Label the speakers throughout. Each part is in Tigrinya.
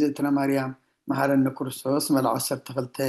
Speaker 1: እግዝእትነ ማርያም መሐረነ ክርስቶስ መልዓ 12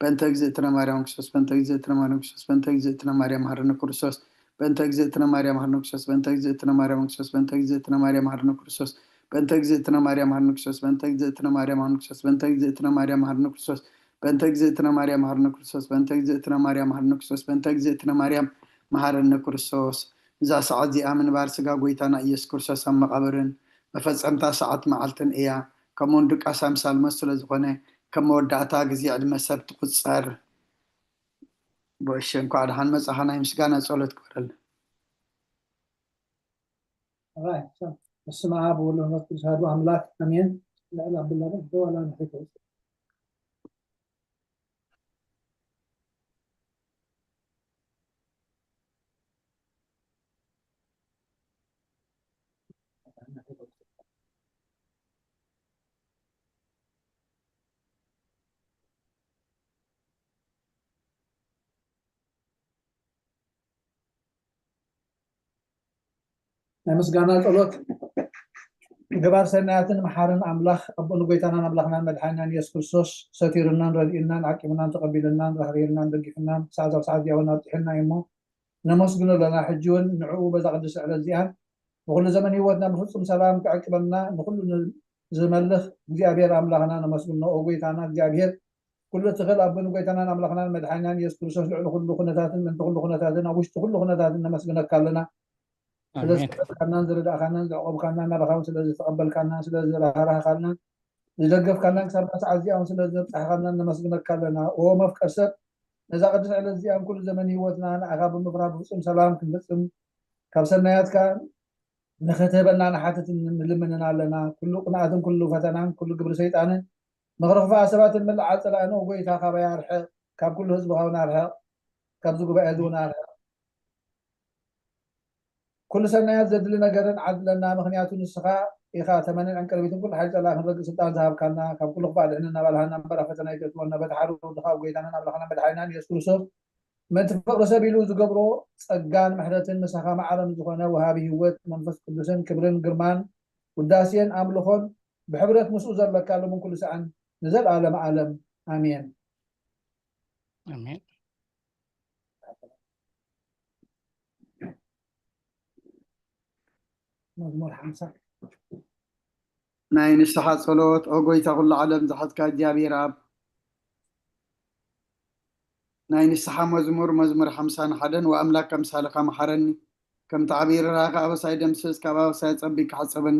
Speaker 1: በእንተ እግዝእትነ ማርያም ክርስቶስ በእንተ እግዝእትነ ማርያም ክርስቶስ በእንተ እግዝእትነ ማርያም መሐረነ ክርስቶስ በእንተ እግዝእትነ ማርያም መሐረነ ክርስቶስ በእንተ እግዝእትነ ማርያም ክርስቶስ በእንተ እግዝእትነ ማርያም መሐረነ ክርስቶስ በእንተ እግዝእትነ ማርያም መሐረነ ክርስቶስ በእንተ እግዝእትነ ማርያም መሐረነ ክርስቶስ በእንተ እግዝእትነ ማርያም መሐረነ ክርስቶስ በእንተ እግዝእትነ ማርያም መሐረነ ክርስቶስ በእንተ እግዝእትነ ማርያም መሐረነ ክርስቶስ በእንተ እግዝእትነ ማርያም መሐረነ ክርስቶስ እዛ ሰዓት እዚኣ ምንባር ስጋ ጎይታና ኢየሱስ ክርስቶስ ኣብ መቃብርን መፈፀምታ ሰዓት መዓልትን እያ ከምኡውን ድቃስ ኣምሳል መስሎ ዝኾነ ከም መወዳእታ ግዜ ዕድመ ሰብ ትቁፀር በእሸ እንኳዕ ድሓን መፅኻ ናይ ምስጋና ጸሎት ግበረልና
Speaker 2: በስመ አብ ወወልድ ወመንፈስ ቅዱስ አሐዱ አምላክ አሜን። ላላ ብላለ ወላ ነሐይቶ ምስጋና ጸሎት ገባር ሰናያትን መሐረን አምላክ አቡነ ጎይታና አምላክና መድኃኒና ኢየሱስ ክርስቶስ ሰቲርናን ረድኢናን አቂምናን ተቀቢልናን ረህሪልናን ደግፍናን ሰዓት ሰዓት ያውና ጥሕና ይሞ ነመስግኖ ለና ሕጂውን ንዕኡ በዛ ቅዱስ ዕለት እዚኣን በኩሉ ዘመን ህይወትና ብፍጹም ሰላም ክዕቅበና ንኩሉ ዝመልኽ እግዚአብሔር አምላክና ነመስግኖ ኦ ጎይታና እግዚአብሔር ኩሉ ትኽእል አቡነ ጎይታና አምላክና መድኃኒና ኢየሱስ ክርስቶስ ልዕሊ ኩሉ ኩነታትን ምንቲ ኩሉ ኩነታትን ኣብ ውሽጢ ኩሉ ኩነታትን ነመስግነካ ኣለና ስለዝተቀበልካና ዝረዳእካና ዝዕቆብካና እናረኻውን ስለዝተቀበልካና ስለዝራህራህካና ዝደገፍካና ክሳብ ሰዓት እዚኣውን ስለዘብፅሕካና ነመስግነካ ኣለና ኦ መፍቀር ሰብ ነዛ ቅዱስ ዕለት እዚኣን ኩሉ ዘመን ህይወትና ንዓኻ ብምፍራህ ብፍፁም ሰላም ክንፍፅም ካብ ሰናያትካ ንኽትህበና ንሓትት ንልምንና ኣለና ኩሉ ቅንኣትን ኩሉ ፈተናን ኩሉ ግብሪ ሰይጣንን መኽረኽፋ ሰባትን ምልዓል ፀላእን ኦ ጎይታ ካባይ ኣርሕቕ ካብ ኩሉ ህዝብካ እውን ኣርሕቕ ካብዚ ጉባኤ እዚ እውን ኣርሕቕ ኩሉ ሰናያት ዘድሊ ነገርን ዓድለና ምክንያቱ ንስኻ ኢኻ ተመንን ዕንቅርቢትን ኩሉ ሓይሊ ፀላእ ክንረግእ ስልጣን ዝሃብካና ካብ ኩሉ ክባእ ድሕንና ባልሃና እምበራ ፈተና ይገጥመና በቲ ሓሩ ድኻብ ጎይታና ኣምላኽና መድሓኒናን ኢየሱስ ክርስቶስ ምእንቲ ፍቅሪ ሰብ ኢሉ ዝገብሮ ፀጋን ምሕረትን ንስኻ መዓለም ዝኾነ ወሃቢ ህይወት መንፈስ ቅዱስን ክብርን ግርማን ውዳሴን ኣምልኾን ብሕብረት ምስኡ ዘለካ ሎምን ኩሉ ሰዓን ንዘለኣለመ ዓለም ኣሜን
Speaker 3: አሜን
Speaker 2: መዝሙር 50
Speaker 1: ናይ ንስሓ ጸሎት ኦ ጎይታ ኩሉ ዓለም ዝሓትካ እግዚአብሔር ኣብ ናይ ንስሓ መዝሙር 51 ወአምላክ ከምሳለኻ መሐረኒ ከም ተዓቢርራኻ ኣበሳይ ደምስስ ካብ ኣበሳይ ፀቢቅ ክሓፀበኒ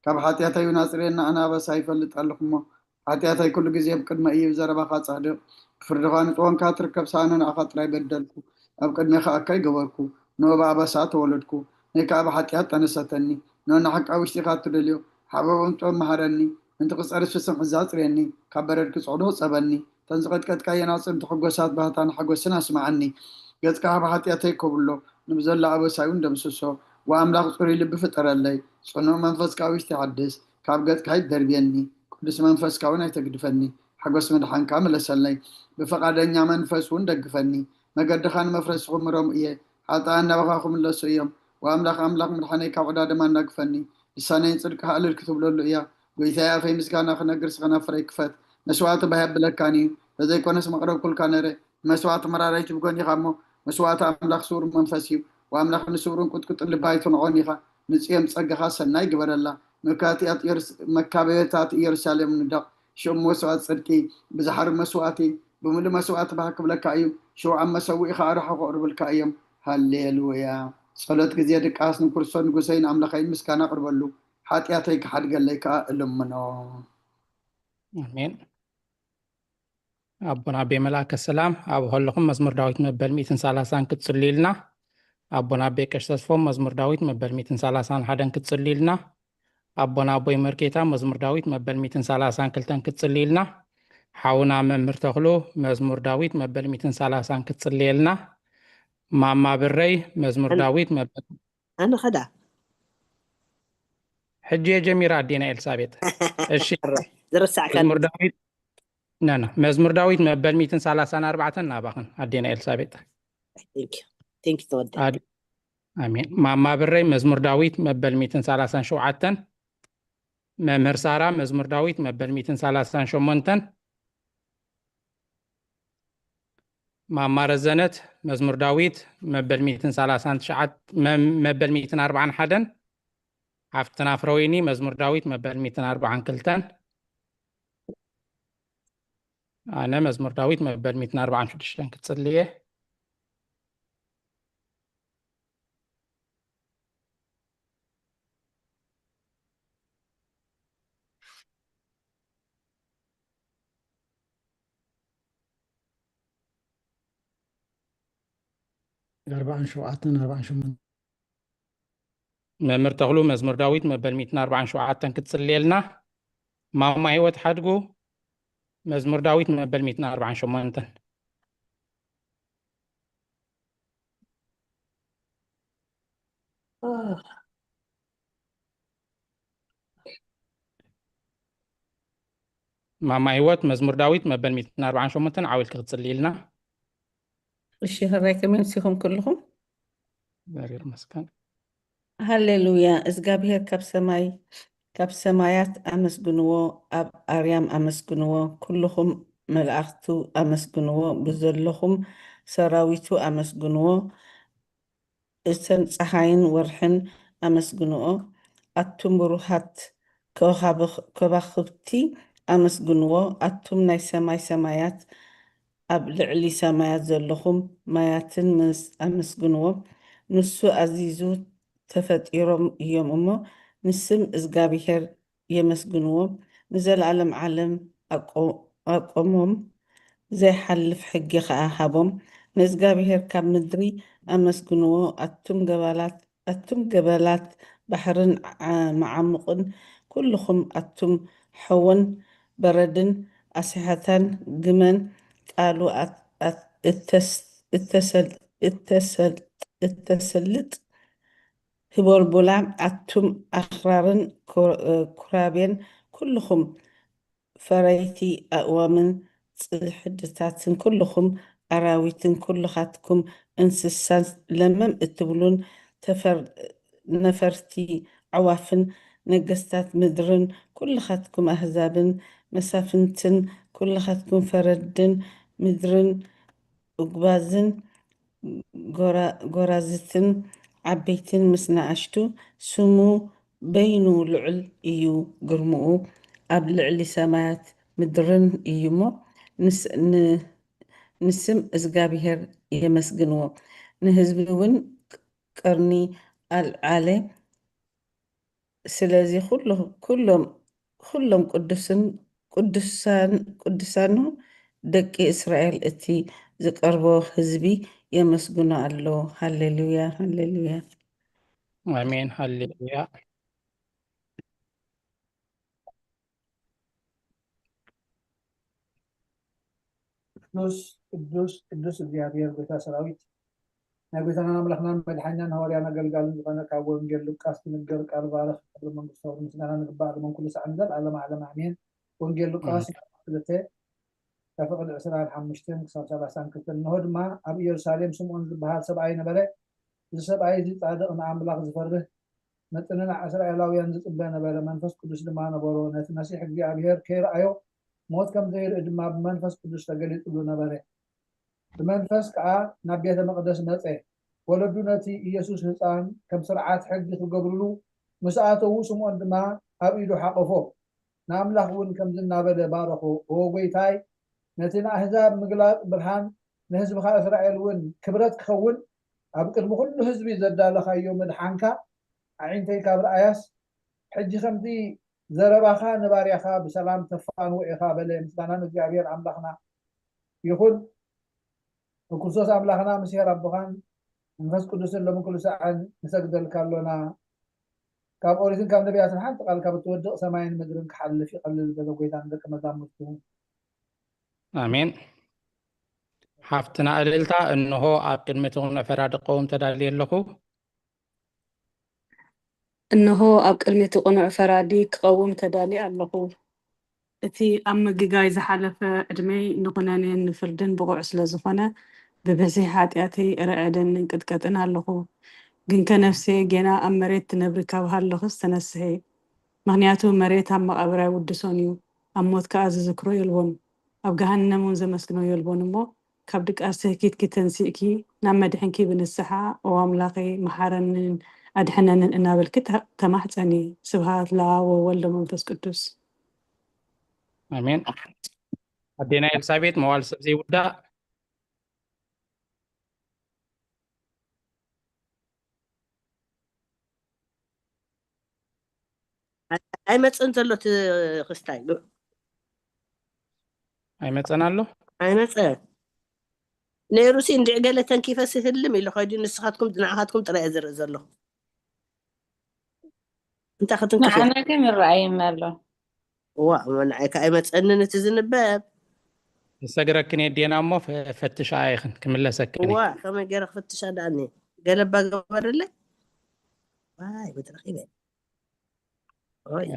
Speaker 1: ካብ ሓጢኣተይ ናፅርየና ኣነ ኣበሳይ ይፈልጥ ኣለኹ እሞ ሓጢኣተይ ኩሉ ግዜ ብቅድመ እዩ ዘረባኻ ጻድቕ ፍርድኻ ንፅወንካ ትርከብ ሳነ ንኣኻ ጥራይ በደልኩ ኣብ ቅድሜኻ ኣካይ ገበርኩ ንኦ ብኣበሳ ተወለድኩ ናይ ካብ ሓጢኣት ጠነሰተኒ ንኦ ንሓቃ ውሽጢኻ ትደልዮ ሓበውን ጦም መሃረኒ እንተ ቅፀር ስፍስም ሕዛ ፅርየኒ ካብ በረድ ክፅዕዶ ፀበኒ ተንዝቐጥቀጥካ የናፅን ተሕጎሳት ባህታን ሓጎስን ኣስማዓኒ ገጽካ ኣብ ሓጢኣተይ ከብሎ ንብዘላ ኣበሳዩን ደምስሶ ወኣምላኽ ፅሩይ ልቢ ፍጠረለይ ጽኑዕ መንፈስካ ውሽጢ ይሓድስ ካብ ገጽካ ይደርብየኒ ቅዱስ መንፈስካ እውን ኣይተግድፈኒ ሓጎስ ምድሓንካ መለሰለይ ብፈቃደኛ መንፈስ እውን ደግፈኒ መገድኻ ንመፍረስ ክምሮም እየ ሓጣን ናባኻ ክምለሱ እዮም ወኣምላኽ ኣምላኽ ምድሓነይ ካብ ዕዳደማ እናግፈኒ ልሳነይን ፅድቅካ ኣልል ክትብለሉ እያ ጎይታዬ ኣፈይ ምስጋና ክነግር ስኸናፍረይ ክፈት መስዋዕቲ ባያብለካኒ እዩ ተዘይኮነስ መቅረብ ኩልካ ነረ መስዋዕቲ መራራይ ትብጎን ኢኻ እሞ መስዋዕቲ ኣምላኽ ስውር መንፈስ እዩ ወኣምላኽ ንስውርን ቁጥቁጥን ልባይ ትንዖን ኢኻ ንፅዮም ፀጋኻ ሰናይ ግበረላ መካበያታት ኢየሩሳሌም ንደቕ ሽም መስዋዕቲ ፅድቂ ብዝሓር መስዋዕቲ ብምሉእ መስዋዕቲ ባህ ክብለካ እዩ ሽውዓብ መሰዊኢኻ ኣርሓ ክቅርብልካ እዮም ሃሌሉያ ጸሎት ግዜ ድቃስ ንክርስቶስ ንጉሰይን ኣምላኸይን ምስጋና ቅርበሉ ሓጢኣተይ ክሓድገለይ ከዓ እልምኖ
Speaker 3: አሜን አቡና አቤ መላከ ሰላም ኣብ ሆልኩም መዝሙር ዳዊት መበል 130 ክትጽልይልና አቡና አቤ ቀሽተስፎም መዝሙር ዳዊት መበል 131 ክትጽልይልና አቡና አቦይ መርኬታ መዝሙር ዳዊት መበል 132 ክትጽልይልና ሓውና መምህር ተኽሎ መዝሙር ዳዊት መበል 130 ክትጽልየልና ማማ ብረይ መዝሙር ዳዊት መበል
Speaker 4: أنا خدا
Speaker 3: حجي جميرة دينا إلسابيت الشيء
Speaker 4: درس كان
Speaker 3: مزمور داويد نانا مزمور داويد مبل 234 نابخن ادينا إلسابيت
Speaker 4: ثانك يو تودي
Speaker 3: امين ماما بري مزمور داويد مبل 237 መምህር ሳራ መዝሙር ዳዊት መበል 138 ማማረ ዘነት መዝሙር ዳዊት መበል 141 ሃፍትና ፍረወይኒ መዝሙር ዳዊት መበል 142 ኣነ መዝሙር ዳዊት መበል 146 ክጽልየ
Speaker 2: 47
Speaker 3: መምህር ተኽሉ መዝሙር ዳዊት መበል 147 ክትጽልየልና ማማ ህይወት ሓድጉ መዝሙር ዳዊት መበል 148 ማማ ህይወት መዝሙር ዳዊት መበል 148 ዓዊልክ ክትጽልይልና
Speaker 5: እሺ هراكم يمسيكم كلهم
Speaker 3: እግዚአብሔር ይመስገን
Speaker 5: هللويا እግዚአብሔር ካብ ሰማያት ኣመስግንዎ ኣብ ኣርያም ኣመስግንዎ ኩልኹም መላእኽቱ ኣመስግንዎ ብዘለኹም ሰራዊቱ ኣመስግንዎ እተን ፀሓይን ወርሕን ኣመስግንዎ ኣቱም ብሩሃት ከዋኽብቲ ኣመስግንዎ ኣቱም ናይ ሰማይ ሰማያት ኣብ ልዕሊ ሰማያት ዘለኹም ማያትን ኣመስግንዎ ንሱ ኣዚዙ ተፈጢሮም እዮም እሞ ንስም እግዚአብሔር የመስግንዎ ንዘለዓለም ዓለም ኣቆሞም ዘይሓልፍ ሕጊ ከዓ ሃቦም ንእግዚአብሔር ካብ ምድሪ ኣመስግንዎ ኣቱም ገበላት ባሕርን መዓሙቕን ኩልኹም ኣቱም ሕውን በረድን ኣስሓታን ግመን ቃሉ እተሰልጥ ህቦልቦላ ኣቱም ኣኽራርን ኩራቤን ኩልኹም ፈረይቲ ኣእዋምን ጽሕድታትን ኩልኹም ኣራዊትን ኩልኻትኩም እንስሳን ለመም እትብሉን ነፈርቲ ዕዋፍን ነገስታት ምድርን ኩልኻትኩም ኣህዛብን መሳፍንትን ኩልኻትኩም ፈረድን ምድርን እጉባዝን ጎራዝትን ዓበይትን ምስ ንኣሽቱ ስሙ በይኑ ልዑል እዩ ግርምኡ ኣብ ልዕሊ ሰማያት ምድርን እዩ እሞ ንስም እግዚአብሔር የመስግንዎ ንህዝቢ እውን ቀርኒ ኣልዓለ ስለዚ ኩሎም ቅዱሳኑ ደቂ እስራኤል እቲ ዝቀርቦ ህዝቢ የመስግኖ ኣሎ ሃሌሉያ ሃሌሉያ
Speaker 3: አሜን ሃሌሉያ
Speaker 2: ቅዱስ እግዚአብሔር ጌታ ሰራዊት ናይ ጌታና ኣምላኽናን መድሓኛን ሃዋርያን ኣገልጋልን ዝኾነ ካብ ወንጌል ሉቃስ ትንገር ቃል ባረኽ ቅድሪ መንግስታዊ ምስጋና ንግባእ ድመን ኩሉ ሰዓት ዘለዓለመ ዓለም ኣሜን ወንጌል ሉቃስ 2 ካብ ፍቅዲ 25 ክሳብ 32 እንሆ ድማ ኣብ ኢየሩሳሌም ስምዖን ዝበሃል ሰብኣይ ነበረ እዚ ሰብኣይ እዚ ጻድቕ ንኣምላኽ ዝፈርህ መጥንን እስራኤላውያን ዝፅበ ነበረ መንፈስ ቅዱስ ድማ ነበሮ ነቲ መሲሕ እግዚአብሔር ከይረኣዮ ሞት ከም ዘይርኢ ድማ ብመንፈስ ቅዱስ ተገሊጡሉ ነበረ ብመንፈስ ከዓ ናብ ቤተ መቅደስ መፀ ወለዱ ነቲ ኢየሱስ ህፃን ከም ስርዓት ሕጊ ክገብርሉ ምስ ኣተዉ ስምዖን ድማ ኣብ ኢዱ ሓቆፎ ንኣምላኽ እውን ከምዚ እናበለ ባረኾ ኦ ጎይታይ ነቲ ንኣህዛብ ምግላፅ ብርሃን ንህዝብካ እስራኤል እውን ክብረት ክኸውን ኣብ ቅድሚ ኩሉ ህዝቢ ዘዳለኻዮ ምድሓንካ ኣዒንተይ ካብ ረኣያስ ሕጂ ከምዚ ዘረባኻ ንባርያኻ ብሰላም ተፋንዎ ኢኻ በለ ምስጋና ንእግዚአብሔር ኣምላኽና ይኹን ክርስቶስ ኣምላኽና ምስ ኣቦኻን መንፈስ ቅዱስን ሎሚ ኩሉ ሰዓት ንሰግደልካ ኣሎና ካብ ኦሪትን ካብ ነቢያትን ሓንቲ ቃል ካብ እትወድቕ ሰማይን ምድርን ክሓልፍ ይቐልል በዘ ጎይታን ደቂ መዛሙርቱ
Speaker 3: አሜን ሓፍትና እልልታ እንሆ ኣብ ቅድሚ ትኹን ፈራድቀውም ተዳልየ ኣለኹ
Speaker 6: እንሆ ኣብ ቅድሚ ትቁኑዕ ፈራዲ ክቐውም ተዳልየ ኣለኹ እቲ ኣብ ምግጋይ ዝሓለፈ ዕድመይ ንኩነኔን ንፍርድን ብቑዕ ስለ ዝኾነ ብበዝሒ ሓጢኣተይ ረዕድን እንቅጥቀጥን ኣለኹ ግን ከነፍሰ ጌና ኣብ መሬት ትነብሪ ካብ ሃለኹስ ተነስሐ ምክንያቱ መሬት ኣብ መቃብራ ይውድሶን እዩ ኣብ ሞት ከዓ ዝዝክሮ የልቦን ኣብ ገሃነም እውን ዘመስግኖ የልቦን እሞ ካብ ድቃስ ኪትኪ ተንሲእኪ ናብ መድሕንኪ ብንስሓ ኦ ኣምላኸ መሓረንን ኣድሕነንን እናበልክ ተማሕፀኒ ስብሃት ለኣብ ወወልድ መንፈስ ቅዱስ
Speaker 3: ኣሜን። ኣዴና ኤልሳቤጥ መዋል ሰብ ዘይውዳእ
Speaker 4: ኣይመፅን ዘሎ እቲ ክስታይ
Speaker 3: ኣይመፀን ኣሎ
Speaker 4: ኣይመፅን ነይሩሲ እንድዕ ገለ ተንኪፈስ ይህልም ኢሉ ኸይዱ ንስኻትኩም ንዓኻትኩም ጥራይ እየ ዝርኢ ዘሎ እንታይ ክትንክፍ
Speaker 7: ንዓና ግን ይረኣየና ኣሎ
Speaker 4: ዋ ንዓይካ ኣይመፀንን እቲ ዝንበብ
Speaker 3: ዝሰግረክን የዴና እሞ ፈትሻ ይኽን ክምለሰክን
Speaker 4: ዋ ከመይ ገይረ ክፍትሻ ዳኣኒ ገለባ ገበርለ ዋይ ብትረኺበ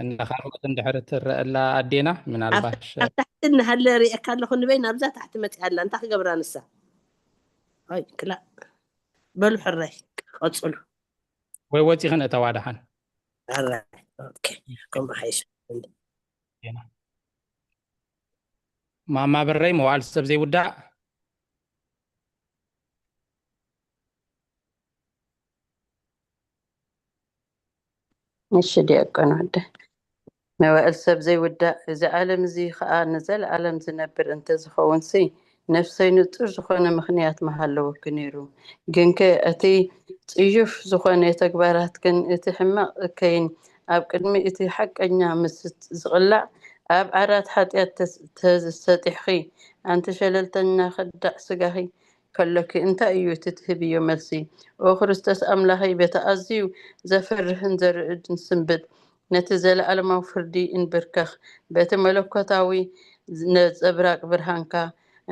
Speaker 3: እናኻልኦት እንድሕር ትረአላ ኣዴና ምናልባሽ
Speaker 4: ኣብ ታሕቲ እናሃለ ሪአካ ኣለኹ ንበይ ናብዛ ታሕቲ መፂኣላ እንታይ ክገብራ ንሳ ኣይ ክላእ በሉ ሕራይ ቀፅሉ
Speaker 3: ወይ ወፂኽን እተዋድሓን
Speaker 4: ሕራይ ኦኬ ከምኡ ሓይሽ
Speaker 3: ማማ ብረይ መዋዕል ሰብ ዘይውዳእ
Speaker 7: እሺ ዲያቆን ወደ መዋዕል ሰብ ዘይውዳእ እዚ ዓለም እዚ ከዓ ንዘለዓለም ዝነብር እንተዝኸውን ሲ ነፍሰይ ንጡር ዝኾነ ምክንያት መሃለወክ ነይሩ ግን ከ እቲ ፅዩፍ ዝኾነ ተግባራት ግን እቲ ሕማቕ እከይን ኣብ ቅድሚ እቲ ሓቀኛ ምስት ዝቕላዕ ኣብ ዓራት ሓጢአት ተሰጢሕኺ ኣንቲ ሸለልተኛ ክዳዕ ስጋኺ ከሎኪ እንታይ እዩ ትትህብዮ መልሲ ኦ ክርስቶስ ኣምላኸይ በቲ ኣዝዩ ዘፈርህን ዘርዕድን ስንብድ ነቲ ዘለዓለማዊ ፍርዲ እንብርከኽ በቲ መለኮታዊ ነፀብራቅ ብርሃንካ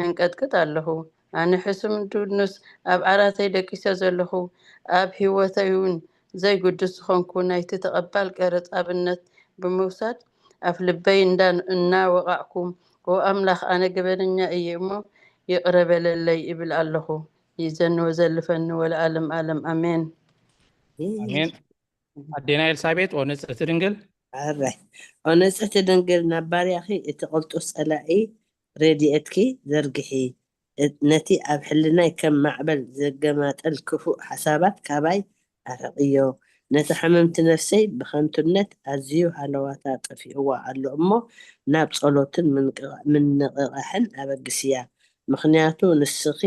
Speaker 7: እንቀጥቅጥ ኣለኹ ኣነ ሕሱም ድኑስ ኣብ ዓራተይ ደቂሰ ዘለኹ ኣብ ሂወተይ እውን ዘይጉድስ ዝኾንኩ ናይቲ ተቐባል ቀረፅ ኣብነት ብምውሳድ ኣብ ልበይ እናወቃዕኩ ኦ ኣምላኽ ኣነ ገበነኛ እየ እሞ ይቕረበለለይ ይብል ኣለኹ ይዘን ወዘልፈኒ ወለዓለም ዓለም ኣሜን
Speaker 3: ኣሜን። ኣዴና ኤልሳቤጥ ወንፅሕቲ ድንግል
Speaker 4: ሕራይ ኦነፅሕቲ ድንግል ናብ ባርያኺ እቲ ቅልጡፍ ፀላኢ ረድኤትኪ ዘርግሒ ነቲ ኣብ ሕልናይ ከም ማዕበል ዘገማጠል ክፉእ ሓሳባት ካባይ ኣርሕቅዮ ነቲ ሓመምቲ ነፍሰይ ብከንቱነት ኣዝዩ ሃለዋታ ጠፊእዋ ኣሎ እሞ ናብ ፀሎትን ምንቅቃሕን ኣበግስያ ምክንያቱ ንስኺ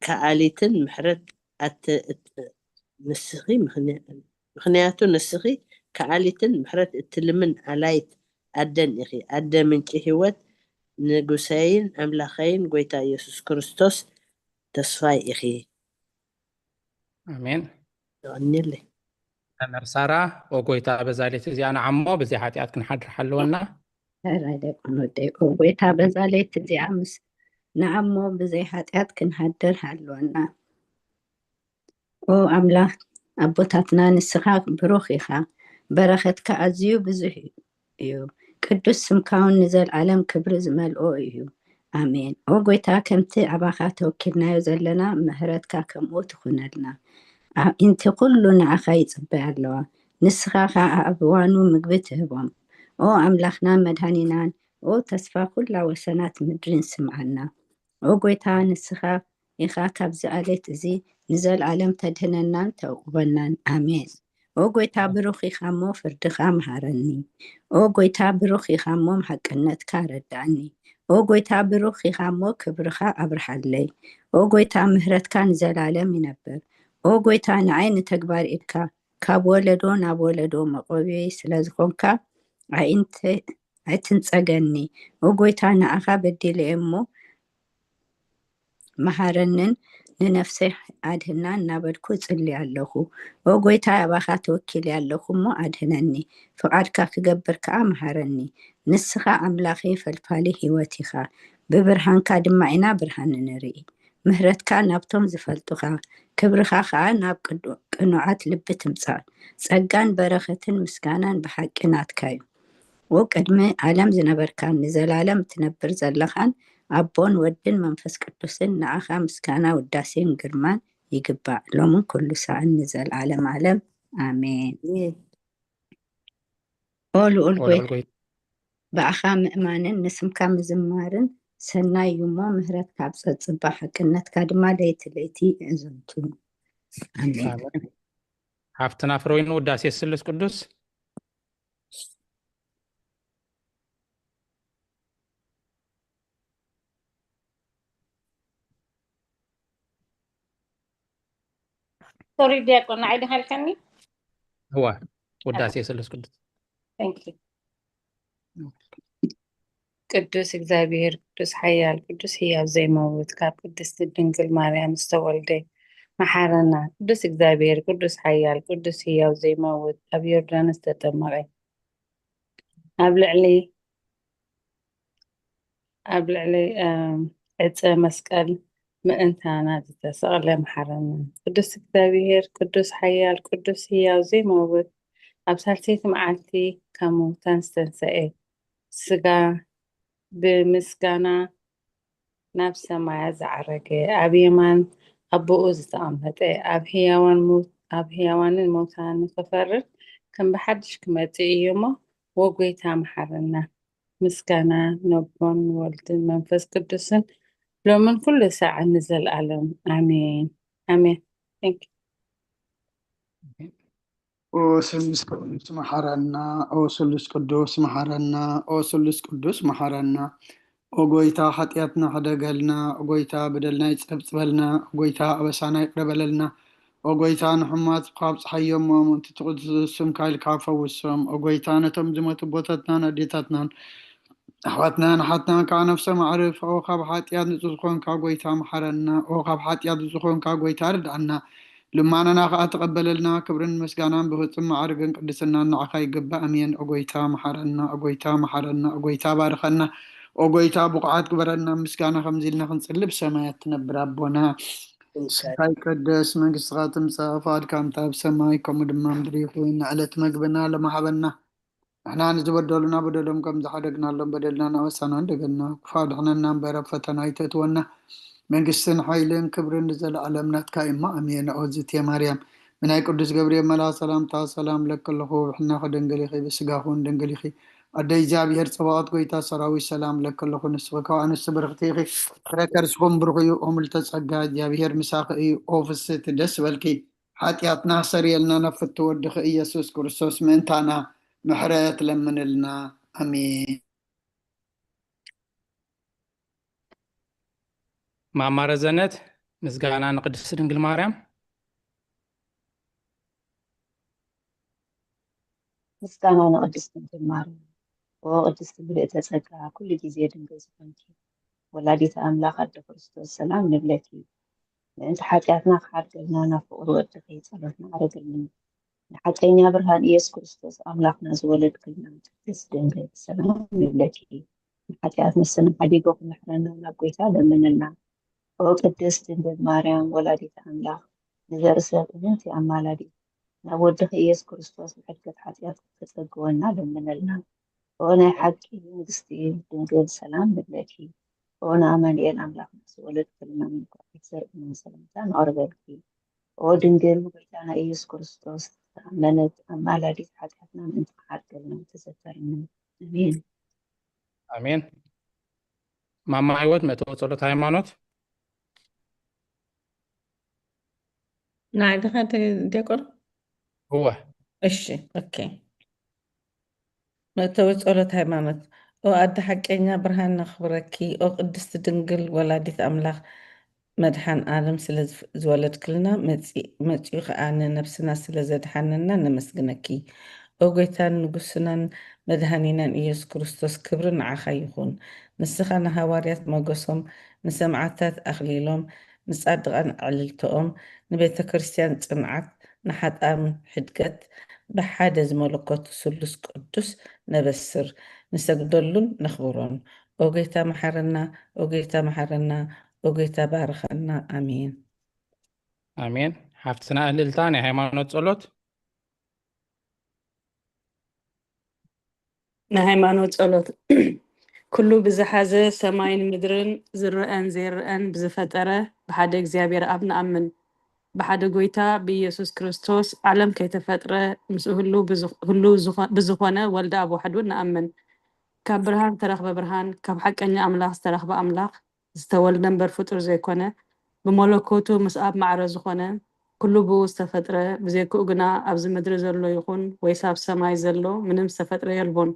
Speaker 4: ከኣሊትን ምሕረት ምክንያቱ ንስኺ ከኣሊትን ምሕረት እትልምን ዓላይት ኣደን ኢኺ ኣደ ምንጪ ሂወት ንጉሰይን ኣምላኸይን ጎይታ ኢየሱስ ክርስቶስ ተስፋይ ኢኺ
Speaker 3: ኣሜን።
Speaker 4: ይቀኒለይ
Speaker 3: ተመር ሳራ ወጎይታ በዛሌት እዚኣ ንዓሞ ብዘይ ሓጢኣት ክንሓድር ሓለወና
Speaker 8: ሕራይ ደቆን ወደይ ጎይታ በዛሌት እዚኣ ምስ ንዓሞ ብዘይ ሓጢኣት ክንሓድር ሃለወና ኦ ኣምላኽ ኣቦታትና ንስኻ ብሩኽ ኢኻ በረኸትካ ኣዝዩ ብዙሕ እዩ ቅዱስ ስምካውን ንዘለዓለም ክብሪ ዝመልኦ እዩ ኣሜን ኦ ጎይታ ከምቲ ኣባኻ ተወኪልናዮ ዘለና ምህረትካ ከምኡ ትኹነልና እንቲ ኩሉ ንዓኻ ይፅበይ ኣለዋ ንስኻ ከዓ ኣብ እዋኑ ምግቢ ትህቦም ኦ ኣምላኽና መድሃኒናን ኦ ተስፋ ኩላ ወሰናት ምድርን ስምዓና ኦ ጎይታ ንስኻ ኢኻ ካብዚ ኣሌት እዚ ንዘለዓለም ተድህነናን ተዕቁበናን ኣሜን ኦ ጎይታ ብሩኽ ኢኻ እሞ ፍርድኻ መሃረኒ ኦ ጎይታ ብሩኽ ኢኻ እሞ ሓቅነትካ ረዳእኒ ኦ ጎይታ ብሩኽ ኢኻ እሞ ክብርኻ ኣብርሓለይ ኦ ጎይታ ምህረትካ ንዘላለም ይነብር ኦ ጎይታ ንዓይ ንተግባር ኢድካ ካብ ወለዶ ናብ ወለዶ መቆብየይ ስለ ዝኾንካ ኣይትንፀገኒ ኦ ጎይታ ንዓኻ በዲለ እሞ መሃረንን ንነፍሰይ ኣድህና እናበልኩ ፅሊ ኣለኹ ኦ ጎይታ ኣባኻ ተወኪል ኣለኹ እሞ ኣድህነኒ ፍቃድካ ክገብር ከዓ መሃረኒ ንስኻ ኣምላኺ ፈልፋሊ ሂወት ኢኻ ብብርሃንካ ድማ ኢና ብርሃን ንርኢ ምህረትካ ናብቶም ዝፈልጡኻ ክብርኻ ከዓ ናብ ቅኑዓት ልቢ ትምፃእ ፀጋን በረኸትን ምስጋናን ብሓቂ ናትካ እዩ ኦ ቅድሚ ዓለም ዝነበርካን ንዘላለም እትነብር ዘለኻን ኣቦን ወድን መንፈስ ቅዱስን ንዓኻ ምስጋና ውዳሴን ግርማን ይግባእ ሎምን ኩሉ ሰዓን ንዘለዓለም ዓለም ኣሜን ኦ ልዑል
Speaker 3: ኦ
Speaker 8: ጎይታ
Speaker 3: ልዑል ጎይታ
Speaker 8: ብኣኻ ምእማንን ንስምካ ምዝማርን ሰናይ እዩ እሞ ምህረት ካብ ፀፅባ ሓቅነትካ ድማ ለይቲ ለይቲ ይዕዘምቱ ኣሜን
Speaker 3: አሜን። ሃፍትና ፍሮይኑ ውዳሴ ስሉስ ቅዱስ
Speaker 9: ሶሪ ዲያቆን عيد خلكني
Speaker 3: هو ውዳሴ ስሉስ ቅዱስ
Speaker 9: ثانك يو ቅዱስ እግዚአብሔር ቅዱስ ኃያል ቅዱስ ሕያው ዘይመውት ካብ ቅድስት ድንግል ማርያም ዝተወልደ መሓረና ቅዱስ እግዚአብሔር ቅዱስ ኃያል ቅዱስ ሕያው ዘይመውት ኣብ ዮርዳኖስ ተጠመቀ ኣብ ልዕሊ ዕፀ መስቀል ምእንታና ዝተሰቕለ መሓረና ቅዱስ እግዚአብሔር ቅዱስ ኃያል ቅዱስ ሕያው ዘይመውት ኣብ ሳልሰይቲ መዓልቲ ካብ ሙታን ዝተንስአ ስጋ ብምስጋና ናብ ሰማያት ዝዓረገ ኣብ የማን ኣቦኡ ዝተቐመጠ ኣብ ህያዋንን ሙታን ክፈርድ ከም ብሓድሽ ክመጽእ እዩ እሞ ወጎይታ መሓረና ምስጋና ነቦን ወልድን መንፈስ ቅዱስን ሎምን ኩሉ ሰዓት ንዘለኣለም ኣሜን ኣሜን ثانك
Speaker 1: ኦ ስሉስ ቅዱስ መሐረና ኦ ስሉስ ቅዱስ መሐረና ኦ ስሉስ ቅዱስ መሐረና ኦ ጎይታ ኃጢአትና ሓደገልና ኦ ጎይታ በደልና ይጸብጽበልና ኦ ጎይታ አበሳና ይቅረበለልና ኦ ጎይታ ንሕማት ካብ ፀሓዮም ሞምንቲ ትቅዱስ ስምካ ኢልካ ፈውሶም ኦ ጎይታ ነቶም ዝሞቱ ቦታትናን ኣዴታትናን ኣሕዋትና ንሓትና ከዓ ነፍሶም ኣዕርፍ ኦ ካብ ሓጢአት ንጹህ ዝኾንካ ጎይታ መሐረና ኦ ካብ ሓጢአት ዝኾንካ ጎይታ ርድኣና ልማናና ከዓ ተቀበለልና ክብርን ምስጋናን ብፍጹም ማዕርግን ቅድስናን ንዓኻ ይግባእ ኣሜን ኦ ጎይታ መሐረና ኦ ጎይታ መሐረና ኦ ጎይታ ባርኸና ኦ ጎይታ ብቁዓት ግበረና ምስጋና ከምዚ ኢልና ክንጽሊ ብሰማያት ትነብር ኣቦና ስምካ ይቀደስ መንግስትኻ ትምጻእ ፈቃድካ ኣብ ሰማይ ከምኡ ድማ ምድሪ ይኹን ንዕለት መግብና ለማሃበና ንሕና ንዝበደሉና በደሎም ከም ዝሓደግናሎም በደልና ናወሳና እንደገና ክፋድሕነና እምበር ኣብ ፈተና ይተእትወና መንግስትን ሓይልን ክብርን ንዘለዓለም ናትካ እማ ኣሜን ኦዝት ማርያም ብናይ ቅዱስ ገብርኤል መልአክ ሰላምታ ሰላም ለክለኹ ብሕና ከደንገል ኢኺ ብስጋኹን ደንገል ኢኺ ኣደይ እግዚአብሔር ፀባዖት ጎይታ ሰራዊት ሰላም ለክለኹ ንስኺ ካብ ኣንስቲ ብርክቲ ኢኺ ከረከርስኩም ብሩኽ እዩ ኦ ምልዕተ ጸጋ እግዚአብሔር ምሳኺ እዩ ኦ ፍስሕቲ ደስ በልኪ ሓጢአትና ሰሪየልና ነፍቲ ወድኺ ኢየሱስ ክርስቶስ ምእንታና ምሕረት ለምንልና ኣሜን
Speaker 3: ማማረ ዘነት ምስጋና ንቅድስት ድንግል ማርያም
Speaker 10: ምስጋና ንቅድስት ድንግል ማርያም ወቅድስት ብልዕተ ጸጋ ኩሉ ግዜ ድንግል ዝኾንኪ ወላዲተ ኣምላኽ ኣደ ክርስቶስ ሰላም ንብለኪ ምእንቲ ሓጢአትና ክሓድገልና ናብ ፍቅሪ ወድኺ ጸሎትና ኣረግልን ንሓቀኛ ብርሃን ኢየሱስ ክርስቶስ ኣምላኽና ዝወለድክልና ቅድስት ድንግል ሰላም ንብለኪ ንሓጢአት ንስና ሓዲጎ ክምሕረና ናብ ጎይታ ለምንልና ኦ ቅድስት ድንግል ማርያም ወላዲተ ኣምላኽ ንዘርኢ ሰብ እምንቲ ኣማላዲት ናብ ወድኺ ኢየሱስ ክርስቶስ ንሕድገት ሓጢአት ክተጸግወና ለምንልና ኦ ናይ ሓቂ ንግስቲ ድንግል ሰላም ንብለኪ ኦ ንኣማኑኤል ኣምላኽና ዝወለድክልና ምልክዖት ዘርእና ሰላምታ ነቕርበልኪ ኦ ድንግል ጎይታና ኢየሱስ ክርስቶስ ተኣመነት ኣማላዲት ሓጢአትና ምእንቲ ክሓድገልና ተዘከርና ኣሜን
Speaker 3: አሜን። ማማ ህይወት መቶ ጸሎት ሃይማኖት
Speaker 5: ናይ ድኸት ዲያቆን
Speaker 3: هو
Speaker 5: እሺ ኦኬ መእተዊ ጸሎት ሃይማኖት ኦ ኣደ ሓቀኛ ብርሃን ነኽብረኪ ኦ ቅድስቲ ድንግል ወላዲት ኣምላኽ መድሓን ዓለም ስለ ዝወለድክልና መፂኡ ከዓ ንነብስና ስለ ዘድሓነና ነመስግነኪ ኦ ጎይታን ንጉስናን መድሃኒናን ኢየሱስ ክርስቶስ ክብሪ ንዓኻ ይኹን ንስኻ ንሃዋርያት መገሶም ንሰማዕታት ኣኽሊሎም ንጻድቃን ዕልልቶኦም ንቤተ ክርስቲያን ጽንዓት ንሓጣን ሕድገት ብሓደ ዝመለኮቱ ስሉስ ቅዱስ ነበስር ንሰግደሉን ነኽብሮን ኦ ጎይታ መሐረና ኦ ጎይታ መሐረና ኦ ጎይታ ባርኸና ኣሜን
Speaker 3: አሜን። ሃፍትና እልልታ ናይ ሃይማኖት ጸሎት
Speaker 6: ናይ ሃይማኖት ጸሎት ኩሉ ብዝሓዘ ሰማይን ምድርን ዝርአን ዘይርአን ብዝፈጠረ ብሓደ እግዚኣብሔር ኣብ ንኣምን بحد قويتا بيسوس كريستوس عالم كيتفترة مسؤ بزخونة والد أبو حدون نأمن كاب برهان ترخب برهان كاب حق أني أملاخ استرخب أملاخ استولد نمبر فطر زي كونه بملكوتو مسأب معرض زخونة كله بو استفترة بزي كوغنا أبز مدر زلو يخون ويساب سماي زلو منم استفترة يلبون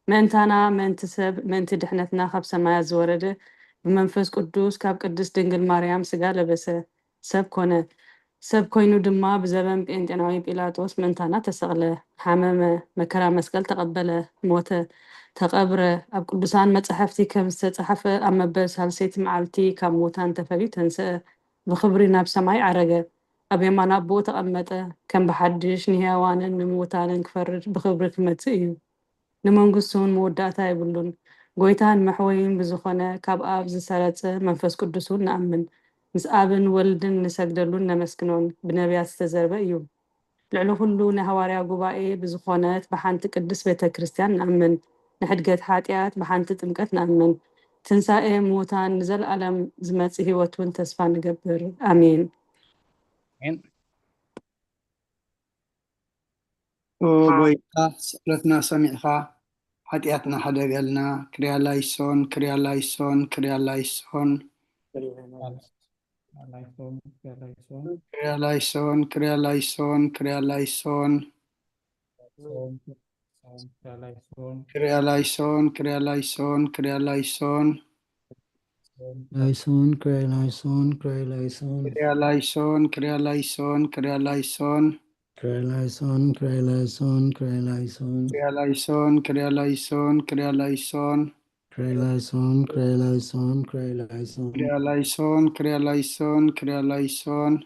Speaker 6: منتانا منتسب منت دحنتنا خب سماي زورده بمنفس قدوس كاب قدس دنجل مريم سقا لبسه سب كونه سب كوينو دما بزبن بإنتناوي بيلاطوس منتانا تسغله حمامه مكرا مسقل تقبله موته تقبره أب قدسان متصحفتي كم ستصحفه أما بس هالسيت معلتي كم موتان تفلي تنسى بخبري ناب سماي عرقه أبي ما نابو تقمته كم بحدش نهاوانا نموتان كفرج بخبرك متسئيو نمنقصون موداتا يبلون قويتان محوين بزخونة كاب آب زسالة منفس قدسون نأمن مس آبن ولدن نسجدلون نمسكنون بنبيات استزربة إيو لعلو كلو نهواريا قبائي بزخونات بحانت قدس بيتا كريستيان نأمن نحد قد حاتيات بحانت تمكت نأمن تنسائي موتان نزل ألم زمات هيوتون تسفان نقبر آمين
Speaker 1: وقويتا سألتنا سمعها حتياتنا حدا قالنا كريا لايسون كريا لايسون كريا لايسون كريا لايسون كريا لايسون كريا لايسون كريا لايسون كريا لايسون كريا لايسون
Speaker 11: Laison, cry laison, cry laison,
Speaker 1: كريا لايسون كريا لايسون كريا لايسون
Speaker 11: cry laison, cry laison, cry laison,
Speaker 1: كريا لايسون كريا لايسون كريا لايسون
Speaker 11: cry laison, cry laison, cry laison,
Speaker 1: كريا لايسون كريا لايسون كريا لايسون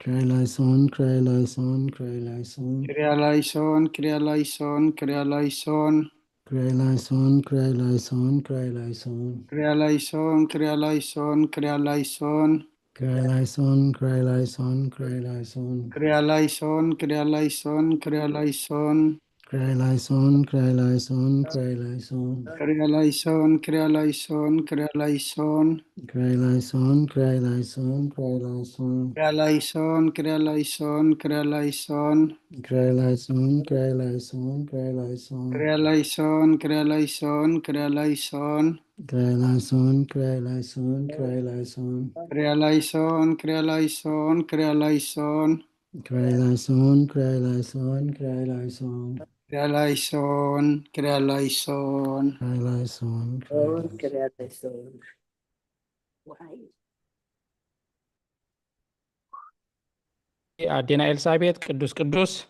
Speaker 11: cry laison, cry laison, cry laison,
Speaker 1: كريا لايسون كريا لايسون كريا لايسون
Speaker 11: cry laison, cry laison, cry laison,
Speaker 1: كريا لايسون كريا لايسون كريا لايسون
Speaker 11: cry laison, cry laison, cry laison,
Speaker 1: كريا لايسون كريا لايسون كريا لايسون
Speaker 11: cry laison, cry laison, cry laison,
Speaker 1: كريا لايسون كريا لايسون كريا لايسون
Speaker 11: cry laison, cry laison, cry laison,
Speaker 1: كريا لايسون كريا لايسون كريا لايسون
Speaker 11: cry laison, cry laison, cry laison,
Speaker 1: كريا لايسون كريا لايسون كريا لايسون
Speaker 11: cry laison, cry laison, cry laison,
Speaker 1: كريا لايسون كريا لايسون كريا لايسون
Speaker 11: cry laison, cry laison, cry laison,
Speaker 1: كريا لايسون كريا لايسون
Speaker 11: cry laison, cry laison.
Speaker 4: كرياتيسون
Speaker 3: أدينا إلسابيت قدوس قدوس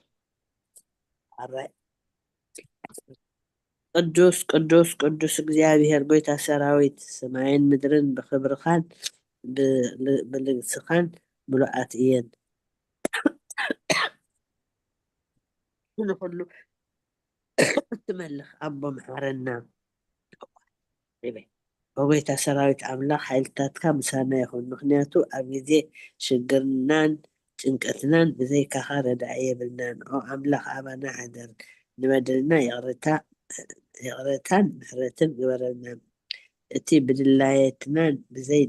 Speaker 4: ቅዱስ ቅዱስ ቅዱስ እግዚአብሔር ጎይታ ሰራዊት ሰማይን ምድርን ብክብርኻን ብልግስኻን ምሉኣት እየን ንኩሉ እትመልኽ ኣቦ መሓረና ጎይታ ሰራዊት ኣምላኽ ሓይልታትካ ምሳና ይኹን ምክንያቱ ኣብ ግዜ ሽግርናን ጭንቀትናን ብዘይካኻ ረዳእ የብልናን ኦ ኣምላኽ ኣባና ሓደር ንበደልና يغرتان محرتن جبرنا اتي بدلايتنان بزي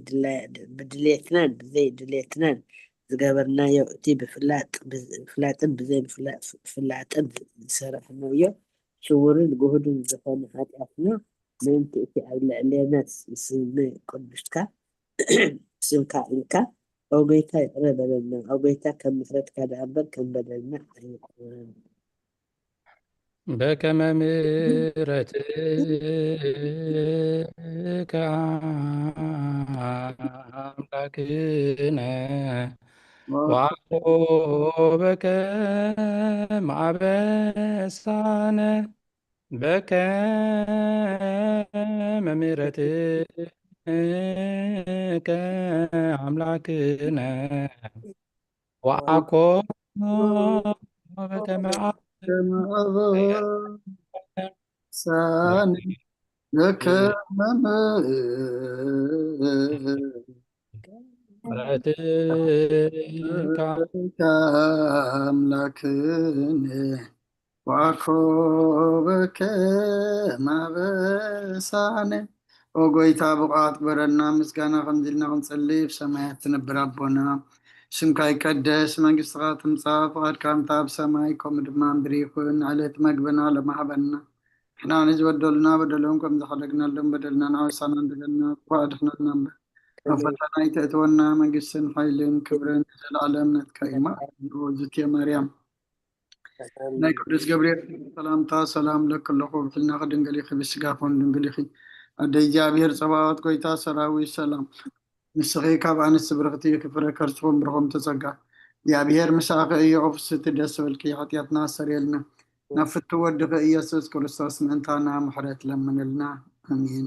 Speaker 4: دليتنان زجبرنا يو اتي بفلاتن بزي فلاتن سرحنا يو شورن جهودن زفان حاتفنا من تأتي على لينات سمي قدشتك سمكا إنكا أو بيتا يقربنا أو بيتا كم مفرتك هذا أبد كم بدلنا
Speaker 3: بكم ميرتك أملاكنا وعقوبك مع بسانا بكم ميرتك أملاكنا وعقوبك مع
Speaker 1: سان لك أملاكني وأخوبك ما بساني وقويتا بقعات برنا مسكانا خنزلنا خنصلي في سمايات نبر ربنا ስምካ ይቀደስ መንግስትካ ትምጻእ ፍቃድካ ኣብ ሰማይ ከምኡ ድማ ምድሪ ይኩን ዕለት መግብና ለማህበና ንሕና ንዝበደሉና በደሎም ከም ዝሓለግናሎም በደልና ናወሳና እንደገና ተጓድሕናና እምበር ኣብ ፈተና ይተእትወና መንግስትን ሓይልን ክብርን ዘለዓለም ነትከኢማ ዝትየ ማርያም ናይ ቅዱስ ገብርኤል ሰላምታ ሰላም ለክለኹ ብሕልና ክድንግል ኢኺ ብስጋኹን ድንግል ኢኺ ኣደ እግዚኣብሔር ፀባዖት ጎይታ ሰራዊት ሰላም ንስኺ ካብ ኣንስቲ ብርክቲ ክፍረ ከርስኹም ብርኹም ተፀጋ እግዚኣብሔር ምሳኺ እዩ ፍስቲ ደስ በልኪ ሓጢኣትና ኣሰሪየልና ናብ ፍቲ ወድኺ ኢየሱስ ክርስቶስ ምእንታና ምሕረት ለምንልና ኣሚን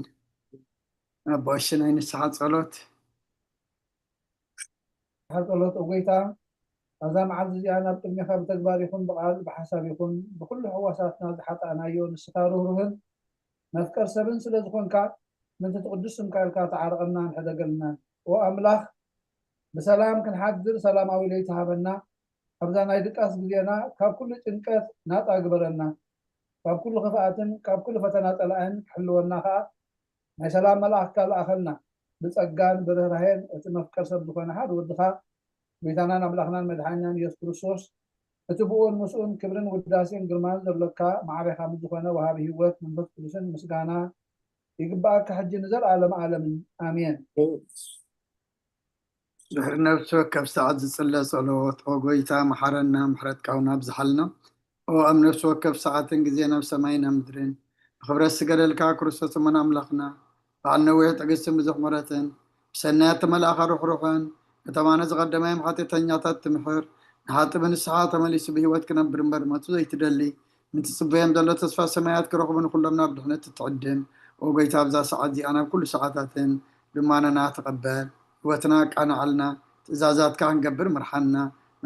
Speaker 1: ኣቦሽ ናይ ንስሓ ጸሎት
Speaker 2: ጸሎት ጎይታ أዛ መዓልቲ እዚኣ ናብ ቅድሚኻ ብተግባር ይኹን ብቃል ብሓሳብ ይኹን ብኩሉ ሕዋሳትና ዝሓጣእናዮ ንስኻ ርህሩህን መፍቀር ሰብን ስለ ዝኾንካ ምንቲ ትቅዱስ ስምካ ኢልካ ተዓርቐና ንሕደገልና ወኣምላኽ ብሰላም ክንሓድር ሰላማዊ ለይቲ ሃበና ኣብዛ ናይ ድቃስ ግዜና ካብ ኩሉ ጭንቀት ናጣ ግበረና ካብ ኩሉ ክፍኣትን ካብ ኩሉ ፈተና ፀላእን ክሕልወና ከዓ ናይ ሰላም መልኣክካ ለኣኸልና ብፀጋን ብርህራሄን እቲ መፍቀር ሰብ ዝኾነ ሓደ ወድኻ ጎይታናን ኣምላኽናን መድሓኒናን ኢየሱስ ክርስቶስ እቲ ብኡን ምስኡን ክብርን ውዳሴን ግርማን ዘለካ ማዕረኻ ዝኾነ ወሃቢ ህይወት መንፈስ ቅዱስን ምስጋና ይግባእካ ሕጂ ንዘለዓለም ዓለምን ኣሜን
Speaker 1: ድሕሪ ነብሲ ወከፍ ሰዓት ዝፅለ ጸሎት ኦ ጎይታ መሓረና ምሕረትካውን ኣብዝሓልና ኦ ኣብ ነብሲ ወከፍ ሰዓትን ግዜ ናብ ሰማይን ኣብ ምድርን ብክብረት ስገደልካ ክርስቶስ እመን ኣምላኽና በዓል ነዊሕ ትዕግስትን ብዙሕ ምሕረትን ብሰናያት ተመላእኻ ሩሕሩሕን ከተማነ ዝቀደመዮም ሓጢአተኛታት ትምሕር ንሓጢ ብንስሓ ተመሊሱ ብሂወት ክነብር እምበር መቱ ዘይትደሊ ምትፅበዮም ዘሎ ተስፋ ሰማያት ክረኽቡ ንኩሎም ናብ ድሕነት ትዕድም ኦ ጎይታ ኣብዛ ሰዓት እዚኣ ናብ ኩሉ ሰዓታትን ድማነና ተቐበል ህይወትና ቃናዓልና ትእዛዛትካ ክንገብር ምርሓና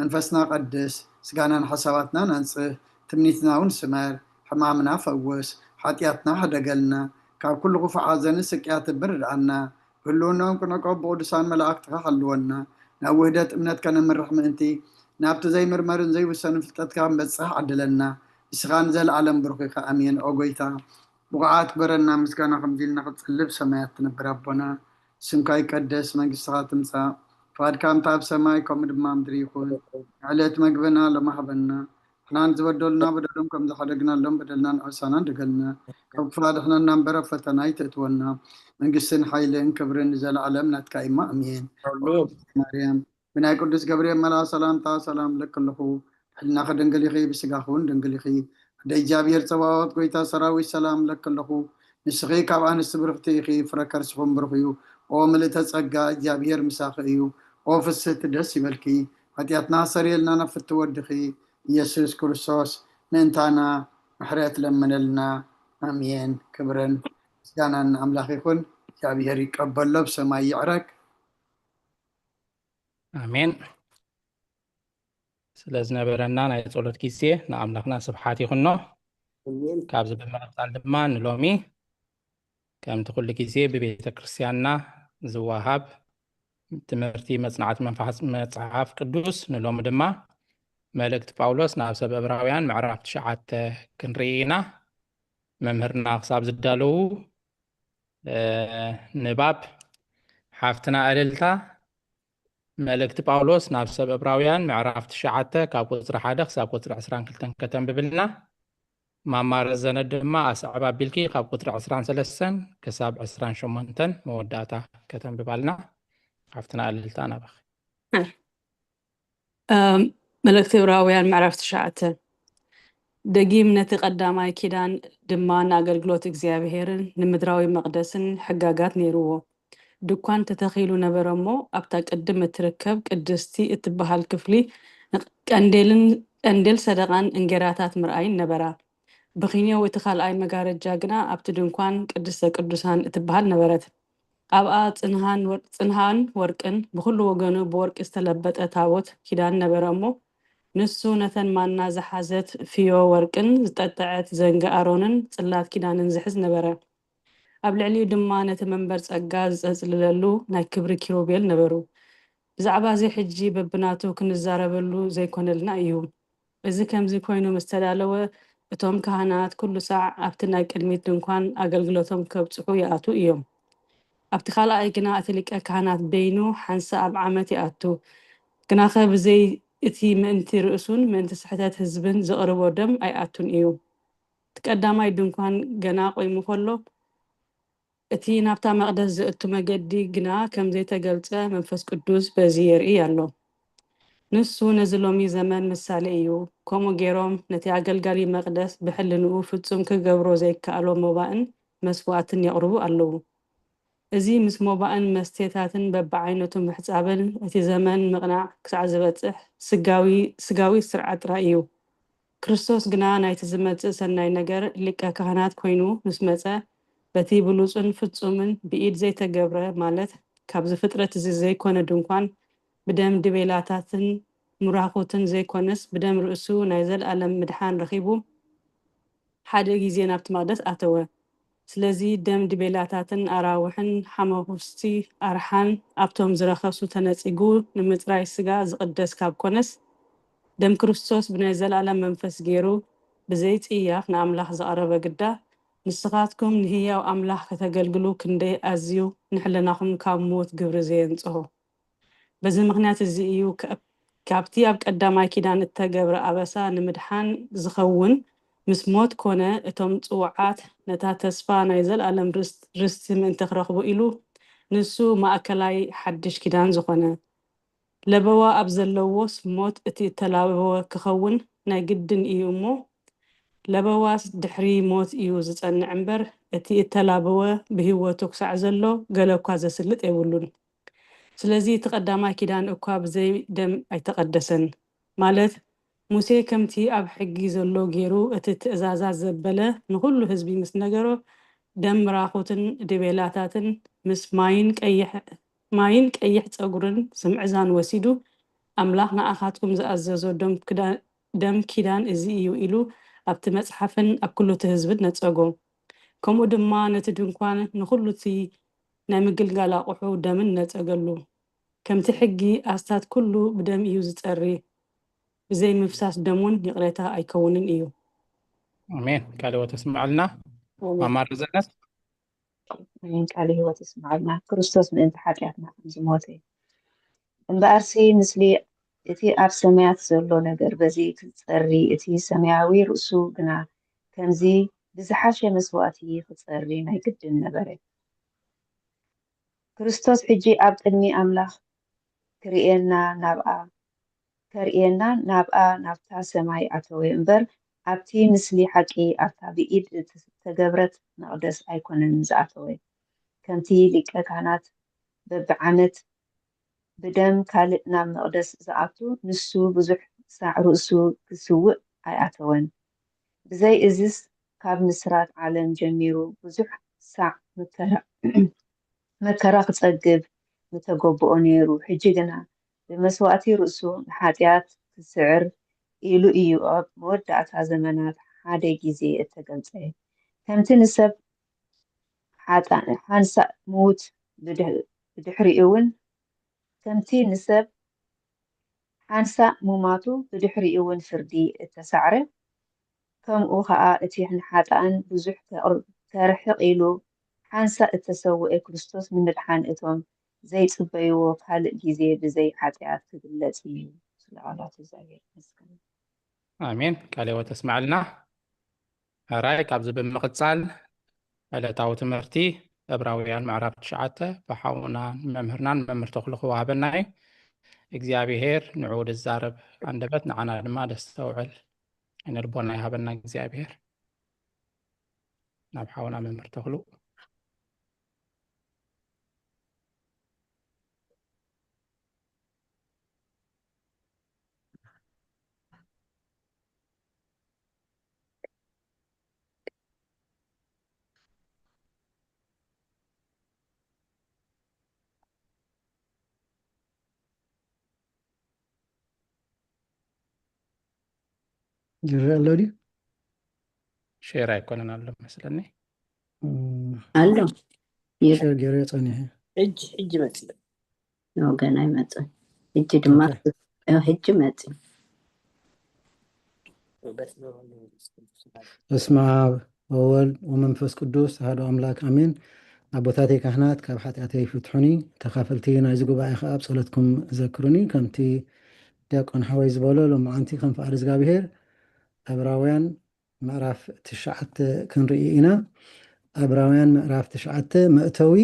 Speaker 1: መንፈስና ቀድስ ስጋናን ሓሳባትና ነንፅህ ትምኒትና እውን ስመር ሕማምና ፈውስ ሓጢአትና ሓደገልና ካብ ኩሉ ክፉዕ ሓዘንን ስቅያትን ብርድኣና ህልውናኦም ክነቀብ ብቅዱሳን መላእክትካ ሃልወና ናብ ውህደት እምነት ከነምርሕ ምእንቲ ናብቲ ዘይምርመርን ዘይውሰንን ፍልጠትካ ንበፅሕ ዓድለና ንስኻ ንዘለዓለም ብሩኽ ኢኻ ኣሜን ኦ ጎይታ ብቑዓት በረና ምስጋና ከምዚ ኢልና ክትፅልብ ሰማያት ትነብር ኣቦና ስምካ ይቀደስ መንግስትኻ ትምፃእ ፍቃድካ ኣብ ሰማይ ከምኡ ድማ ምድሪ ይኹን ዕለት መግብና ለማህበና ንሕናን ዝበደሉና በደሎም ከም ዝሓደግናሎም በደልና ንዕሳና እንደገልና ካብ ክፋድሕናና እምበር ኣብ ፈተና ይተእትወና መንግስትን ሓይልን ክብርን ዘለዓለም ናትካ ኢማ ኣሜን ማርያም ብናይ ቅዱስ ገብርኤል መልኣክ ሰላምታ ሰላም ለክለኹ ሕልና ክድንግል ኢኺ ብስጋኹ እውን ድንግል ኢኺ ኣደ እግዚኣብሔር ፀባዖት ጎይታ ሰራዊት ሰላም ለክለኹ ንስኺ ካብ ኣንስቲ ብርክቲ ኢኺ ፍረ ከርስኹም ብሩኽ እዩ ኦ ምልእተ ፀጋ እግዚኣብሔር ምሳኺ እዩ ኦ ፍስቲ ደስ ይበልኪ ሓጢኣትና ሰሪየልና ናብ ፍቲ ወድኺ ኢየሱስ ክርስቶስ ምእንታና ምሕረት ለምነልና ኣሜን ክብርን ምስጋናን ኣምላኽ ይኹን እግዚኣብሔር ይቀበሎ ብሰማይ ይዕረግ
Speaker 3: ኣሜን ስለ ዝነበረና ናይ ጸሎት ግዜ ንኣምላኽና ስብሓት ይኹኖ ካብዚ ብምቕፃል ድማ ንሎሚ ከምቲ ኩሉ ግዜ ብቤተ ክርስቲያንና ዝወሃብ ትምህርቲ መጽናዕቲ መጽሓፍ ቅዱስ ንሎሚ ድማ መልእክቲ ጳውሎስ ናብ ሰብ ዕብራውያን ምዕራፍ 9 ክንርኢ ኢና መምህርና ክሳብ ዝዳለዉ ንባብ ሓፍትና እልልታ መልእክቲ ጳውሎስ ናብ ሰብ ዕብራውያን ምዕራፍ 9 ካብ ቁፅሪ 1 ክሳብ ቁፅሪ 22 ከተንብብልና ማማር ዘነ ድማ ኣስዕባ ቢልኪ ካብ ቁፅሪ 23 ክሳብ 28 መወዳእታ ከተንብባልና ሓፍትና እልልታ ናባኺ
Speaker 6: መልእክቲ ዕብራውያን ምዕራፍ 9 ደጊም ነቲ ቀዳማይ ኪዳን ድማ ንኣገልግሎት እግዚኣብሔርን ንምድራዊ መቅደስን ሕጋጋት ነይርዎ ድኳን ተተኺሉ ነበረ እሞ ኣብታ ቅድም እትርከብ ቅድስቲ እትበሃል ክፍሊ ቀንዴል ሰደቃን እንጌራታት ምርኣይን ነበራ ብኺንዮ እቲ ካልኣይ መጋረጃ ግና ኣብቲ ድንኳን ቅድስተ ቅዱሳን እትበሃል ነበረት ኣብኣ ፅንሃን ወርቅን ብኩሉ ወገኑ ብወርቂ ዝተለበጠ ታቦት ኪዳን ነበረ እሞ ንሱ ነተን ማና ዝሓዘት ፍዮ ወርቅን ዝጠጠዐት ዘንጊ ኣሮንን ጽላት ኪዳንን ዝሕዝ ነበረ ኣብ ልዕሊኡ ድማ ነቲ መንበር ፀጋ ዝፀፅልለሉ ናይ ክብሪ ኪሩቤል ነበሩ ብዛዕባ እዚ ሕጂ በብናቱ ክንዛረበሉ ዘይኮነልና እዩ እዚ ከምዚ ኮይኑ ምስተዳለወ እቶም ካህናት ኩሉ ሳዕ ኣብቲ ናይ ቅድሚት ድንኳን ኣገልግሎቶም ከብፅሑ ይኣቱ እዮም ኣብቲ ካልኣይ ግና እቲ ሊቀ ካህናት በይኑ ሓንሳ ኣብ ዓመት ይኣቱ ግናኸ ብዘይ እቲ ምእንቲ ርእሱን ምእንቲ ስሕተት ህዝብን ዘቕርቦ ደም ኣይኣቱን እዩ ትቀዳማይ ድንኳን ገና ቆይሙ ከሎ እቲ ናብታ መቕደስ ዝእቱ መገዲ ግና ከም ዘይተገልጸ መንፈስ ቅዱስ በዚ የርኢ ኣሎ ንሱ ነዚ ሎሚ ዘመን ምሳሌ እዩ ከምኡ ገይሮም ነቲ ኣገልጋሊ መቕደስ ብሕልንኡ ፍጹም ክገብሮ ዘይከኣሎ መባእን መስዋዕትን የቕርቡ ኣለዉ እዚ ምስ መባእን መስተታትን በብዓይነቱ ምሕፃብን እቲ ዘመን ምቕናዕ ክሳዕ ዝበፅሕ ስጋዊ ስርዓት ጥራይ እዩ ክርስቶስ ግና ናይቲ ዝመፅእ ሰናይ ነገር ሊቀ ካህናት ኮይኑ ምስ መፀ በቲ ብሉፅን ፍጹምን ብኢድ ዘይተገብረ ማለት ካብዚ ፍጥረት እዚ ዘይኮነ ድንኳን ብደም ድቤላታትን ምራኹትን ዘይኮነስ ብደም ርእሱ ናይ ዘለኣለም ምድሓን ረኺቡ ሓደ ግዜ ናብቲ መቕደስ ኣተወ ስለዚ ደም ድቤላታትን ኣራውሕን ሓመኹስቲ ኣርሓን ኣብቶም ዝረኸሱ ተነፂጉ ንምፅራይ ስጋ ዝቕደስ ካብ ኮነስ ደም ክርስቶስ ብናይ ዘለኣለም መንፈስ ገይሩ ብዘይ ፅያፍ ንኣምላኽ ዘቐረበ ግዳ ንስኻትኩም ንህያው ኣምላኽ ከተገልግሉ ክንደይ ኣዝዩ ንሕልናኹም ካብ ሞት ግብሪ ዘየንፅሆ በዚ ምክንያት እዚ እዩ ካብቲ ኣብ ቀዳማይ ኪዳን እተገብረ ኣበሳ ንምድሓን ዝኸውን ምስ ሞት ኮነ እቶም ፅውዓት ነታ ተስፋ ናይ ዘለኣለም ርስቲ ምእንቲ ክረኽቡ ኢሉ ንሱ ማእከላይ ሓድሽ ኪዳን ዝኾነ ለበዋ ኣብ ዘለዎስ ሞት እቲ እተላበወ ክኸውን ናይ ግድን እዩ እሞ ለበዋስ ድሕሪ ሞት እዩ ዝጸንዕ እምበር እቲ እተላበወ ብህይወቱ ክሳዕ ዘሎ ገለ እኳ ዘስልጥ የብሉን ስለዚ እቲ ቀዳማይ ኪዳን እኳ ብዘይ ደም ኣይተቐደሰን ማለት ሙሴ ከምቲ ኣብ ሕጊ ዘሎ ገይሩ እቲ ትእዛዛት ዘበለ ንኩሉ ህዝቢ ምስ ነገሮ ደም ምራኹትን ድቤላታትን ምስ ማይን ቀይሕ ፀጉርን ስምዕዛን ወሲዱ ኣምላኽ ንኣኻትኩም ዝኣዘዞ ደም ኪዳን እዚ እዩ ኢሉ ኣብቲ መፅሓፍን ኣብ ኩሉ እቲ ህዝብን ነፀጎ ከምኡ ድማ ነቲ ድንኳን ንኩሉ እቲ ናይ ምግልጋል ኣቑሑ ደምን ነፀገሉ ከምቲ ሕጊ ኣስታት ኩሉ ብደም እዩ ዝፀሪ ብዘይ ምፍሳስ ደሙን ይቕሬታ ኣይከውንን እዩ
Speaker 3: ኣሜን ካሊ ወተስማዓልና ማማር ዘነት
Speaker 10: ኣሜን ቃል ህይወት ይስማዓልና ክርስቶስ ምእንቲ ሓጢኣትና ከም ዝሞተ እምበኣርሲ ምስሊ እቲ ኣብ ሰማያት ዘሎ ነገር በዚ ክፀሪ እቲ ሰማያዊ ርእሱ ግና ከምዚ ብዝሓሸ መስዋእቲ ክፀሪ ናይ ግድን ነበረ ክርስቶስ ሕጂ ኣብ ቅድሚ ኣምላኽ ከርኤና ናብኣ ናብታ ሰማይ ኣተወ እምበር ኣብቲ ምስሊ ሓቂ ኣብታ ብኢድ ተገብረት መቕደስ ኣይኮነን ዝኣተወ ከምቲ ሊቀ ካህናት በብዓመት ብደም ካልእ ናብ መቕደስ ዝኣቱ ንሱ ብዙሕ ሳዕ ርእሱ ክስውእ ኣይኣተወን ብዘይ እዝስ ካብ ምስራት ዓለም ጀሚሩ ብዙሕ ሳዕ መከራ ክፀግብ ምተገብኦ ነይሩ ሕጂ ግና ብመስዋእቲ ርእሱ ንሓጢኣት ክስዕር ኢሉ እዩ ኣብ መወዳእታ ዘመናት ሓደ ግዜ እተገልፀ ከምቲ ንሰብ ሓንሳእ ምውት ብድሕሪኡ እውን ከምቲ ንሰብ ሓንሳእ ሙማቱ ብድሕሪኡ እውን ፍርዲ እተሳዕረ ከምኡ ከዓ እቲ ንሓጣን ብዙሕ ከርሕቕ ኢሉ ሓንሳእ እተሰውአ ክርስቶስ ንምድሓን እቶም ዘይፅበይዎ ካልእ ግዜ ብዘይ ሓጢኣት ክግለፅ እዩ ስለቃላት እግዚኣብሔር መስገን
Speaker 3: ኣሜን ካሊ ወተስማዓልና ራይ ካብዚ ብምቕፃል ዕለታዊ ትምህርቲ ዕብራውያን ምዕራፍ 9 ብሓውና መምህርናን መምህር ተኽሉ ክወሃበና እዩ እግዚኣብሔር ንዑ ዝዛረብ ኣንደበት ንዓና ድማ ደስ ተውዕል ዓይነ ልቦና ይሃበና እግዚኣብሔር ናብ ሓውና መምህር ተኽሉ
Speaker 11: جرى اللودي
Speaker 3: ሼር ኣይኮነን ኣሎ መስለኒ
Speaker 8: ኣሎ
Speaker 11: شير جرى صنيح
Speaker 4: ሕጂ መፅእ
Speaker 8: ገና ይመፅእ ሕጂ ድማ ሕጂ መፅእ
Speaker 11: በስመ አብ ወወልድ ወመንፈስ ቅዱስ አሐዱ አምላክ አሜን። አቦታቴ ካህናት ካብ ሓጢአተይ ፍትሑኒ ተካፈልቲ ናይዚ ጉባኤ ከዓ ብጸሎትኩም ዘክሩኒ ከምቲ ዲያቆን ሓወይ ዝበሎ ሎማዓንቲ ከም ፍቃድ እግዚኣብሔር ዕብራውያን ምዕራፍ 9 ክንርኢ ኢና። ዕብራውያን ምዕራፍ 9 መእተዊ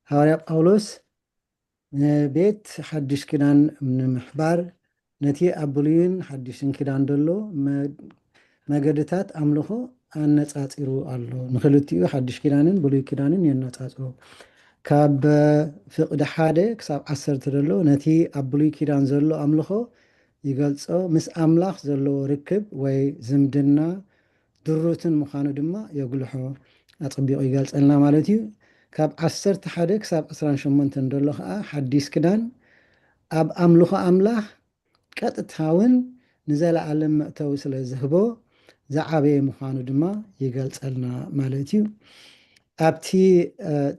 Speaker 11: ሃዋርያ ጳውሎስ ቤት ሓድሽ ኪዳን ንምሕባር ነቲ ኣብ ብሉይን ሓድሽን ኪዳን ዘሎ መገድታት ኣምልኾ ኣነፃፂሩ ኣሎ። ንክልቲኡ ሓድሽ ኪዳንን ብሉይ ኪዳንን የነፃፅሩ። ካብ ፍቅዲ 1 ክሳብ 10 ዘሎ ነቲ ኣብ ብሉይ ኪዳን ዘሎ ኣምልኾ ይገልፆ። ምስ ኣምላኽ ዘለዎ ርክብ ወይ ዝምድና ድሩትን ምዃኑ ድማ የጉልሖ ኣፀቢቑ ይገልፀልና ማለት እዩ። ካብ 11 ክሳብ 28 ዘሎ ከዓ ሓዲስ ኪዳን ኣብ ኣምልኾ ኣምላኽ ቀጥታውን ንዘለዓለም መእተዊ ስለ ዝህቦ ዝዓበየ ምዃኑ ድማ ይገልፀልና ማለት እዩ። ኣብቲ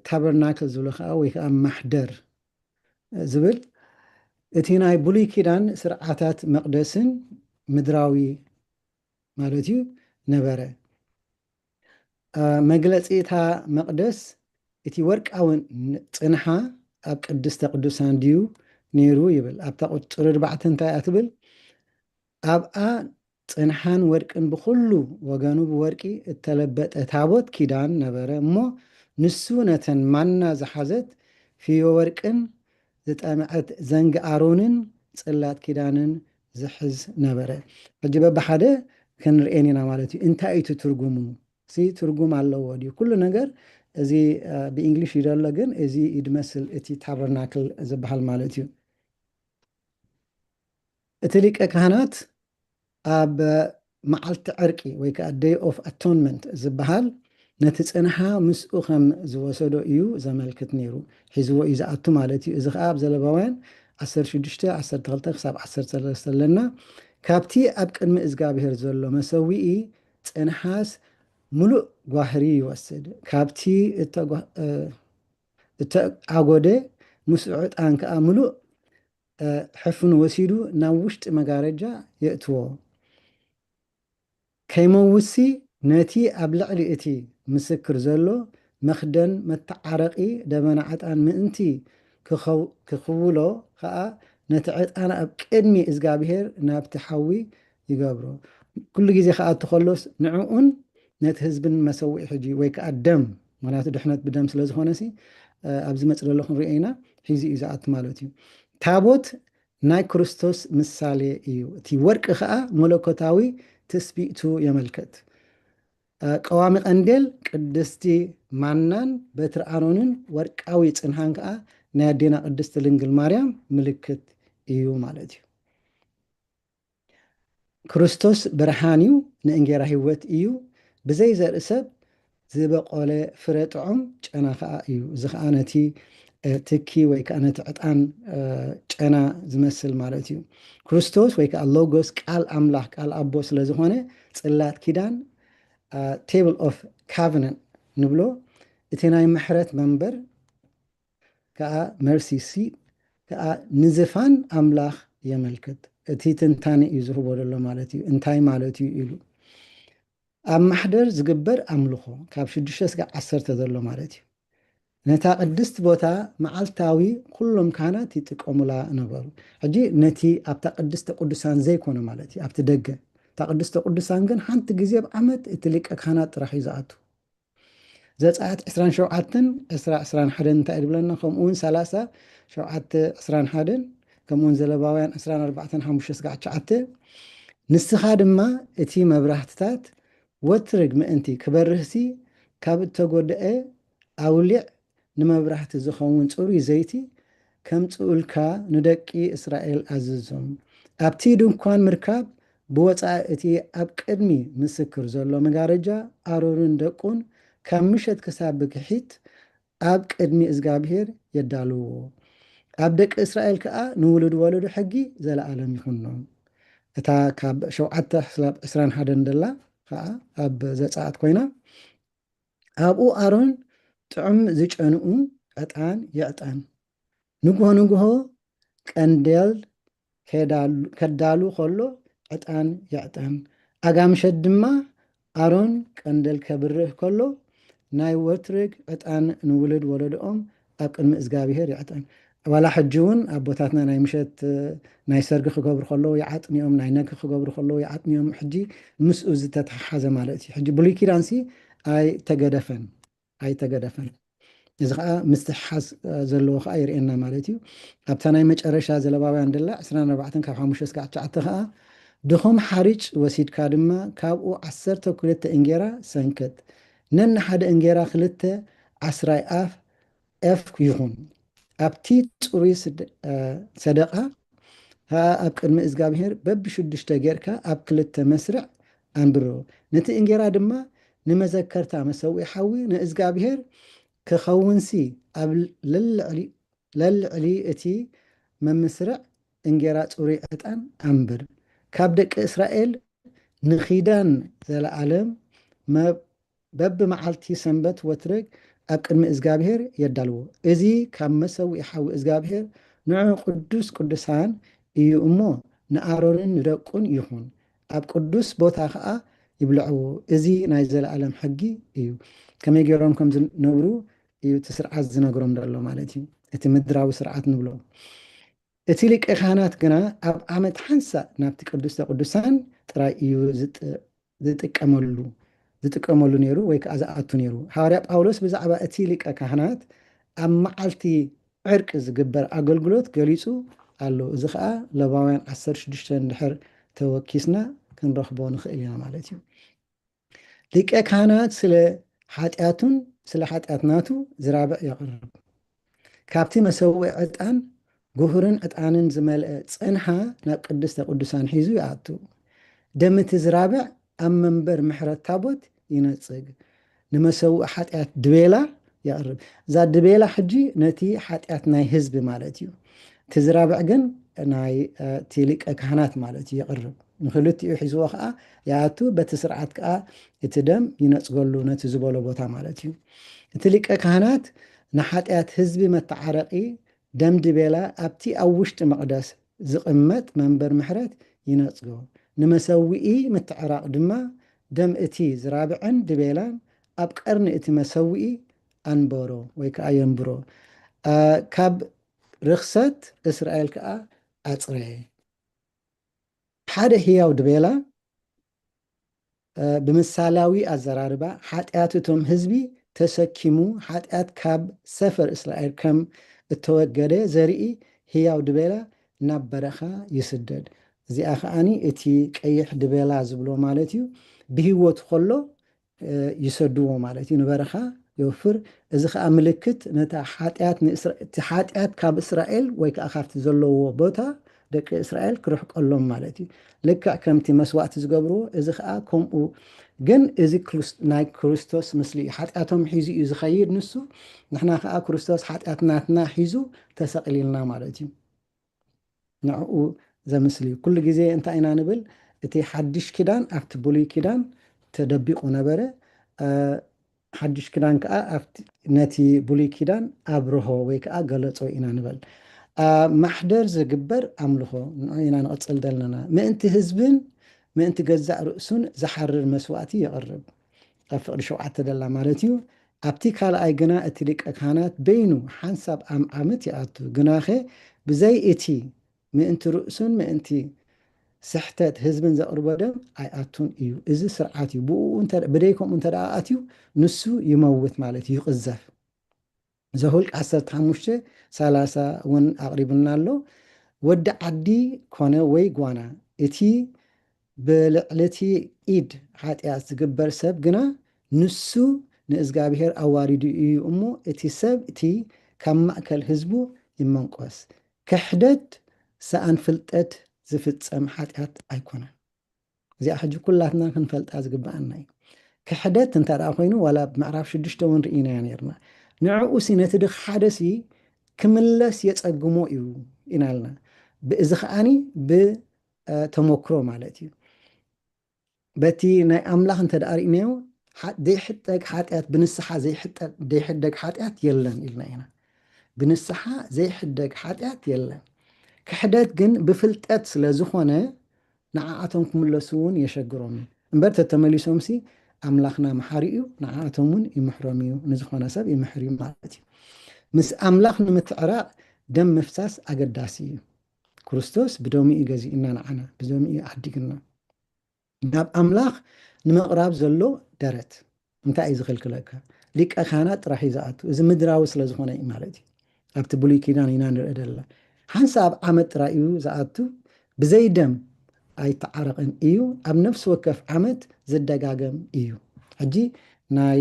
Speaker 11: ታበርናክል ዝብሎ ከዓ ወይ ከዓ ማሕደር ዝብል እቲ ናይ ብሉይ ኪዳን ስርዓታት መቅደስን ምድራዊ ማለት እዩ ነበረ። መግለፂ እታ መቅደስ እቲ ወርቃውን ፅንሓ ኣብ ቅድስተ ቅዱሳን ድዩ ነይሩ ይብል። ኣብታ ቁፅሪ 4 እንታይ እያ ትብል? ኣብኣ ፅንሓን ወርቅን ብኩሉ ወገኑ ብወርቂ እተለበጠ ታቦት ኪዳን ነበረ እሞ ንሱ ነተን ማና ዝሓዘት ፍዮ ወርቅን ዝጠምዐት ዘንጊ ኣሮንን ፅላት ኪዳንን ዝሕዝ ነበረ። ሕጂ በብሓደ ክንርኤን ኢና ማለት እዩ። እንታይ እዩ ትርጉሙ? ትርጉም ኣለዎ ድዩ? ኩሉ ነገር እዚ ብእንግሊሽ ይደሎ ግን እዚ ይድመስል እቲ ታበርናክል ዝበሃል ማለት እዩ። እቲ ሊቀ ካህናት ኣብ መዓልቲ ዕርቂ ወይ ከዓ ዴይ ኦፍ ኣቶንመንት ዝበሃል ነቲ ፅንሓ ምስኡ ከም ዝወሰዶ እዩ ዘመልክት ነይሩ። ሒዝዎ እዩ ዝኣቱ ማለት እዩ። እዚ ከዓ ኣብ ዘለባውያን 16 12 ክሳብ 13 ኣለና። ካብቲ ኣብ ቅድሚ እግዚኣብሔር ዘሎ መሰዊኢ ፅንሓስ ሙሉእ ጓህሪ ይወስድ። ካብቲ እተኣጎደ ምስኡ ዕጣን ከዓ ሙሉእ ሕፍኑ ወሲዱ ናብ ውሽጢ መጋረጃ የእትዎ። ከይመውሲ ነቲ ኣብ ልዕሊ እቲ ምስክር ዘሎ መክደን መተዓረቂ ደመና ዕጣን ምእንቲ ክኽውሎ ከዓ ነቲ ዕጣን ኣብ ቅድሚ እግዚኣብሔር ናብቲ ሓዊ ይገብሮ። ኩሉ ግዜ ከዓ እትኸሎስ ንዕኡን ነቲ ህዝብን መሰዊዒ ሕጂ ወይ ከዓ ደም ምክንያቱ ድሕነት ብደም ስለዝኾነ ሲ ኣብዚ መፅእ ዘሎ ክንሪኦ ኢና ሒዙ እዩ ዝኣቱ ማለት እዩ። ታቦት ናይ ክርስቶስ ምሳሌ እዩ። እቲ ወርቂ ከዓ መለኮታዊ ትስቢእቱ የመልክት። ቀዋሚ ቀንዴል ቅድስቲ ማናን በትሪ ኣሮንን ወርቃዊ ፅንሃን ከዓ ናይ ኣዴና ቅድስቲ ድንግል ማርያም ምልክት እዩ ማለት እዩ። ክርስቶስ ብርሃን እዩ፣ ንእንጌራ ሂወት እዩ። ብዘይ ዘርኢ ሰብ ዝበቆለ ፍረ ጥዑም ጨና ከዓ እዩ። እዚ ከዓ ነቲ ትኪ ወይ ከዓ ነቲ ዕጣን ጨና ዝመስል ማለት እዩ። ክርስቶስ ወይ ከዓ ሎጎስ ቃል ኣምላኽ ቃል ኣቦ ስለዝኾነ ፅላት ኪዳን ቴብል ኦፍ ካቨነንት ንብሎ እቲ ናይ ምሕረት መንበር ከዓ መርሲ ሲት ከዓ ንዝፋን ኣምላኽ የመልክት። እቲ ትንታኒ እዩ ዝህቦ ዘሎ ማለት እዩ። እንታይ ማለት እዩ ኢሉ ኣብ ማሕደር ዝግበር ኣምልኾ ካብ 6 እስካብ 10 ዘሎ ማለት እዩ። ነታ ቅድስቲ ቦታ መዓልታዊ ኩሎም ካህናት ይጥቀሙላ ነበሩ። ሕጂ ነቲ ኣብታ ቅድስተ ቅዱሳን ዘይኮነ ማለት እዩ ኣብቲ ደገ። እታ ቅድስተ ቅዱሳን ግን ሓንቲ ግዜ ብዓመት እቲ ሊቀ ካህናት ጥራሕ እዩ ዝኣቱ። ዘፀአት 27 21 እንታይ ድብለና? ከምኡውን 30 7 21 ከምኡውን ዘለባውያን 24 5-9 ንስኻ ድማ እቲ መብራህትታት ወትርግ ምእንቲ ክበርህሲ ካብ እተጎድአ ኣውሊዕ ንመብራህቲ ዝኸውን ፅሩይ ዘይቲ ከምፅኡልካ ንደቂ እስራኤል ኣዝዞም። ኣብቲ ድንኳን ምርካብ ብወፃኢ እቲ ኣብ ቅድሚ ምስክር ዘሎ መጋረጃ ኣሮንን ደቁን ካብ ምሸት ክሳብ ብግሒት ኣብ ቅድሚ እግዚኣብሔር የዳልውዎ። ኣብ ደቂ እስራኤል ከዓ ንውሉድ ወለዱ ሕጊ ዘለኣለም ይኹኖም። እታ ካብ 7-21 ደላ ከዓ ኣብ ዘፀአት ኮይና ኣብኡ ኣሮን ጥዑም ዝጨንኡ ዕጣን የዕጠን። ንግሆ ንግሆ ቀንዴል ከዳሉ ከሎ ዕጣን የዕጠን። ኣጋምሸት ድማ ኣሮን ቀንዴል ከብርህ ከሎ ናይ ወትርግ ዕጣን ንውሉድ ወለድኦም ኣብ ቅድሚ እግዚኣብሔር ይዕጠን። ዋላ ሕጂ እውን ኣቦታትና ናይ ምሸት ናይ ሰርጊ ክገብሩ ከለዉ ይዓጥንዮም ናይ ነግ ክገብሩ ከለዉ ይዓጥንዮም ሕጂ ምስኡ ዝተተሓሓዘ ማለት እዩ ሕጂ ብሉይ ኪዳንሲ ኣይተገደፈን እዚ ከዓ ምስትሕሓዝ ዘለዎ ከዓ ይርኤና ማለት እዩ ኣብታ ናይ መጨረሻ ዘለባውያን ደላ 24 ካብ 5 ክሳብ 9 ከዓ ድኹም ሓሪጭ ወሲድካ ድማ ካብኡ 12 እንጌራ ሰንከት ነን ሓደ እንጌራ 2 ዓስራይ ኣፍ ይኹን ኣብቲ ፅሩይ ሰደቃ ኣብ ቅድሚ እግዚኣብሔር በቢ6 ጌርካ ኣብ 2 መስርዕ ኣንብሮ ነቲ እንጌራ ድማ ንመዘከርታ መሰዊዒ ሓዊ ንእግዚኣብሔር ክኸውንሲ ኣብ ለልዕሊ እቲ መምስርዕ እንጌራ ፅሩይ ዕጣን ኣንብር ካብ ደቂ እስራኤል ንኺዳን ዘለዓለም በቢ መዓልቲ ሰንበት ወትረግ ኣብ ቅድሚ እግዚኣብሔር የዳልዎ እዚ ካብ መሰዊዒ ሓዊ እግዚኣብሔር ንዑ ቅዱስ ቅዱሳን እዩ እሞ ንኣሮንን ንደቁን ይኹን ኣብ ቅዱስ ቦታ ከዓ ይብልዕዎ እዚ ናይ ዘለዓለም ሕጊ እዩ ከመይ ገይሮም ከም ዝነብሩ እዩ እቲ ስርዓት ዝነግሮም ደሎ ማለት እዩ እቲ ምድራዊ ስርዓት ንብሎ እቲ ሊቀ ካህናት ግና ኣብ ዓመት ሓንሳእ ናብቲ ቅዱስ ቅዱሳን ጥራይ እዩ ዝጥቀመሉ ነይሩ ወይ ከዓ ዝኣቱ ነይሩ ሓዋርያ ጳውሎስ ብዛዕባ እቲ ሊቀ ካህናት ኣብ መዓልቲ ዕርቂ ዝግበር ኣገልግሎት ገሊፁ ኣሎ እዚ ከዓ ለባውያን 16 ድሕር ተወኪስና ክንረኽቦ ንኽእል ኢና ማለት እዩ ሊቀ ካህናት ስለ ሓጢአትናቱ ዝራብዕ የቕርብ ካብቲ መሰዊዒ ዕጣን ጉሁርን ዕጣንን ዝመልአ ፀንሓ ናብ ቅድስተ ቅዱሳን ሒዙ ይኣቱ ደምቲ ዝራብዕ ኣብ መንበር ምሕረት ታቦት ይነፅግ ንመሰዊዒ ሓጢአት ድቤላ የቕርብ እዛ ድቤላ ሕጂ ነቲ ሓጢአት ናይ ህዝቢ ማለት እዩ እቲ ዝራብዕ ግን ናይ እቲ ሊቀ ካህናት ማለት እዩ የቕርብ ንክልቲኡ ሒዝዎ ከዓ ይኣቱ በቲ ስርዓት ከዓ እቲ ደም ይነፅገሉ ነቲ ዝበሎ ቦታ ማለት እዩ እቲ ሊቀ ካህናት ንሓጢአት ህዝቢ መተዓረቂ ደም ድቤላ ኣብቲ ኣብ ውሽጢ መቕደስ ዝቕመጥ መንበር ምሕረት ይነፅጎ ንመሰዊዒ ምትዕራቕ ድማ ደም እቲ ዝራብዕን ድቤላን ኣብ ቀርኒ እቲ መሰዊዒ ኣንበሮ ወይ ከዓ የንብሮ ካብ ርክሰት እስራኤል ከዓ ኣፅረ ሓደ ህያው ድቤላ ብምሳላዊ ኣዘራርባ ሓጢአት እቶም ህዝቢ ተሰኪሙ ሓጢአት ካብ ሰፈር እስራኤል ከም እተወገደ ዘርኢ ህያው ድቤላ ናብ በረኻ ይስደድ እዚኣ ከዓኒ እቲ ቀይሕ ድቤላ ዝብሎ ማለት እዩ ብሂወት ከሎ ይሰድዎ ማለት እዩ ንበረኻ ይወፍር እዚ ከዓ ምልክት ነታ ሓጢአት ካብ እስራኤል ወይ ከዓ ካብቲ ዘለዎ ቦታ ደቂ እስራኤል ክርሕቀሎም ማለት እዩ ልክዕ ከምቲ መስዋዕቲ ዝገብርዎ እዚ ከዓ ከምኡ ግን እዚ ናይ ክርስቶስ ምስሊ እዩ ሓጢአቶም ሒዙ እዩ ዝኸይድ ንሱ ንሕና ከዓ ክርስቶስ ሓጢአትናትና ሒዙ ተሰቂሊልና ማለት እዩ ንዕኡ ዘምስሊ እዩ ኩሉ ግዜ እንታይ ኢና ንብል እቲ ሓድሽ ኪዳን ኣብቲ ብሉይ ኪዳን ተደቢቑ ነበረ ሓድሽ ኪዳን ከዓ ነቲ ብሉይ ኪዳን ኣብርሆ ወይ ከዓ ገለፆ ኢና ንብል ማሕደር ዝግበር ኣምልኾ ኢና ንቕፅል ዘለና ምእንቲ ህዝብን ምእንቲ ገዛእ ርእሱን ዝሓርር መስዋዕቲ የቕርብ ኣብ ፍቅዲ 7 ደላ ማለት እዩ ኣብቲ ካልኣይ ግና እቲ ሊቀ ካህናት በይኑ ሓንሳብ ዓመት ይኣቱ ግናኸ ብዘይ እቲ ምእንቲ ርእሱን ምእንቲ ስሕተት ህዝብን ዘቕርቦ ደም ኣይኣቱን እዩ እዚ ስርዓት እዩ ብደይ ከምኡ እንተደኣ ኣትዩ ንሱ ይመውት ማለት እዩ ይቕዘፍ ዘሁልቅ 15:30 እውን ኣቕሪብና ኣሎ ወዲ ዓዲ ኮነ ወይ ጓና እቲ ብልዕልቲ ኢድ ሓጢአት ዝግበር ሰብ ግና ንሱ ንእግዚኣብሔር ኣዋሪዱ እዩ እሞ እቲ ሰብ እቲ ካብ ማእከል ህዝቡ ይመንቆስ ክሕደት ሰኣን ፍልጠት ዝፍፀም ሓጢአት ኣይኮነን እዚኣ ሕጂ ኩላትና ክንፈልጣ ዝግባአና እዩ ክሕደት እንተደኣ ኮይኑ ዋላ ብምዕራፍ 6 እውን ርኢናያ ነርና ንዕኡ ሲ ነቲ ድኽ ሓደ ሲ ክምለስ የፀግሞ እዩ ኢናልና እዚ ከዓኒ ብተመክሮ ማለት እዩ በቲ ናይ ኣምላኽ እንተደኣ ርኢናዮ ዘይሕጠግ ሓጢአት ብንስሓ ዘይሕደግ ሓጢአት የለን ኢልና ኢና ብንስሓ ዘይሕደግ ሓጢአት የለን ክሕደት ግን ብፍልጠት ስለ ዝኾነ ንዓኣቶም ክምለሱ እውን የሸግሮም እምበር ተተመሊሶም ሲ ኣምላኽና መሓሪ እዩ ንዓኣቶም እውን ይምሕሮም እዩ ንዝኾነ ሰብ ይምሕር እዩ ማለት እዩ ምስ ኣምላኽ ንምትዕራቕ ደም ምፍሳስ ኣገዳሲ እዩ ክርስቶስ ብደሚኡ ገዚእና ንዓና ብደሚኡ ዓዲግና ናብ ኣምላኽ ንምቕራብ ዘሎ ደረት እንታይ እዩ ዝኽልክለካ ሊቀ ካህናት ጥራሕ እዩ ዝኣቱ እዚ ምድራዊ ስለ ዝኾነ እዩ ማለት እዩ ኣብቲ ብሉይ ኪዳን ኢና ንርኢ ዘለና ሓንሳብ ዓመት ጥራሕ እዩ ዝኣቱ ብዘይ ደም ኣይተዓረቕን እዩ ኣብ ነፍሲ ወከፍ ዓመት ዝደጋገም እዩ ሕጂ ናይ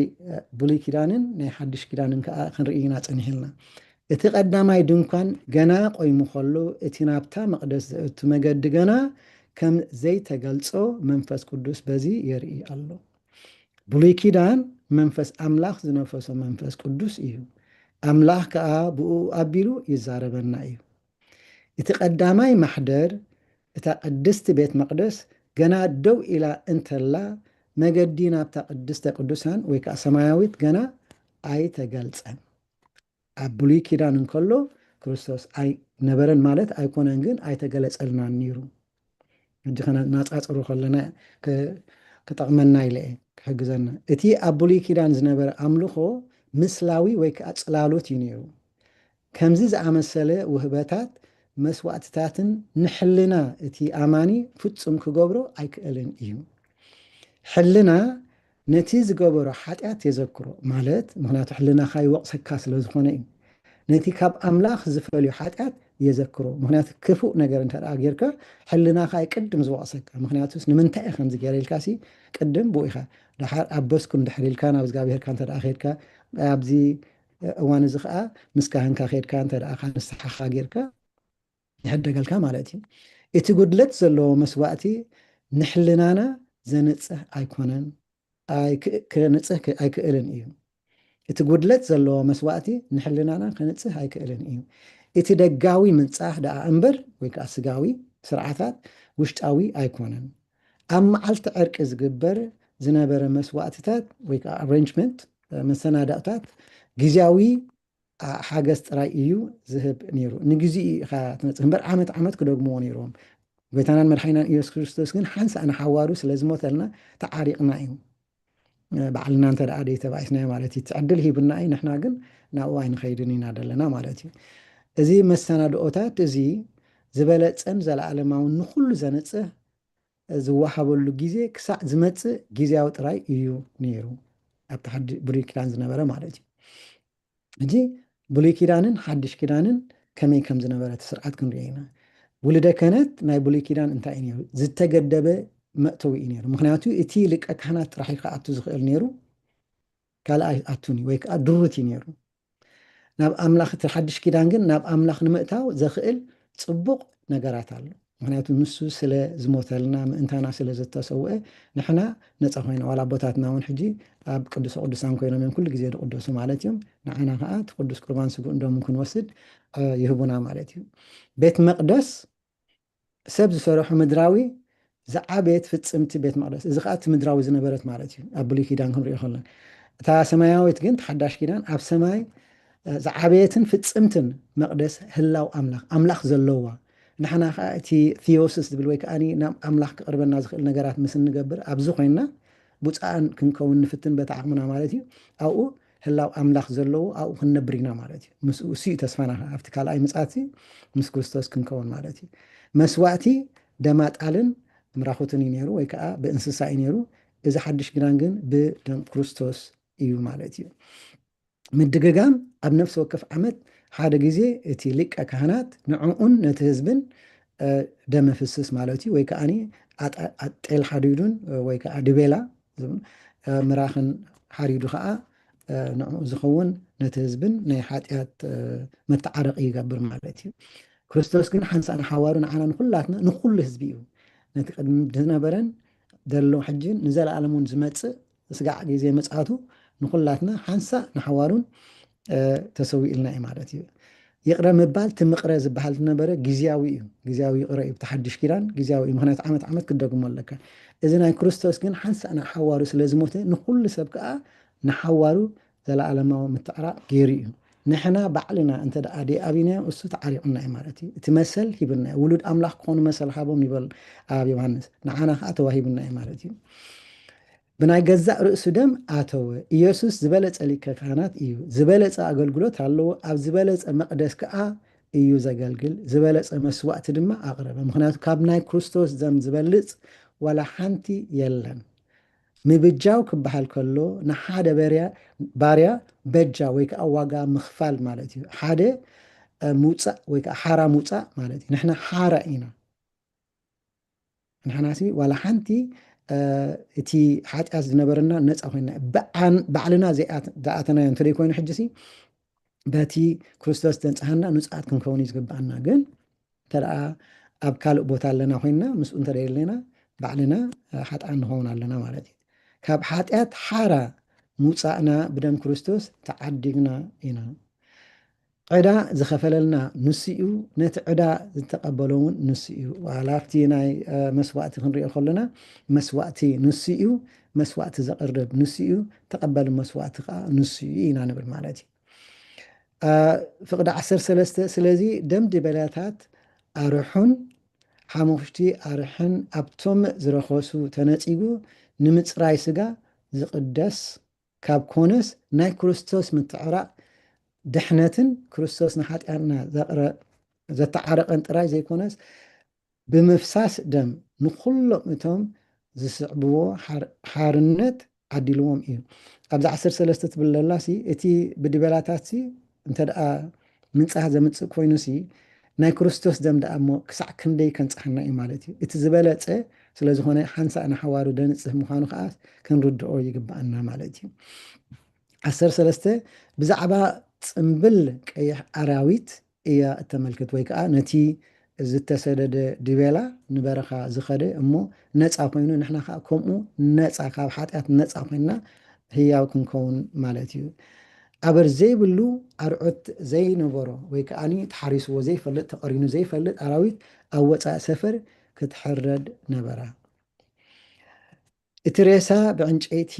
Speaker 11: ብሉይ ኪዳንን ናይ ሓድሽ ኪዳንን ከዓ ክንርኢ ኢና ፀኒሕልና እቲ ቀዳማይ ድንኳን ገና ቆይሙ ከሎ እቲ ናብታ መቕደስ ዘእቱ መገዲ ገና ከም ዘይተገልጾ መንፈስ ቅዱስ በዚ የርኢ ኣሎ ብሉይ ኪዳን መንፈስ ኣምላኽ ዝነፈሶ መንፈስ ቅዱስ እዩ ኣምላኽ ከዓ ብኡ ኣቢሉ ይዛረበና እዩ እቲ ቀዳማይ ማሕደር እታ ቅድስቲ ቤት መቅደስ ገና ደው ኢላ እንተላ መገዲ ናብታ ቅድስተ ቅዱሳን ወይ ከዓ ሰማያዊት ገና ኣይተገልፀን ኣብ ብሉይ ኪዳን እንከሎ ክርስቶስ ኣይነበረን ማለት ኣይኮነን ግን ኣይተገለፀልናን ነይሩ ሕጂ ናፃፅሩ ከለና ክጠቕመና ኢለየ ክሕግዘና እቲ ኣብ ብሉይ ኪዳን ዝነበረ ኣምልኾ ምስላዊ ወይ ከዓ ፅላሎት እዩ ነይሩ ከምዚ ዝኣመሰለ ውህበታት መስዋዕትታትን ንሕልና እቲ ኣማኒ ፍጹም ክገብሮ ኣይክእልን እዩ ሕልና ነቲ ዝገበሮ ሓጢኣት የዘክሮ ማለት ምክንያቱ ሕልናኻ ይወቕሰካ ስለ ዝኾነ እዩ ነቲ ካብ ኣምላኽ ዝፈልዩ ሓጢኣት የዘክሮ ምክንያቱ ክፉእ ነገር እንተደኣ ጌርካ ሕልናኻ ይቅድም ዝወቕሰካ ምክንያቱስ ንምንታይ ኢኻ ከምዚ ገይረ ኢልካሲ ቅድም ብኡ ኢኻ ድሓር ኣበስኩን ድሕር ኢልካ ናብ እግዚኣብሄርካ እንተደኣ ኸድካ ኣብዚ እዋን እዚ ከዓ ምስ ካህንካ ኸድካ እንተደኣ ንስሓኻ ጌርካ ይሕደገልካ ማለት እዩ እቲ ጉድለት ዘለዎ መስዋዕቲ ንሕልናና ዘንጽህ ኣይኮነን ክንጽህ ኣይክእልን እዩ እቲ ጉድለት ዘለዎ መስዋዕቲ ንሕልናና ክንጽህ ኣይክእልን እዩ እቲ ደጋዊ ምንጻህ ደኣ እምበር ወይ ከዓ ስጋዊ ስርዓታት ውሽጣዊ ኣይኮነን ኣብ መዓልቲ ዕርቂ ዝግበር ዝነበረ መስዋዕትታት ወይ ከዓ ኣሬንጅመንት መሰናዳእታት ግዝያዊ ሓገዝ ጥራይ እዩ ዝህብ ነይሩ ንግዜ ኢኻ ትመፅእ እምበር ዓመት ዓመት ክደግምዎ ነይሮም ጎይታናን መድሓኒናን ኢየሱስ ክርስቶስ ግን ሓንሳ ንሓዋሩ ስለ ዝሞተልና ተዓሪቕና እዩ ባዕልና እንተ ደኣ ደይ ተባኢስናዮ ማለት እዩ ትዕድል ሂብና እዩ ንሕና ግን ናብኡ ኣይንኸይድን ኢና ዘለና ማለት እዩ እዚ መሰናድኦታት እዚ ዝበለፀን ዘለኣለማውን ንኩሉ ዘንፅህ ዝወሃበሉ ግዜ ክሳዕ ዝመፅእ ግዝያዊ ጥራይ እዩ ነይሩ ኣብቲ ብሉይ ኪዳን ዝነበረ ማለት እዩ ሕጂ ብሉይ ኪዳንን ሓድሽ ኪዳንን ከመይ ከም ዝነበረ ስርዓት ክንሪኦ ኢና ውልደ ክህነት ናይ ብሉይ ኪዳን እንታይ እዩ ነይሩ ዝተገደበ መእተዊ እዩ ነይሩ ምክንያቱ እቲ ሊቀ ካህናት ጥራሕ ክኣቱ ዝኽእል ነይሩ ካልኣይ ኣቱኒ ወይ ከዓ ድሩት እዩ ነይሩ ናብ ኣምላኽ እቲ ሓድሽ ኪዳን ግን ናብ ኣምላኽ ንምእታው ዘኽእል ፅቡቕ ነገራት ኣሎ ምክንያቱ ንሱ ስለ ዝሞተልና ምእንታና ስለ ዝተሰውአ ንሕና ነፃ ኮይና ዋላ ቦታትና እውን ሕጂ ኣብ ቅዱስ ቅዱሳን ኮይኖም እዮም ኩሉ ግዜ ዝቅደሱ ማለት እዮም ንዓና ከዓ እቲ ቅዱስ ቁርባን ስጉእ እንዶም ክንወስድ ይህቡና ማለት እዩ ቤት መቅደስ ሰብ ዝሰርሑ ምድራዊ ዝዓበየት ፍፅምቲ ቤት መቅደስ እዚ ከዓ እቲ ምድራዊ ዝነበረት ማለት እዩ ኣብ ብሉይ ኪዳን ክንሪኦ ከለና እታ ሰማያዊት ግን ሓዳሽ ኪዳን ኣብ ሰማይ ዝዓበየትን ፍፅምትን መቅደስ ህላው ኣምላኽ ዘለዋ ንሕና ከዓ እቲ ቴዎስስ ዝብል ወይ ከዓኒ ናብ ኣምላኽ ክቅርበና ዝኽእል ነገራት ምስ እንገብር ኣብዚ ኮይንና ቡፃን ክንከውን ንፍትን በታ ዓቕምና ማለት እዩ ኣብኡ ህላው ኣምላኽ ዘለዎ ኣብኡ ክንነብር ኢና ማለት እዩ ምስኡ እሱኡ ተስፋና ኣብቲ ካልኣይ ምፅኣት ምስ ክርስቶስ ክንከውን ማለት እዩ መስዋዕቲ ደማጣልን ምራኹትን እዩ ነይሩ ወይ ከዓ ብእንስሳ እዩ ነይሩ እዚ ሓድሽ ኪዳን ግን ብደም ክርስቶስ እዩ ማለት እዩ ምድግጋም ኣብ ነፍሲ ወከፍ ዓመት ሓደ ግዜ እቲ ሊቀ ካህናት ንዕኡን ነቲ ህዝብን ደመ ፍስስ ማለት እዩ ወይ ከዓኒ ጤል ሓዲዱን ወይ ከዓ ድቤላ ምራኽን ሓዲዱ ከዓ ንዕኡ ዝኸውን ነቲ ህዝብን ናይ ሓጢኣት መተዓረቂ ይገብር ማለት እዩ ክርስቶስ ግን ሓንሳ ንሓዋሩ ንዓና ንኩላትና ንኩሉ ህዝቢ እዩ ነቲ ቅድሚ ዝነበረን ዘሎ ሕጂን ንዘለኣለሙን ዝመፅእ ስጋዕ ግዜ መፅኣቱ ንኩላትና ሓንሳ ንሓዋሩን ተሰዊኡ ኢልና እዩ ማለት እዩ ይቕረ ምባል ትምቕረ ዝበሃል ዝነበረ ግዝያዊ እዩ ግዝያዊ ይቕረ እዩ ብተሓድሽ ኪዳን ግዝያዊ እዩ ምክንያቱ ዓመት ዓመት ክደግሞ ኣለካ እዚ ናይ ክርስቶስ ግን ሓንሳ ንሓዋሩ ስለ ዝሞተ ንኩሉ ሰብ ከዓ ንሓዋሩ ዘለኣለማዊ ምትዕራቕ ገይሩ እዩ ንሕና ባዕልና እንተ ደኣ ደኣብናዮ እሱ ተዓሪቕና እዩ ማለት እዩ እቲ መሰል ሂብና እዩ ውሉድ ኣምላኽ ክኾኑ መሰል ሃቦም ይበል ኣብ ዮሃንስ ንዓና ከዓ ተዋሂብና እዩ ማለት እዩ ብናይ ገዛእ ርእሱ ደም ኣተወ ኢየሱስ ዝበለፀ ሊቀ ካህናት እዩ ዝበለፀ ኣገልግሎት ኣለዎ ኣብ ዝበለፀ መቅደስ ከዓ እዩ ዘገልግል ዝበለፀ መስዋዕቲ ድማ ኣቕረበ ምክንያቱ ካብ ናይ ክርስቶስ ደም ዝበልፅ ዋላ ሓንቲ የለን ምብጃው ክበሃል ከሎ ንሓደ ባርያ በጃ ወይ ከዓ ዋጋ ምኽፋል ማለት እዩ ሓደ ሙፃእ ወይ ከዓ ሓራ ሙፃእ ማለት እዩ ንሕና ሓራ ኢና ንሕናሲ ዋላ ሓንቲ እቲ ሓጢኣት ዝነበረና ነፃ ኮይና ባዕልና ዝኣተናዮ እንተደይ ኮይኑ ሕጂ በቲ ክርስቶስ ደንፀሃና ንፁዓት ክንከውን እዩ ዝግባአና ግን እንተደኣ ኣብ ካልእ ቦታ ኣለና ኮይንና ምስኡ እንተደየለና ባዕልና ሓጥኣን ንኸውን ኣለና ማለት እዩ ካብ ሓጢኣት ሓራ ሙፃእና ብደም ክርስቶስ ተዓዲግና ኢና ዕዳ ዝኸፈለልና ንሱ እዩ ነቲ ዕዳ ዝተቐበሎ እውን ንሱ እዩ ዋላ ኣብቲ ናይ መስዋዕቲ ክንሪኦ ከለና መስዋዕቲ ንሱ እዩ መስዋዕቲ ዘቕርብ ንሱ እዩ ተቐበሊ መስዋዕቲ ከዓ ንሱ እዩ ኢና ንብል ማለት እዩ ፍቅዲ 13 ስለዚ ደም ድበላታት ኣርሑን ሓሙሽቲ ኣርሕን ኣብቶም ዝረኸሱ ተነፂጉ ንምፅራይ ስጋ ዝቅደስ ካብ ኮነስ ናይ ክርስቶስ ምትዕራቅ ድሕነትን ክርስቶስ ንሓጢኣና ዘተዓረቀን ጥራይ ዘይኮነስ ብምፍሳስ ደም ንኩሎም እቶም ዝስዕብዎ ሓርነት ዓዲልዎም እዩ ኣብዚ 13 ትብል ዘላሲ እቲ ብድበላታት እንተደኣ ምንፃህ ዘምፅእ ኮይኑ ናይ ክርስቶስ ደም ደኣ እሞ ክሳዕ ክንደይ ከንፅሐና እዩ ማለት እዩ እቲ ዝበለፀ ስለዝኾነ ሓንሳእ ንሓዋሩ ደንፅህ ምዃኑ ከዓ ክንርድኦ ይግባአና ማለት እዩ 13 ብዛዕባ ፅምብል ቀይሕ ኣራዊት እያ እተመልክት ወይ ከዓ ነቲ ዝተሰደደ ድቤላ ንበረኻ ዝኸደ እሞ ነፃ ኮይኑ ንሕና ከዓ ከምኡ ነፃ ካብ ሓጢኣት ነፃ ኮይንና ህያው ክንከውን ማለት እዩ ኣበር ዘይብሉ ኣርዑት ዘይነበሮ ወይ ከዓኒ ተሓሪስዎ ዘይፈልጥ ተቐሪኑ ዘይፈልጥ ኣራዊት ኣብ ወፃእ ሰፈር ክትሕረድ ነበራ እቲ ሬሳ ብዕንጨይቲ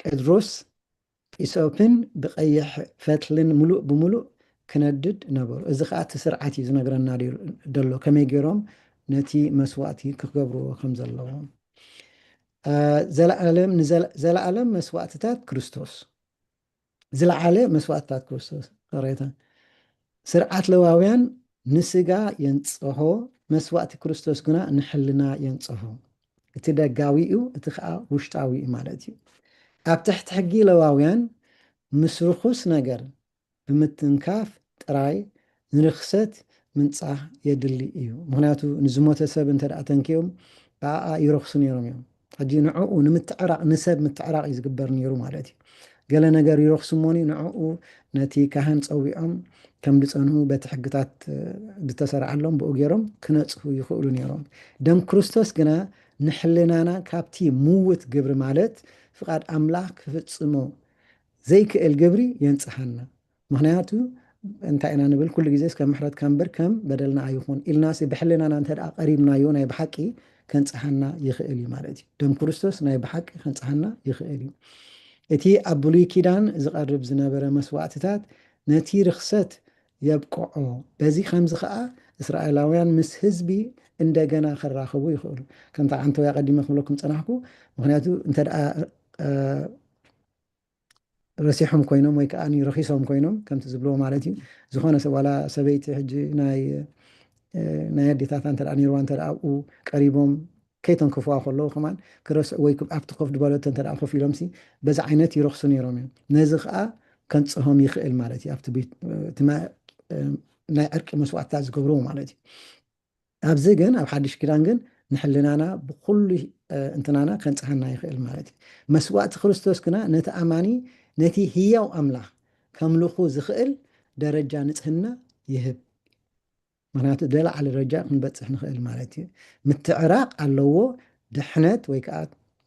Speaker 11: ቅድሮስ ኢሶፕን ብቀይሕ ፈትልን ሙሉእ ብሙሉእ ክነድድ ነበሩ እዚ ከዓ እቲ ስርዓት እዩ ዝነግረና ደሎ ከመይ ገይሮም ነቲ መስዋዕቲ ክገብርዎ ከም ዘለዎም ዘለዓለም መስዋዕትታት ክርስቶስ ዝለዓለ መስዋዕትታት ክርስቶስ ሬታ ስርዓት ለዋውያን ንስጋ የንፅሆ መስዋዕቲ ክርስቶስ ግና ንሕልና የንፅሆ እቲ ደጋዊኡ እቲ ከዓ ውሽጣዊ ማለት እዩ ኣብ ትሕቲ ሕጊ ለዋውያን ምስ ርኩስ ነገር ብምትንካፍ ጥራይ ንርክሰት ምንፃህ የድሊ እዩ ምክንያቱ ንዝሞተ ሰብ እንተደኣ ተንኪዮም ብኣኣ ይረክሱ ነይሮም እዮም ሕጂ ንዕኡ ንምትዕራቅ ንሰብ ምትዕራቅ እዩ ዝግበር ነይሩ ማለት እዩ ገለ ነገር ይረክሱ እሞኒ ንዕኡ ነቲ ካህን ፀዊዖም ከም ዝፀንሑ በቲ ሕግታት ዝተሰርዓሎም ብኡ ገይሮም ክነፅሁ ይኽእሉ ነይሮም ደም ክርስቶስ ግና ንሕልናና ካብቲ ምውት ግብሪ ማለት ፍቃድ ኣምላኽ ክፍፅሞ ዘይክእል ግብሪ የንፅሐና ምክንያቱ እንታይ ኢና ንብል ኩሉ ግዜ ከም ምሕረት ከምበር ከም በደልና ኣይኹን ኢልናሲ ብሕልናና እንተደኣ ቀሪብናዮ ናይ ብሓቂ ከንፅሐና ይኽእል እዩ ማለት እዩ ደም ክርስቶስ ናይ ብሓቂ ከንፅሐና ይኽእል እዩ እቲ ኣብ ብሉይ ኪዳን ዝቐርብ ዝነበረ መስዋዕትታት ነቲ ርክሰት የብቅዖ በዚ ከምዚ ከዓ እስራኤላውያን ምስ ህዝቢ እንደገና ክራኸቡ ይኽእሉ ከምታ ዓንተው ቀዲመ ክብለኩም ፀናሕኩ ምክንያቱ እንተደኣ ረሲሖም ኮይኖም ወይ ከዓ ረኺሶም ኮይኖም ከምቲ ዝብልዎ ማለት እዩ ዝኾነ ዋላ ሰበይቲ ሕጂ ናይ ኣዴታታ እንተደኣ ነይርዋ እንተደኣ ኣብኡ ቀሪቦም ከይተንክፍዋ ከለዉ ከማን ክረስዕ ወይ ኣብቲ ኮፍ ድበለቶ እንተደኣ ኮፍ ኢሎም በዚ ዓይነት ይረክሱ ነይሮም እዮም ነዚ ከዓ ከንፅሆም ይኽእል ማለት እዩ ኣብቲ ናይ ዕርቂ መስዋዕትታት ዝገብርዎ ማለት እዩ ኣብዚ ግን ኣብ ሓድሽ ኪዳን ግን ንሕልናና ብኩሉ እንትናና ከንፅሐና ይኽእል ማለት እዩ መስዋዕቲ ክርስቶስ ግና ነቲ ኣማኒ ነቲ ህያው ኣምላኽ ከምልኹ ዝኽእል ደረጃ ንፅህና ይህብ ምክንያቱ ደላዓለ ደረጃ ክንበፅሕ ንኽእል ማለት እዩ ምትዕራቅ ኣለዎ ድሕነት ወይ ከዓ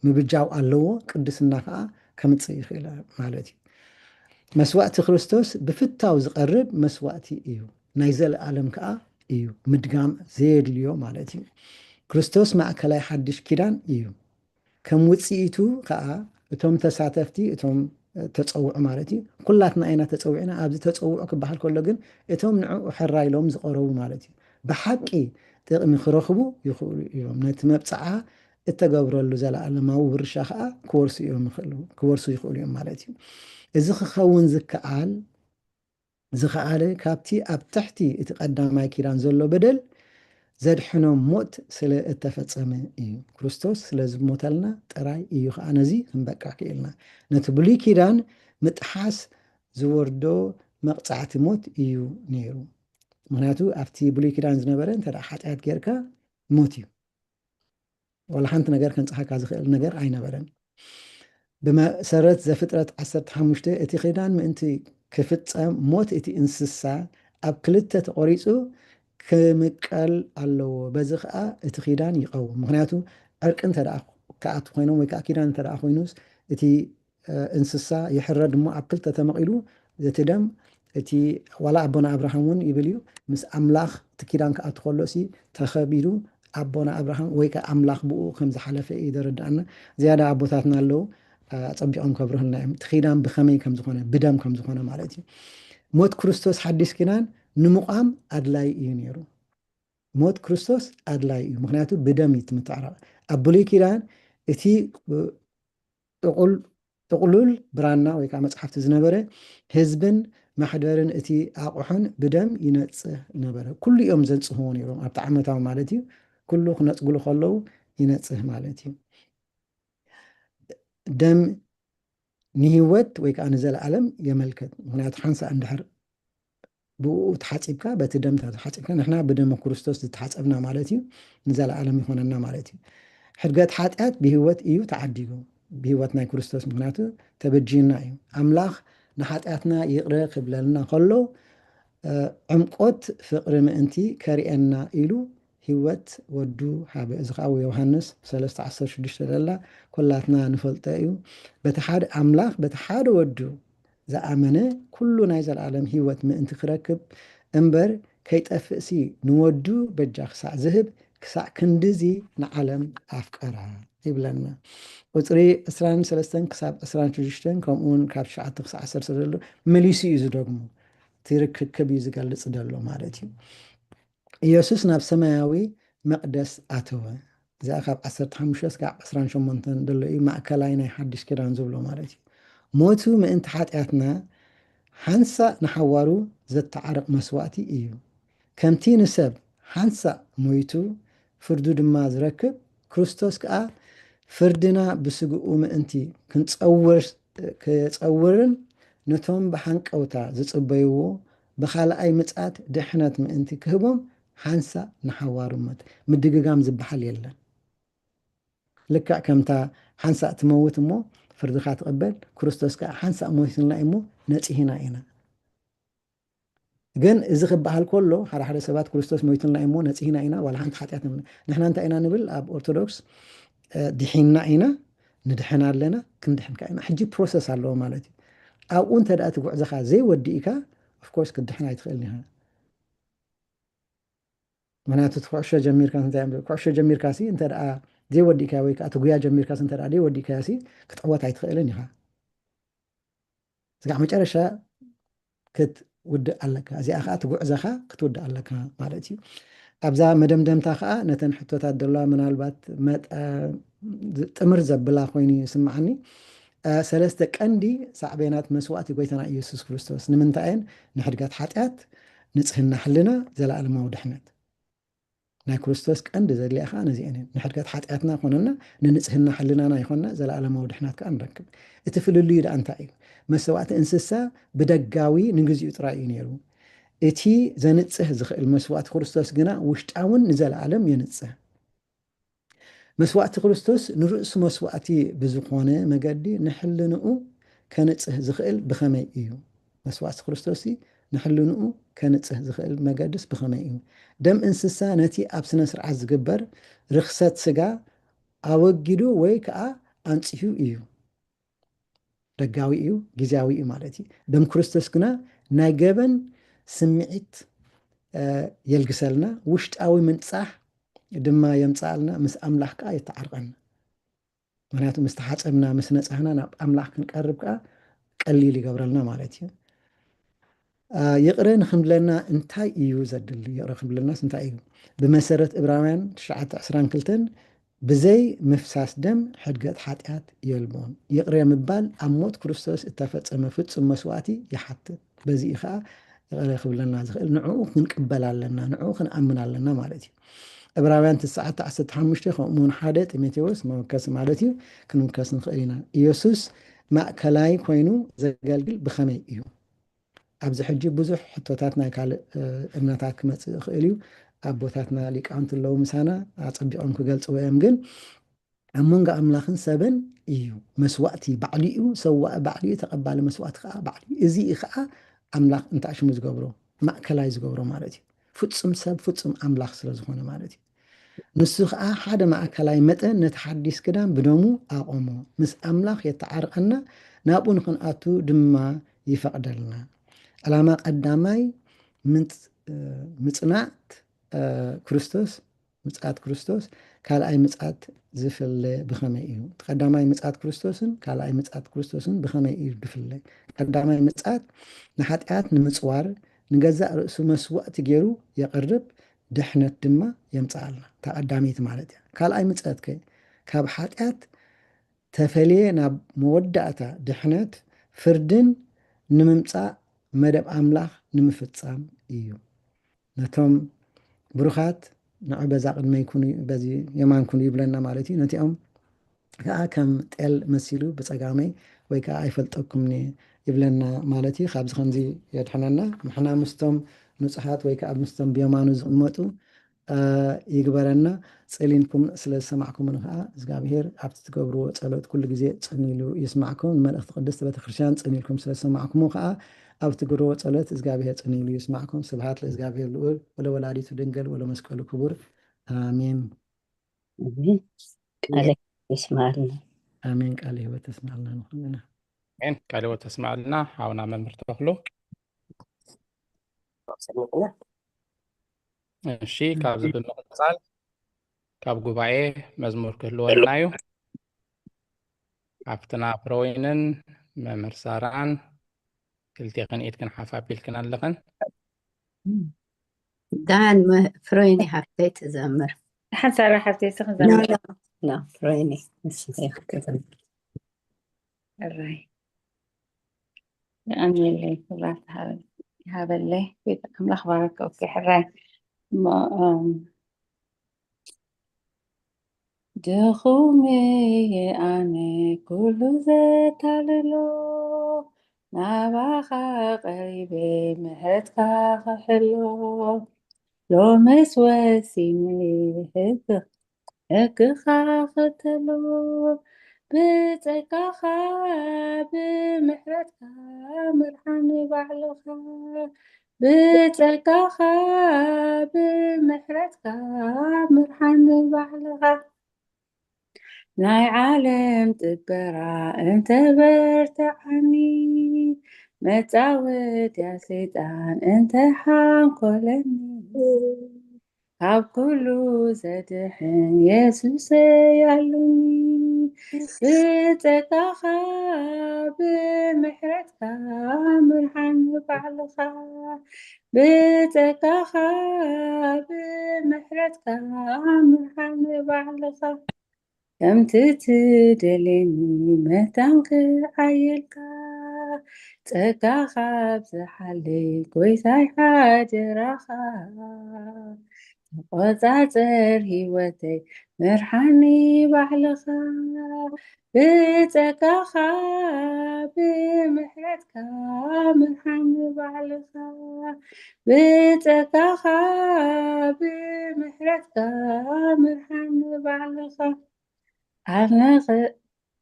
Speaker 11: ምብጃው ኣለዎ ቅድስና ከዓ ከምፅእ ይኽእል ማለት እዩ መስዋዕቲ ክርስቶስ ብፍታው ዝቐርብ መስዋዕቲ እዩ ናይ ዘለኣለም ከዓ እዩ ምድጋም ዘየድልዮ ማለት እዩ ክርስቶስ ማእከላይ ሓድሽ ኪዳን እዩ ከም ውፅኢቱ ከዓ እቶም ተሳተፍቲ እቶም ተፀውዑ ማለት እዩ ኩላትና ኢና ተፀዊዕና ኣብዚ ተፀውዑ ክበሃል ከሎ ግን እቶም ንዕኡ ሕራኢሎም ዝቐረቡ ማለት እዩ ብሓቂ ጥቕሚ ክረኽቡ ይኽእሉ እዮም ነቲ መብፅዓ እተገብረሉ ዘለኣለማዊ ውርሻ ከዓ ክወርሱ ይኽእሉ እዮም ማለት እዩ እዚ ክኸውን ዝከኣል ዝኸኣለ ካብቲ ኣብ ትሕቲ እቲ ቀዳማይ ኪዳን ዘሎ በደል ዘድሕኖም ሞት ስለ እተፈጸመ እዩ። ክርስቶስ ስለ ዝሞተልና ጥራይ እዩ ከዓ ነዚ ክንበቅዕ ክኢልና ነቲ ብሉይ ኪዳን ምጥሓስ ዝወርዶ መቕፃዕቲ ሞት እዩ ነይሩ። ምክንያቱ ኣብቲ ብሉይ ኪዳን ዝነበረ እንተ ሓጢኣት ጌርካ ሞት እዩ። ወላ ሓንቲ ነገር ከንፅሓካ ዝኽእል ነገር ኣይነበረን። ብመሰረት ዘፍጥረት 15 እቲ ኪዳን ምእንቲ ክፍፀም ሞት እቲ እንስሳ ኣብ ክልተ ተቆሪፁ ክምቀል ኣለዎ። በዚ ከዓ እቲ ኪዳን ይቀውም። ምክንያቱ ዕርቂ እንተ ከኣቱ ኮይኖም ወይ ከዓ ኪዳን እንተ ኮይኑስ እቲ እንስሳ ይሕረድ እሞ ኣብ ክልተ ተመቂሉ እቲ ደም እቲ ዋላ ኣቦና ኣብርሃም እውን ይብል እዩ ምስ ኣምላኽ እቲ ኪዳን ከኣቱ ከሎ ተኸቢዱ ኣቦና ኣብርሃም ወይ ከዓ ኣምላኽ ብኡ ከም ዝሓለፈ እዩ ዘረዳእና። ዝያዳ ኣቦታትና ኣለዉ ፀቢቆም ከብርህልና እዮም። እቲ ኪዳን ብከመይ ከም ዝኾነ ብደም ከም ዝኾነ ማለት እዩ። ሞት ክርስቶስ ሓዲስ ኪዳን ንምቋም ኣድላይ እዩ ነይሩ። ሞት ክርስቶስ ኣድላይ እዩ ምክንያቱ ብደም እዩ ትምትዕራቕ። ኣብ ብሉይ ኪዳን እቲ ጥቁሉል ብራና ወይ ከዓ መፅሓፍቲ ዝነበረ ህዝብን ማሕደርን እቲ ኣቑሑን ብደም ይነፅህ ነበረ። ኩሉ እዮም ዘንፅህዎ ነይሮም ኣብቲ ዓመታዊ ማለት እዩ። ኩሉ ክነፅግሉ ከለዉ ይነፅህ ማለት እዩ። ደም ንሂወት ወይ ከዓ ንዘለዓለም የመልከት። ምክንያቱ ሓንሳ እንድሕር ብኡ ተሓፂብካ በቲ ደም ተሓፂብካ ንሕና ብደም ክርስቶስ ዝተሓፀብና ማለት እዩ ንዘለዓለም ይኮነና ማለት እዩ። ሕድገት ሓጢኣት ብሂወት እዩ ተዓዲጉ ብሂወት ናይ ክርስቶስ ምክንያቱ ተበጂና እዩ። ኣምላኽ ንሓጢኣትና ይቕረ ክብለልና ከሎ ዕምቆት ፍቅሪ ምእንቲ ከሪአና ኢሉ ሂወት ወዱ ሃበ። እዚ ከዓ ዮሃንስ 3:16 ዘላ ኮላትና ንፈልጠ እዩ። በቲ ሓደ ኣምላኽ በቲ ሓደ ወዱ ዝኣመነ ኩሉ ናይ ዘለዓለም ሂወት ምእንቲ ክረክብ እምበር ከይጠፍእሲ ንወዱ በጃ ክሳዕ ዝህብ ክሳዕ ክንዲዚ ንዓለም ኣፍቀራ ይብለና። ቁፅሪ 23 ክሳብ 26 ከምኡውን ካብ 9 ክሳብ 10 ዘሎ መሊሱ እዩ ዝደግሙ ትርክክብ እዩ ዝገልፅ ደሎ ማለት እዩ። ኢየሱስ ናብ ሰማያዊ መቅደስ ኣተወ። እዚኣ ካብ 15 ካብ 28 ደሎ እዩ ማእከላይ ናይ ሓድሽ ኪዳን ዝብሎ ማለት እዩ። ሞቱ ምእንቲ ሓጢኣትና ሓንሳእ ንሓዋሩ ዘተዓርቕ መስዋእቲ እዩ። ከምቲ ንሰብ ሓንሳእ ሞይቱ ፍርዱ ድማ ዝረክብ ክርስቶስ ከዓ ፍርድና ብስግኡ ምእንቲ ክፀውርን ነቶም ብሓንቀውታ ዝፅበይዎ ብካልኣይ ምፃት ድሕነት ምእንቲ ክህቦም ሓንሳእ ንሓዋሩ ሞት ምድግጋም ዝበሃል የለን። ልክዕ ከምታ ሓንሳእ ትመውት እሞ ፍርድካ ትቕበል ክርስቶስ ከዓ ሓንሳእ ሞትና እሞ ነፂሂና ኢና። ግን እዚ ክበሃል ከሎ ሓደ ሰባት ክርስቶስ ሞይትና እሞ ነፂሂና ኢና ዋላ ሓንቲ ሓጢኣት ንሕና እንታይ ኢና ንብል ኣብ ኦርቶዶክስ ድሒና ኢና ንድሕና ኣለና ክንድሕንካ ኢና። ሕጂ ፕሮሰስ ኣለዎ ማለት እዩ። ኣብኡ እንተ ደኣ ትጉዕዘካ ዘይወዲእካ ኦፍኮርስ ክድሕና ኣይትኽእል ኒኻ። ምክንያቱ ኩዕሾ ጀሚርካ ኩዕሾ ጀሚርካ እንተ ደኣ ዘይወዲእካ ወይ ከዓ ትጉያ ጀሚርካ እንተ ደኣ ዘይወዲእካ ክትዕወት ኣይትኽእልን ኢኻ። ስጋዕ መጨረሻ ክትውድእ ኣለካ። እዚኣ ከዓ ትጉዕዘካ ክትውድእ ኣለካ ማለት እዩ። ኣብዛ መደምደምታ ከዓ ነተን ሕቶታት ደለዋ ምናልባት ጥምር ዘብላ ኮይኑ ይስማዓኒ። ሰለስተ ቀንዲ ሳዕቤናት መስዋእቲ ጎይታና ኢየሱስ ክርስቶስ ንምንታይን ንሕድጋት ሓጢኣት ንፅህና ሕልና ዘለኣለማዊ ድሕነት ናይ ክርስቶስ ቀንዲ ዘድልያ ከዓ ነዚአን ንሕድጋት ሓጢኣትና ኮነና ንንፅህና ሕልናና ይኮንና ዘለኣለማዊ ድሕነት ከዓ ንረክብ። እቲ ፍልልዩ ዳ እንታይ እዩ? መስዋእቲ እንስሳ ብደጋዊ ንግዚኡ ጥራይ እዩ ነይሩ። እቲ ዘንፅህ ዝኽእል መስዋእቲ ክርስቶስ ግና ውሽጣውን ንዘለዓለም የንፅህ። መስዋእቲ ክርስቶስ ንርእሱ መስዋእቲ ብዝኾነ መገዲ ንሕልንኡ ከንፅህ ዝኽእል ብኸመይ እዩ? መስዋእቲ ክርስቶስ ንሕልንኡ ከንፅህ ዝኽእል መገድስ ብኸመይ እዩ? ደም እንስሳ ነቲ ኣብ ስነ ስርዓት ዝግበር ርክሰት ስጋ ኣወጊዱ ወይ ከዓ ኣንፅሁ እዩ። ደጋዊ እዩ፣ ግዝያዊ እዩ ማለት እዩ። ደም ክርስቶስ ግና ናይ ገበን ስምዒት የልግሰልና፣ ውሽጣዊ ምንፃሕ ድማ የምፃልና፣ ምስ ኣምላኽ ከዓ የተዓርቀና። ምክንያቱ ምስ ተሓፀብና ምስ ነፅሕና ናብ ኣምላኽ ክንቀርብ ከዓ ቀሊል ይገብረልና ማለት እዩ። ይቕረ ንክንብለና እንታይ እዩ ዘድሊ? ይቕረ ክንብለናስ እንታይ እዩ? ብመሰረት ዕብራውያን 9:22 ብዘይ ምፍሳስ ደም ሕድገት ሓጢኣት የልቦን። ይቕረ ምባል ኣብ ሞት ክርስቶስ እተፈፀመ ፍፁም መስዋእቲ ይሓትት። በዚ ከዓ ክብለና ዝኽእል ንዕኡ ክንቅበል ኣለና ንዕኡ ክንኣምን ኣለና ማለት እዩ ዕብራውያን 9:15 ከምኡውን 1 ጢሞቴዎስ መወከሲ ማለት እዩ ክንውከስ ንኽእል ኢና ኢየሱስ ማእከላይ ኮይኑ ዘገልግል ብኸመይ እዩ ኣብዚ ሕጂ ብዙሕ ሕቶታት ናይ ካልእ እምነታት ክመፅእ ይኽእል እዩ ኣቦታትና ሊቃውንቲ ኣለዉ ምሳና ኣፀቢቖም ክገልፅዎ እዮም ግን ኣብ መንጎ ኣምላኽን ሰብን እዩ መስዋእቲ ባዕሉ እዩ ሰዋእ ባዕሉ እዩ ተቐባሊ መስዋእቲ ከዓ ባዕሉ እዩ እዚ ከዓ ኣምላኽ እንታይ ሽሙ ዝገብሮ ማእከላይ ዝገብሮ ማለት እዩ ፍጹም ሰብ ፍጹም ኣምላኽ ስለ ዝኾነ ማለት እዩ ንሱ ከዓ ሓደ ማእከላይ መጠን ነቲ ሓዲስ ክዳን ብደሙ ኣቆሞ ምስ ኣምላኽ የተዓርቀና ናብኡ ንክንኣቱ ድማ ይፈቅደልና ዕላማ ቀዳማይ ምጽናት ክርስቶስ ምጽኣት ክርስቶስ ካልኣይ ምጽኣት ዝፍለ ብኸመይ እዩ ቀዳማይ ምጽኣት ክርስቶስን ካልኣይ ምጽኣት ክርስቶስን ብኸመይ እዩ ዝፍለ ቀዳማይ ምጽኣት ንኃጢአት ንምጽዋር ንገዛእ ርእሱ መስዋእቲ ገይሩ የቅርብ ድሕነት ድማ የምጽኣልና ተቀዳሚት ማለት እያ ካልኣይ ምጽኣት ከ ካብ ኃጢአት ተፈልየ ናብ መወዳእታ ድሕነት ፍርድን ንምምጻእ መደብ ኣምላኽ ንምፍጻም እዩ ነቶም ብሩኻት ንዑ በዛ ቅድመ ይኩኑ በዚ የማን ኩኑ ይብለና ማለት እዩ ነቲኦም ከዓ ከም ጤል መሲሉ ብፀጋመይ ወይ ከዓ ኣይፈልጠኩምኒ ይብለና ማለት እዩ ካብዚ ከምዚ የድሕነና ንሕና ምስቶም ንጹሓት ወይ ከዓ ምስቶም ብየማኑ ዝቕመጡ ይግበረና ፀሊንኩም ስለ ዝሰማዕኩምን ከዓ እግዚኣብሄር ኣብቲ ትገብርዎ ፀሎት ኩሉ ግዜ ፀኒሉ ይስማዕኩም መልእኽቲ ቅድስቲ ቤተክርስትያን ፀኒልኩም ስለ ዝሰማዕኩሙ ከዓ ኣብቲ ትገብርዎ ፀሎት እግዚኣብሄር ፀኒሉ ይስማዕኩም ስብሃት ለእግዚኣብሄር ልዑል ወለወላዲቱ ድንግል ወለመስቀሉ ክቡር አሜን
Speaker 8: ቃል ይስማዕልና
Speaker 11: አሜን ቃል ህይወት ተስማዕልና ንኩልና
Speaker 3: አሜን ቃል ህይወት ተስማዕልና አሁን መምህር ተክሉ እሺ ካብዚ ብምቕፃል ካብ ጉባኤ መዝሙር ክህልወና እዩ ኣብትና ፍሮይንን መምህር ሳራን ክልቲኽን ኢድክን ሓፋቢልክን ኣለኽን
Speaker 8: ዳን ፍሮይኒ ሓፍተይ ትዘምር
Speaker 9: ሓንሳራ ሓፍተይ ትዘምር
Speaker 8: لا ፍሮይኒ
Speaker 9: الراي أمين لي كبرت هذا اللي في الأخبارك أوكي حراي ما دخومي أنا كل ذات للو نباخا قريبي مهرتك حلو لو مسوسي مهد هك خاختلو بتكخ بمحرتك مرحن بعلخ بتكخ بمحرتك مرحن بعلخ ناي عالم تبرع انت برتعني ما تعود يا سيدان انت حنقلني عب كله زدحن يسوس يعلمني بتكخا بمحرتك مرحن بعلخا بتكخا بمحرتك مرحن بعلخا كم تتدلني متانك عيلك تكخا بزحلك ويساي حاجرخا وزعزر هيوتي مرحني بعلخا بتكخا بمحرتك مرحني بعلخا بتكخا بمحرتك مرحني بعلخا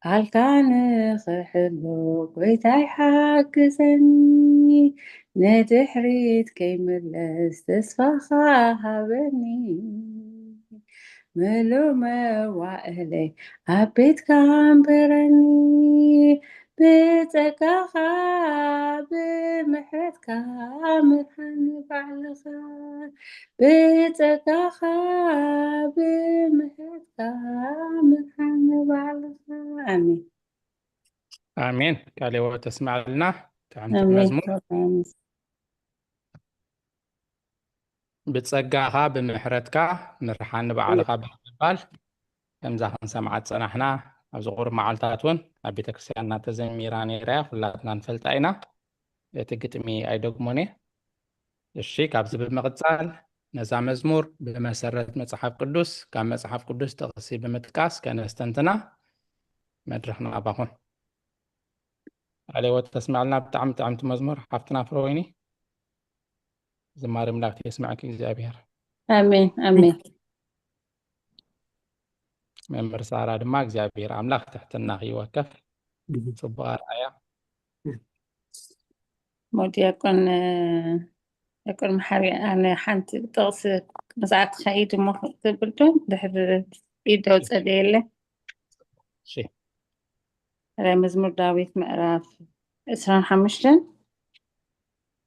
Speaker 9: عالكان خحلو ويتاي حاكزني ندحريت كيملس تسفخا هبني ملو موائلي عبيت كامبرني بتكخا بمحرتك مرحن بعلخا بتكخا بمحرتك مرحن بعلخا آمين
Speaker 3: آمين قال هو تسمع لنا تعمل
Speaker 9: آمين
Speaker 3: مزمور بتصقعها بمحرتك مرحان بعلها بالقبال كمزا سمعت صنحنا أبز غور معلتاتون أبي تكسيانا تزميراني رايح ولاتنا نفلت أينا يتقتمي أي دوغموني الشي كابز بمقصال نزا مزمور بمسرة مصحف قدوس كان مصحف قدوس تقصي بمتكاس كان استنتنا مدرخنا أباهم عليه وتسمع لنا بتعمت مزمور حفتنا فرويني زمار ملاك يسمعك إግዚአብሔር
Speaker 9: آمين آمين
Speaker 3: ممبر سارة دما إግዚአብሔር أملاك تحتنا يوقف صبار آية
Speaker 9: مودي يكون محري أنا حنت تغس مساعد خيد مخ تبردون دحر إيدو تسأليله
Speaker 3: شي
Speaker 9: على مزمور داويت مقراف إسران حمشتن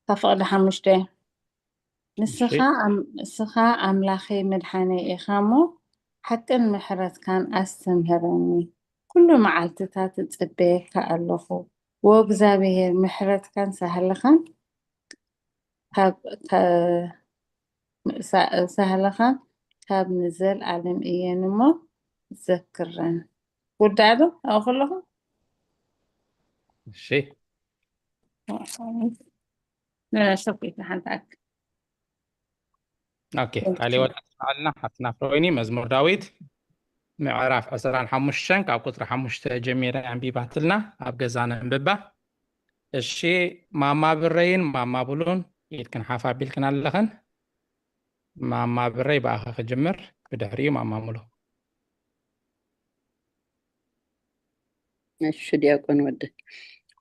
Speaker 9: تفقد حمشتن نسخة أملاخي مدحاني إخامو حتى المحرز كان أستمهرني كل معالتتات تصبيه كألخو وبزابيه محرز كان سهلخان سهلخان كاب نزل علم إيانمو تذكرن ودادو أو خلهم
Speaker 3: شي
Speaker 9: لا شوفي حنتك
Speaker 3: اوكي قالي وتسمعلنا حتنا فرويني مزمور داويد معراف أسران حمشن كاب قطر حمشت جميرة عم بيباتلنا أبقزانا مببا الشي ماما برين ماما بلون يتكن حافا بيلكن اللخن ماما بري بأخ جمر بدحري ماما ملو
Speaker 7: እሺ ዲያቆን ወደ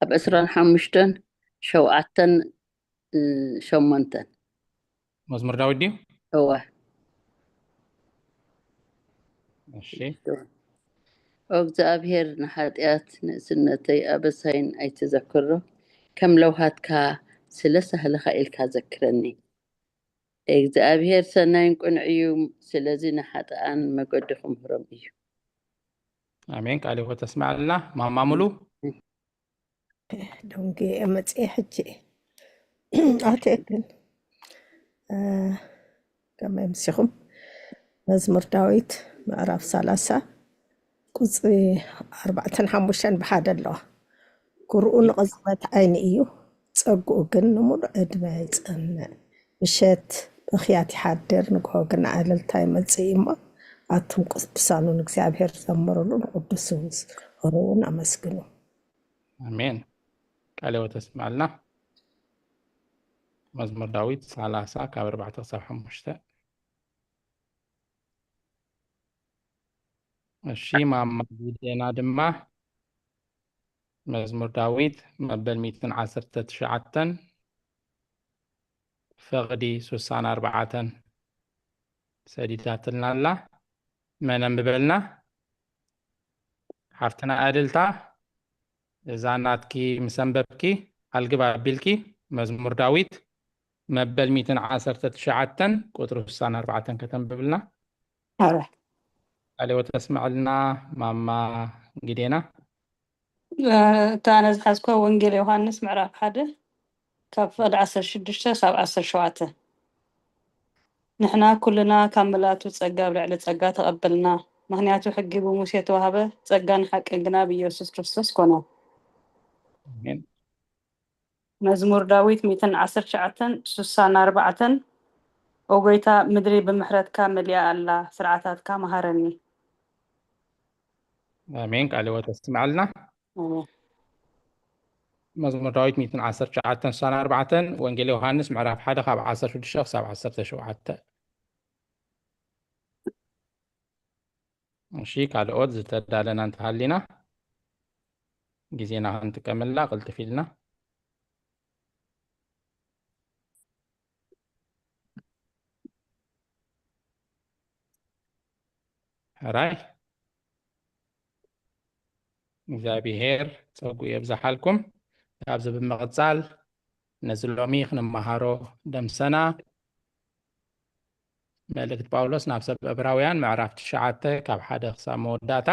Speaker 7: ኣብ 25 7 8
Speaker 3: مزمور داويد دي
Speaker 7: هو
Speaker 3: ماشي
Speaker 7: እግዚአብሔር ንኃጢአት ንእስነተይ ኣበሳይን ኣይትዘክሮ ከም ለውሃትካ ስለ ሰህለኻ ኢልካ ዘክረኒ እግዚአብሔር ሰናይን ቁንዕ እዩ ስለዚ ንሓጥኣን መገድኹም ህሮም እዩ
Speaker 3: آمين قالي وتسمع لنا ماما ملو
Speaker 12: دونكي أمتي حجي أعتقد كما يمسيهم مزمور داويت معرف 30 قصي 4 بحاد الله قرؤون غزمت عين إيو تصقو قن نمر أدمي تسألنا مشيت بخياتي حادر نقو قن على التايم تسيما أتم قصبسانون እግዚአብሔር ዘምሩልን ቅዱስስ ሆሮን አመስግኑ
Speaker 3: آمين قالي وتسمع لنا مزمور داويد 30 كاب 4 الشي ماما بيدينا دما مزمور داويد مبل 219 فغدي 64 سديدات لنا الله ما ننببلنا حرتنا أدلتا إذا ناتكي مسنببكي القبا بيلكي مزمور داويد مبل 219 قطر 64 كتنببلنا
Speaker 6: هلا
Speaker 3: قالي وتسمع لنا ماما قدينا
Speaker 6: تانا زحزكو وانجيل يوحنس معراف حدا كفد 16 17 نحنا كلنا كاملات وتصقى بلعلة تصقى تقبلنا مهنياتو حقي بموسى توهبه تصقى نحق قنا بيوسوس كريستوس كونا
Speaker 3: آمين
Speaker 6: مزمور داويت 219 64 وقيتا مدري بمحرت كامل يا الله سرعتات كامهرني
Speaker 3: آمين قالي وتسمع لنا مزمور داويت 219 64 وانجيل يوحنس معراف حدا خاب 16 17 ماشي قال أود زتدالنا انت هالينا جزينا انت كملنا قلت فيلنا هراي እግዚአብሔር ፀጉ የብዛሓልኩም ኣብዚ ብምቕፃል ነዚ ሎሚ ክንመሃሮ ደምሰና መልእክት ጳውሎስ ናብ ሰብ ዕብራውያን ምዕራፍ 9 ካብ 1 ክሳብ መወዳእታ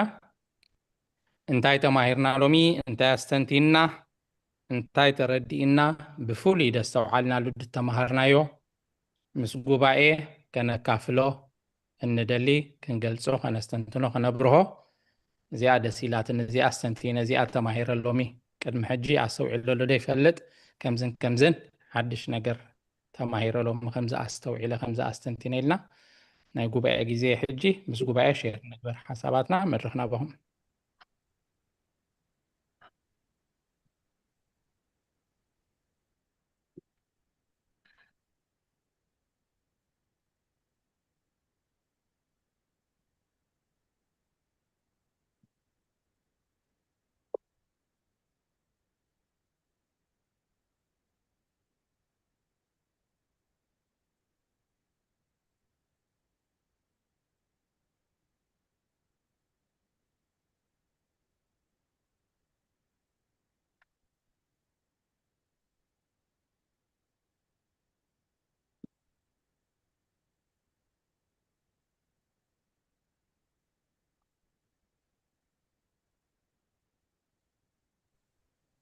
Speaker 3: እንታይ ተማሂርና ሎሚ እንታይ ኣስተንቲና እንታይ ተረዲእና ብፍሉይ ደስ ተውዓልናሉ ተማሃርናዮ ምስ ጉባኤ ከነካፍሎ እንደሊ ክንገልጾ ከነስተንትኖ ከነብርሆ እዚኣ ደስ ኢላትን እዚኣ ኣስተንቲነ እዚኣ ተማሂረ ሎሚ ቅድሚ ሕጂ ኣሰውዒሎ ዶ ይፈልጥ ከምዝን ሓድሽ ነገር ተማሂረሎም ከምዚ ኣስተውዒለ ከምዚ ኣስተንቲነ ኢልና ናይ ጉባኤ ግዜ ሕጂ ምስ ጉባኤ ሼር ንግበር ሓሳባትና መድረክ ናባኹም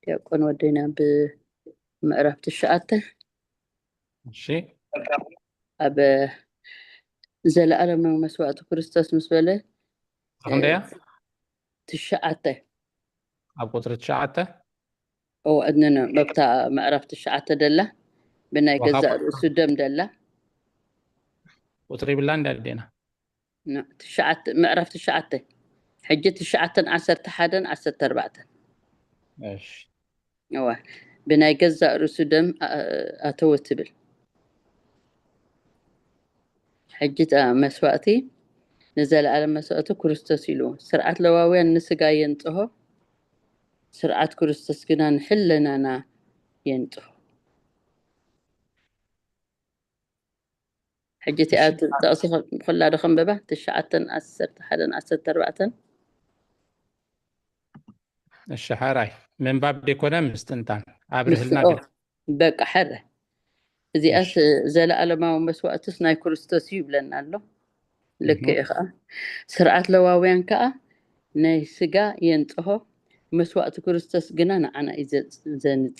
Speaker 7: ዲያቆን ወደና ብምዕራፍ 9
Speaker 3: እሺ
Speaker 7: ኣብ ዘለዓለማዊ መስዋዕቲ ክርስቶስ ምስ በለ
Speaker 3: ክንደያ
Speaker 7: 9
Speaker 3: ኣብ ቁጥሪ 9
Speaker 7: او أدنى مبتع معرفة الشعات دلة بنا يجزأ رؤوس الدم دلة
Speaker 3: ቁጥሪ ብላ እንዳደና
Speaker 7: الشعات معرفة الشعات حجة الشعات 11
Speaker 3: እሺ
Speaker 7: أوه بنا يجزأ رؤوس الدم أتوتبل حجة مسواتي نزل على مسواتي كريستوس يلو سرعة لواوي النسقا ينتهو سرعة كريستوس كنا نحلنا أنا ينتهو حجتي آت تأصيخ خلا رقم بابا 11
Speaker 3: الشحراي من باب ديكونا مستنتان عبرهلنا
Speaker 7: بقى حره زيات زل ألما ومسواتس ناي كريستوس يبلنا له لك إخا سرعة لواوين كأ ناي سجا ينتهو مسوات كريستوس جنانا أنا إذا زنت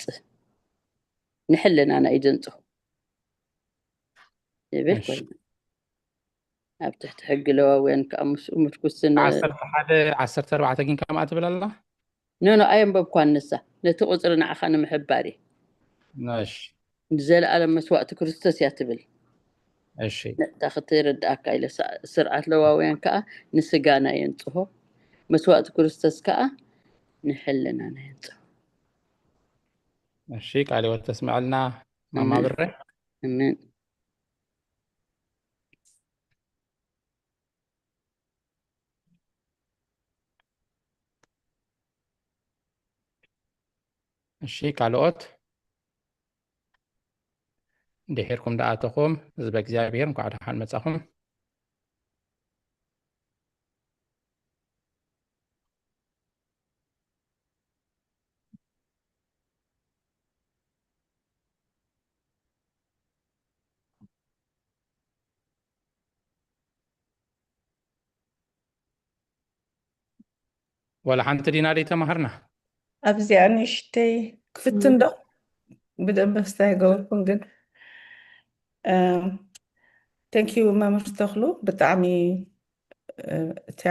Speaker 7: نحلنا أنا إذا نتهو يبيك تحت حق لواوين كأمس ومركوسن
Speaker 3: 14 كم أتبل الله
Speaker 7: نو أيام ببقى نسا لتقصرنا عخانا محباري
Speaker 3: ماشي
Speaker 7: زل على مسوات كريستوس يعتبل
Speaker 3: እሺ
Speaker 7: تاخذ رداك إلى سرعة لواوين كأ نسجانا ينتهو مسوات كريستوس كأ نحلنا نينتهو
Speaker 3: እሺ ቃል ወተስማዕ ለና ማማ ብረ
Speaker 7: አሜን
Speaker 3: እሺ ካልኦት ድሕርኩም ደኣተኹም ህዝበ እግዚአብሔር እንኳዕ ደሓን መጻኹም ولا حنت ديناري تمهرنا
Speaker 5: ኣብዚ ንእሽተይ ክፍትን ዶ ብደንብ ስታይ ገበርኩም ግን ቴንክ ዩ መምህር ተኽሉ ብጣዕሚ እታ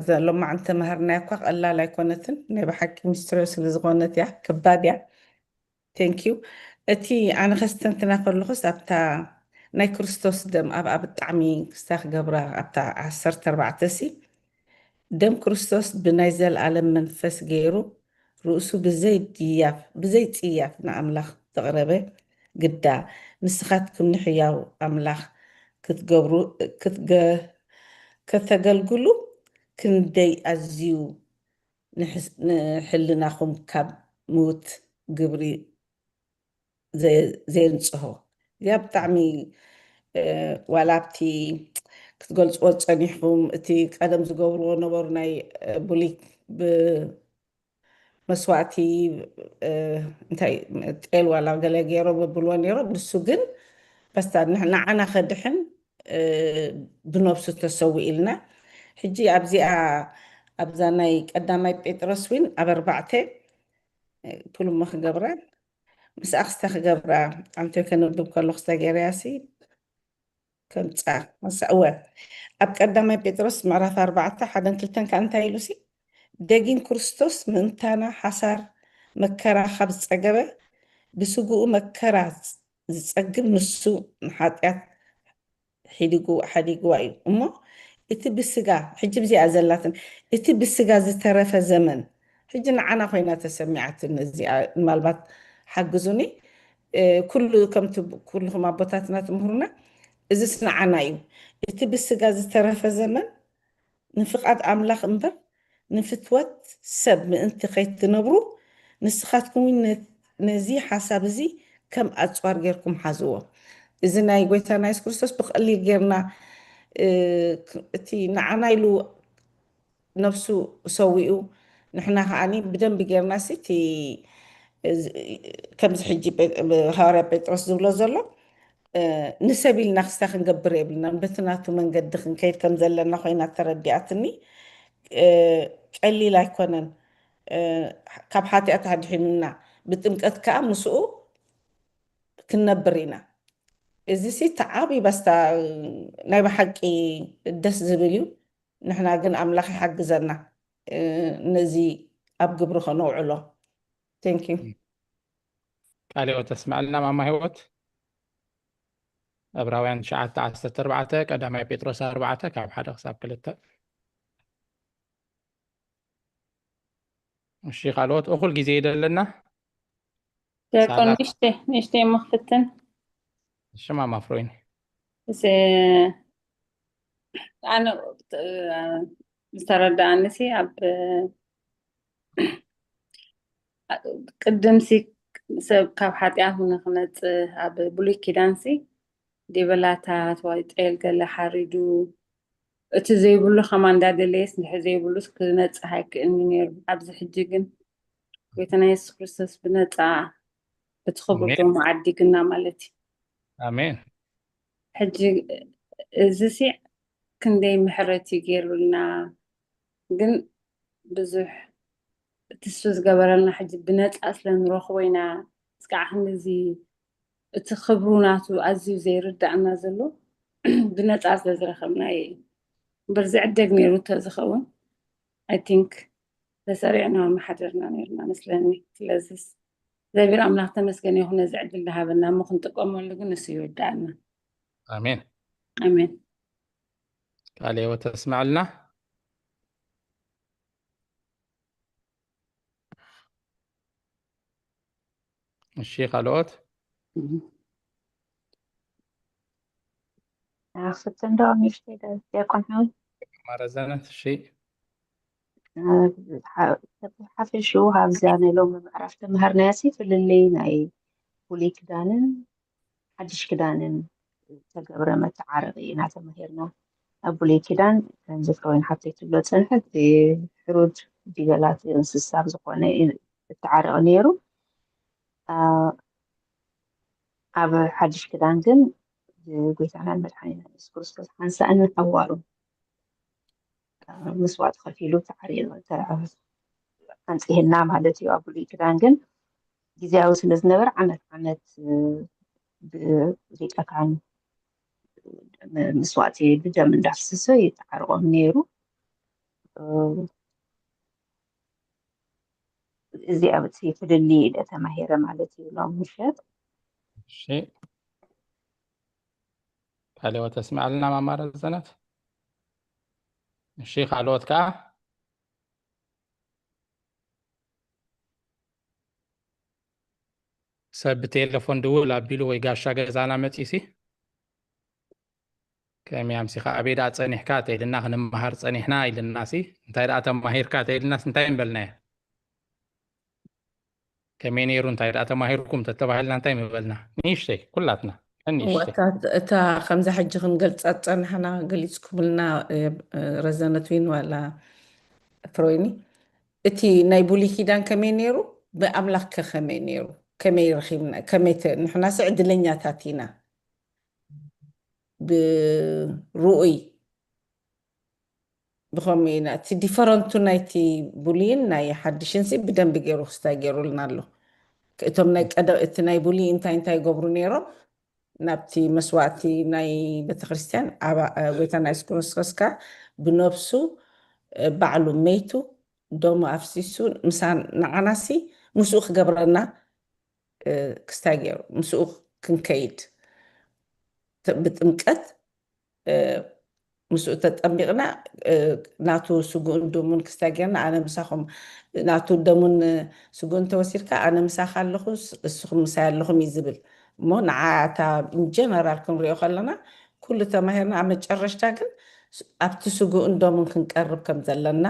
Speaker 5: ዘሎ ማዓንቲ ተማሃርና እኳ ቀላል ኣይኮነትን ናይ ብሓቂ ሚስትሪ ስለ ዝኾነት እያ ከባድ እያ ቴንክ ዩ እቲ ኣነ ከስተንትና ከለኹስ ኣብታ ናይ ክርስቶስ ደም ኣብኣ ብጣዕሚ ክስታ ክገብራ ኣብታ 14 ሲ ደም ክርስቶስ ብናይ ዘለዓለም መንፈስ ገይሩ ርእሱ ብዘይ ፅያፍ ንኣምላኽ ተቕረበ ግዳ ንስኻትኩም ንሕያው ኣምላኽ ክትገብሩ ከተገልግሉ ክንደይ ኣዝዩ ንሕልናኹም ካብ ምውት ግብሪ ዘየንፅሆ እያ ብጣዕሚ ዋላ ኣብቲ ክትገልፅዎ ፀኒሕኩም እቲ ቀደም ዝገብርዎ ነበሩ ናይ ቡሊክ መስዋእቲ እንታይ ጤል ዋላ ገለ ገይሮ በብልዎ ነይሮ ንሱ ግን በስታ ንዓና ከድሕን ብነብሱ ተሰዊ ኢልና ሕጂ ኣብዚኣ ኣብዛ ናይ ቀዳማይ ጴጥሮስ ውን ኣብ 4 ፑልሞ ክገብራ ምስ ኣክስታ ክገብራ ኣንተ ከነብብ ከለኹ ስታ ገይረያሲ ከምፃ መሳእወ ኣብ ቀዳማይ ጴጥሮስ ምዕራፍ 4 1-2 ከዓ እንታይ ኢሉሲ ደጊን ክርስቶስ ምእንታና ሓሳር መከራ ካብ ዝፀገበ ብስጉኡ መከራ ዝጸግብ ንሱ ንሓጢኣት ሓዲግዋ እዩ እሞ እቲ ብስጋ ሕጂ ብዚኣ ዘላትን እቲ ብስጋ ዝተረፈ ዘመን ሕጂ ንዓና ኮይና ተሰሚዓትን እዚኣ ምናልባት ሓግዙኒ ኩሉ ከምቲ ኩልኩም ኣቦታትና ትምህሩና እዚ ስንዓና እዩ እቲ ብስጋ ዝተረፈ ዘመን ንፍቃድ ኣምላኽ እምበር ንፍትወት ሰብ ምእንቲ ከይትነብሩ ንስኻትኩም ነዚ ሓሳብ እዚ ከም ኣፅዋር ጌርኩም ሓዝዎ እዚ ናይ ጎይታና ኢየሱስ ክርስቶስ ብቀሊል ጌርና እቲ ንዓና ኢሉ ነፍሱ ሰዊኡ ንሕና ከዓኒ ብደንቢ ጌርና እቲ ከምዚ ሕጂ ሃዋርያ ጴጥሮስ ዝብሎ ዘሎ ንሰብ ኢልና ክስታ ክንገብር የብልናን በቲ ናቱ መንገዲ ክንከይድ ከም ዘለና ኮይና ተረዲኣትኒ ቀሊል ኣይኮነን ካብ ሓጢኣት ኣድሒኑና ብጥምቀት ከዓ ምስኡ ክንነብር ኢና እዚ ሲ ተዓቢ በስታ ናይ ብሓቂ ደስ ዝብል እዩ ንሕና ግን ኣምላኽ ይሓግዘና ነዚ ኣብ ግብሪ ከነውዕሎ ቴንክ ዩ
Speaker 3: ቃልዮት ተስማዕልና ማማ ህይወት ዕብራውያን 9:14 ቀዳማይ ጴጥሮስ 4 ካብ 1 ክሳብ 2 እሺ ካልኦት እኩል ግዜ ይደለና
Speaker 9: ዲያቆን ንሽተ መክፍትን
Speaker 3: ሽማ ማፍሮይን
Speaker 9: ኣነ ዝተረዳእንሲ ኣብ ቅድምሲ ሰብ ካብ ሓጢኣት ንክነፅህ ኣብ ብሉይ ኪዳንሲ ዲበላታት ወይ ጤል ገለ ሓሪዱ እቲ ዘይብሉ ከማ እንዳደለየስ ንድሕር ዘይብሉስ ክነፅህ ኣይክእልኒ ነይሩ ኣብዚ ሕጂ ግን ጎይታና ኢየሱስ ክርስቶስ ብነፃ ብትኽብር ዶሞ ዓዲግና ማለት እዩ
Speaker 3: ኣሜን
Speaker 9: ሕጂ እዚ ሲ ክንደይ ምሕረት እዩ ገይሩልና ግን ብዙሕ ትስፋ ዝገበረልና ሕጂ ብነፃ ስለንረኽቦ ኢና እስካዕ ክንዚ እቲ ክብሩ ናቱ ኣዝዩ ዘይርዳእና ዘሎ ብነፃ ስለዝረኸብና እዩ እምበር ዝዕደግ ነይሩ ተዝኸውን ኣይ ቲንክ ተሰሪዕና መሓደርና ነርና መስለኒ ስለዚ እግዚአብሔር ኣምላኽ ተመስገን ይኹን ነዚ ዕድል ዝሃበና እሞ ክንጥቀመሉ ግን ንሱ ይወዳእና
Speaker 3: ኣሜን
Speaker 9: ኣሜን
Speaker 3: ቃልዮት ተስማዕልና እሺ ካልኦት
Speaker 10: أخذت دوام يشتغل يكون هون
Speaker 3: ማረዘነት እሺ
Speaker 10: حافل شو هافزاني لو ما عرفت مهر ناسي في اللي ناي ولي كدانن حدش كدانن تقبر ما تعرضي ناس مهرنا أبو لي كدان كان ذكرين حطيت له سنحت بحروج ديالات انسساب زقوني التعرض نيرو أب حدش كدان جن قلت أنا المدحين إسكورس حنسى أن نحواره مسوات خفيلو تعريض تعرف أنت هنا مالتي أبو لي كدان جن جزاو سنزنبر عمت بذيك كان مسواتي بدا من دافسسو يتعرض نيرو زي أبتي في الليل أتمهير مالتي لو مشات
Speaker 3: እሺ ቃልዮት ተስማዕልና ማረዘነት እሺ ካልኦት ከዓ ሰብ ብቴሌፎን ድውል ኣቢሉ ወይ ጋሻ ገዛና መፂሲ ከመይ ኣምሲኻ ኣቤዳ ፀኒሕካ ተይልና ክንመሃር ፀኒሕና ኢልናሲ እንታይ ደኣ ተማሂርካ ተይልናስ እንታይ ንበልናየ ከመይ ነይሩ እንታይ ደኣ ተማሂርኩም ተተባሂልና እንታይ ምበልና ንእሽተይ ኩላትና
Speaker 5: እታ ከምዚ ሕጂ ክንገልፃት ፀኒሕና ገሊፅኩምልና ረዘነት ወይን ዋላ ፍሮይኒ እቲ ናይ ብሉይ ኪዳን ከመይ ነይሩ ብኣምላኽ ከመይ ነይሩ ከመይ ረኺብና ከመይ ንሕናስ ዕድለኛታት ኢና ብሩኡይ ብኸመይ ኢና እቲ ዲፈረንቱ ናይቲ ብሉይን ናይ ሓድሽንሲ ብደንቢ ገይሩ ክስታይ ገይሩልና ኣሎ እቶም ናይ እቲ ናይ ብሉይ እንታይ ገብሩ ነይሮም ናብቲ መስዋዕቲ ናይ ቤተክርስትያን ጎይታና ኢየሱስ ክርስቶስካ ብነፍሱ ባዕሉ መይቱ ደሞ ኣፍሲሱ ምሳን ንዓናሲ ምስኡ ክገብረና ክስታይ ገይሩ ምስኡ ክንከይድ ብጥምቀት ምስኡ ተጠሚቕና ናቱ ስጉእን ደሙን ክስታይ ጌርና ኣነ ምሳኹም ናቱ ደሙን ስጉእን ተወሲድካ ኣነ ምሳኻ ኣለኹ እስኹም ምሳይ ኣለኹም እዩ ዝብል እሞ ንዓታ ኢንጀነራል ክንሪኦ ከለና ኩሉ ተማሂርና ኣብ መጨረሽታ ግን ኣብቲ ስጉእን ደሙን ክንቀርብ ከም ዘለና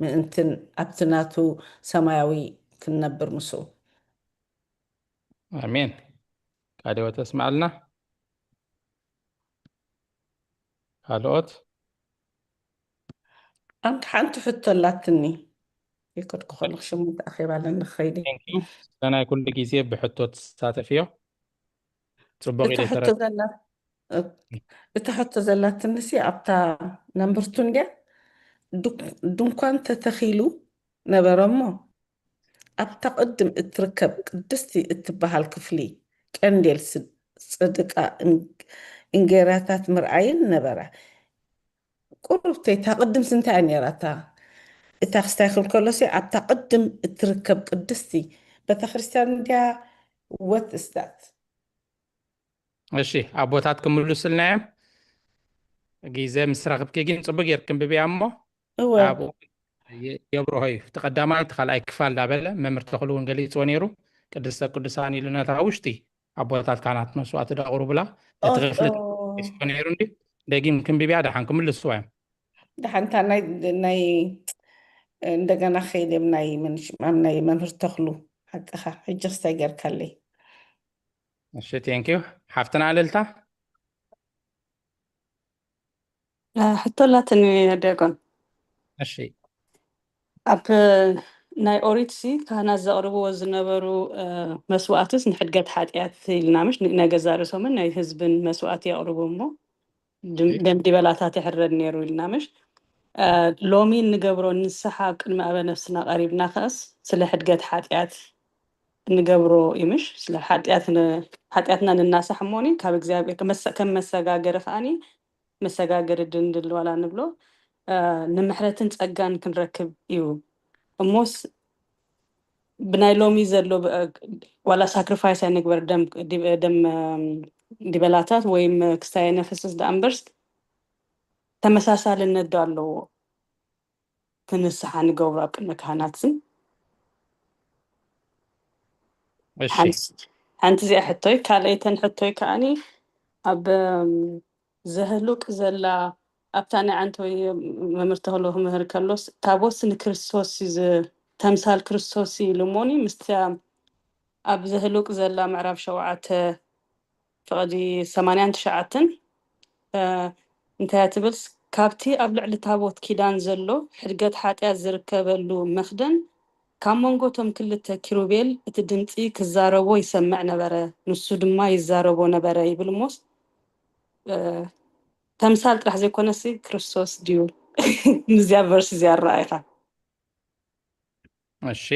Speaker 5: ምእንትን ኣብቲ ናቱ ሰማያዊ ክንነብር ምስኡ
Speaker 3: ኣሜን ካልኦት ተስማዕልና ካልኦት
Speaker 5: ኣንተ ሓንቲ ሕቶ ኣላትኒ ይከድ ክኾልክ ሽሙንተ ኣኼባ ኣለኒ ክኸይድ
Speaker 3: ናይ ኩሉ ግዜ ብሕቶ ትሳተፍ እዮ ፅቡቅ ኢለ ተረድ
Speaker 5: እታ ሕቶ ዘላትኒ ሲ ኣብታ ነምበርቱን ድያ ድንኳን ተተኺሉ ነበረ እሞ ኣብታ ቅድም እትርከብ ቅድስቲ እትበሃል ክፍሊ ቀንዴል ፅድቃ እንጌራታት ምርኣይን ነበረ ቁርብተይ እታ ቅድም ስንታይ እያ ነራታ እታ ክስታይ ክብል ከሎሲ ኣብታ ቅድም እትርከብ ቅድስቲ ቤተክርስትያን ድያ ወት እስታት
Speaker 3: እሺ ኣቦታት ክምልሱልና እዮም ግዜ ምስ ረኽብኪ ግን ፅቡቅ ጌር ክንብብያ እሞ ኣብኡ የብርሆ እዩ እቲ ቀዳማይ እቲ ካልኣይ ክፋል ዳበለ መምህር ተኽሉ እውን ገሊፅዎ ነይሩ ቅድስተ ቅዱሳን ኢሉ ነታ ውሽጢ ኣቦታት ካህናት መስዋዕቲ ደቕርቡላ እቲ ክፍሊ ነይሩ እንዲ ደጊም ክንብብያ ድሓን ክምልስዋ እዮም
Speaker 5: ድሓንታ ናይ እንደገና ከይድም ናይ መምህር ተኽሉ ሓቅኻ ሕጂ ክስታይ ጌርካለይ
Speaker 3: እሺ ቴንኪዩ ሓፍትና ኣልልታ
Speaker 6: ሕቶ ላትኒ ደጎን
Speaker 3: እሺ
Speaker 6: ኣብ ናይ ኦሪትሲ ካህናት ዘቕርብዎ ዝነበሩ መስዋዕትስ ንሕድገት ሓጢኣት ኢልና ምሽ ነገዛ ርእሶምን ናይ ህዝብን መስዋዕት የቕርቡ እሞ ደም ዲበላታት ይሕረድ ነይሩ ኢልና ምሽ ሎሚ ንገብሮ ንስሓ ኣብ ቅድሚ ኣበ ነፍስና ቀሪብና ከስ ስለ ሕድገት ሓጢኣት ንገብሮ ይምሽ ስለ ሓጢኣትና ንናሳሕ እሞኒ ካብ እግዚኣብሔር ከም መሰጋገሪ ከዓኒ መሰጋገሪ ድንድል ዋላ ንብሎ ንምሕረትን ፀጋን ክንረክብ እዩ እሞስ ብናይ ሎሚ ዘሎ ዋላ ሳክሪፋይስ ኣይንግበር ደም ዲበላታት ወይም ክስታይ ነፍስስ ዳ እምበርስ ተመሳሳልነት ዶ ኣለዎ ክንስሓ ንገብሮ ኣብ ቅድሚ ካህናትስን ሓንቲ እዚኣ ሕቶይ ካልአይተን ሕቶይ ከዓኒ ኣብ ዘህሉቅ ዘላ ኣብታ ናይ ዓንተወይ መምህር ተኽሉ ክምህር ከሎስ ታቦስ ንክርስቶስ ተምሳል ክርስቶስ ኢሉ እሞኒ ምስቲ ኣብ ዘህሉቅ ዘላ ምዕራፍ 7 ፍቕዲ 89 እንታይ ትብልስ ካብቲ ኣብ ልዕሊ ታቦት ኪዳን ዘሎ ሕድገት ሓጢኣት ዝርከበሉ መኽደን ካብ መንጎቶም ክልተ ኪሩቤል እቲ ድምፂ ክዛረቦ ይሰምዕ ነበረ ንሱ ድማ ይዛረቦ ነበረ ይብል ሞስ ተምሳል ጥራሕ ዘይኮነሲ ክርስቶስ ድዩ ንዚያ ቨርስ እዚኣ ረኣይካ
Speaker 3: እሺ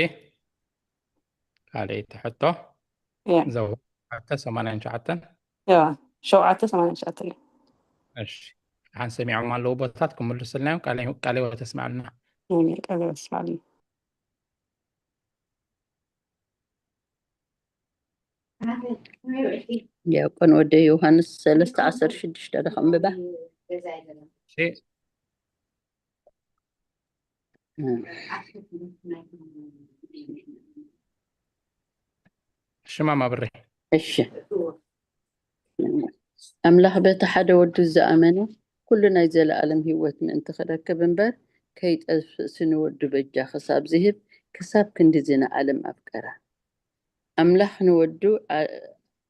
Speaker 3: ካልአይቲ ሕቶ ዘው 89
Speaker 6: 789
Speaker 3: እሺ ሓን ሰሚዖም ኣለዉ ቦታታት ክምልስልና እዮም ቃልዮ ተስማዕልና
Speaker 6: ቃልዮ ተስማዕልና
Speaker 7: ዲያቆን ወደ ዮሐንስ 3:16 ደኸምብባ
Speaker 3: ሽማ ማብሬ
Speaker 7: እሺ ኣምላኽ በቲ ሓደ ወዱ ዝኣመነ ኩሉ ናይ ዘለኣለም ሂወት ምእንቲ ክረክብ እምበር ከይጠፍእ ስንወዱ በጃ ክሳብ ዝህብ ክሳብ ክንዲ ዝነኣለም ኣፍቀራ ኣምላኽ ንወዱ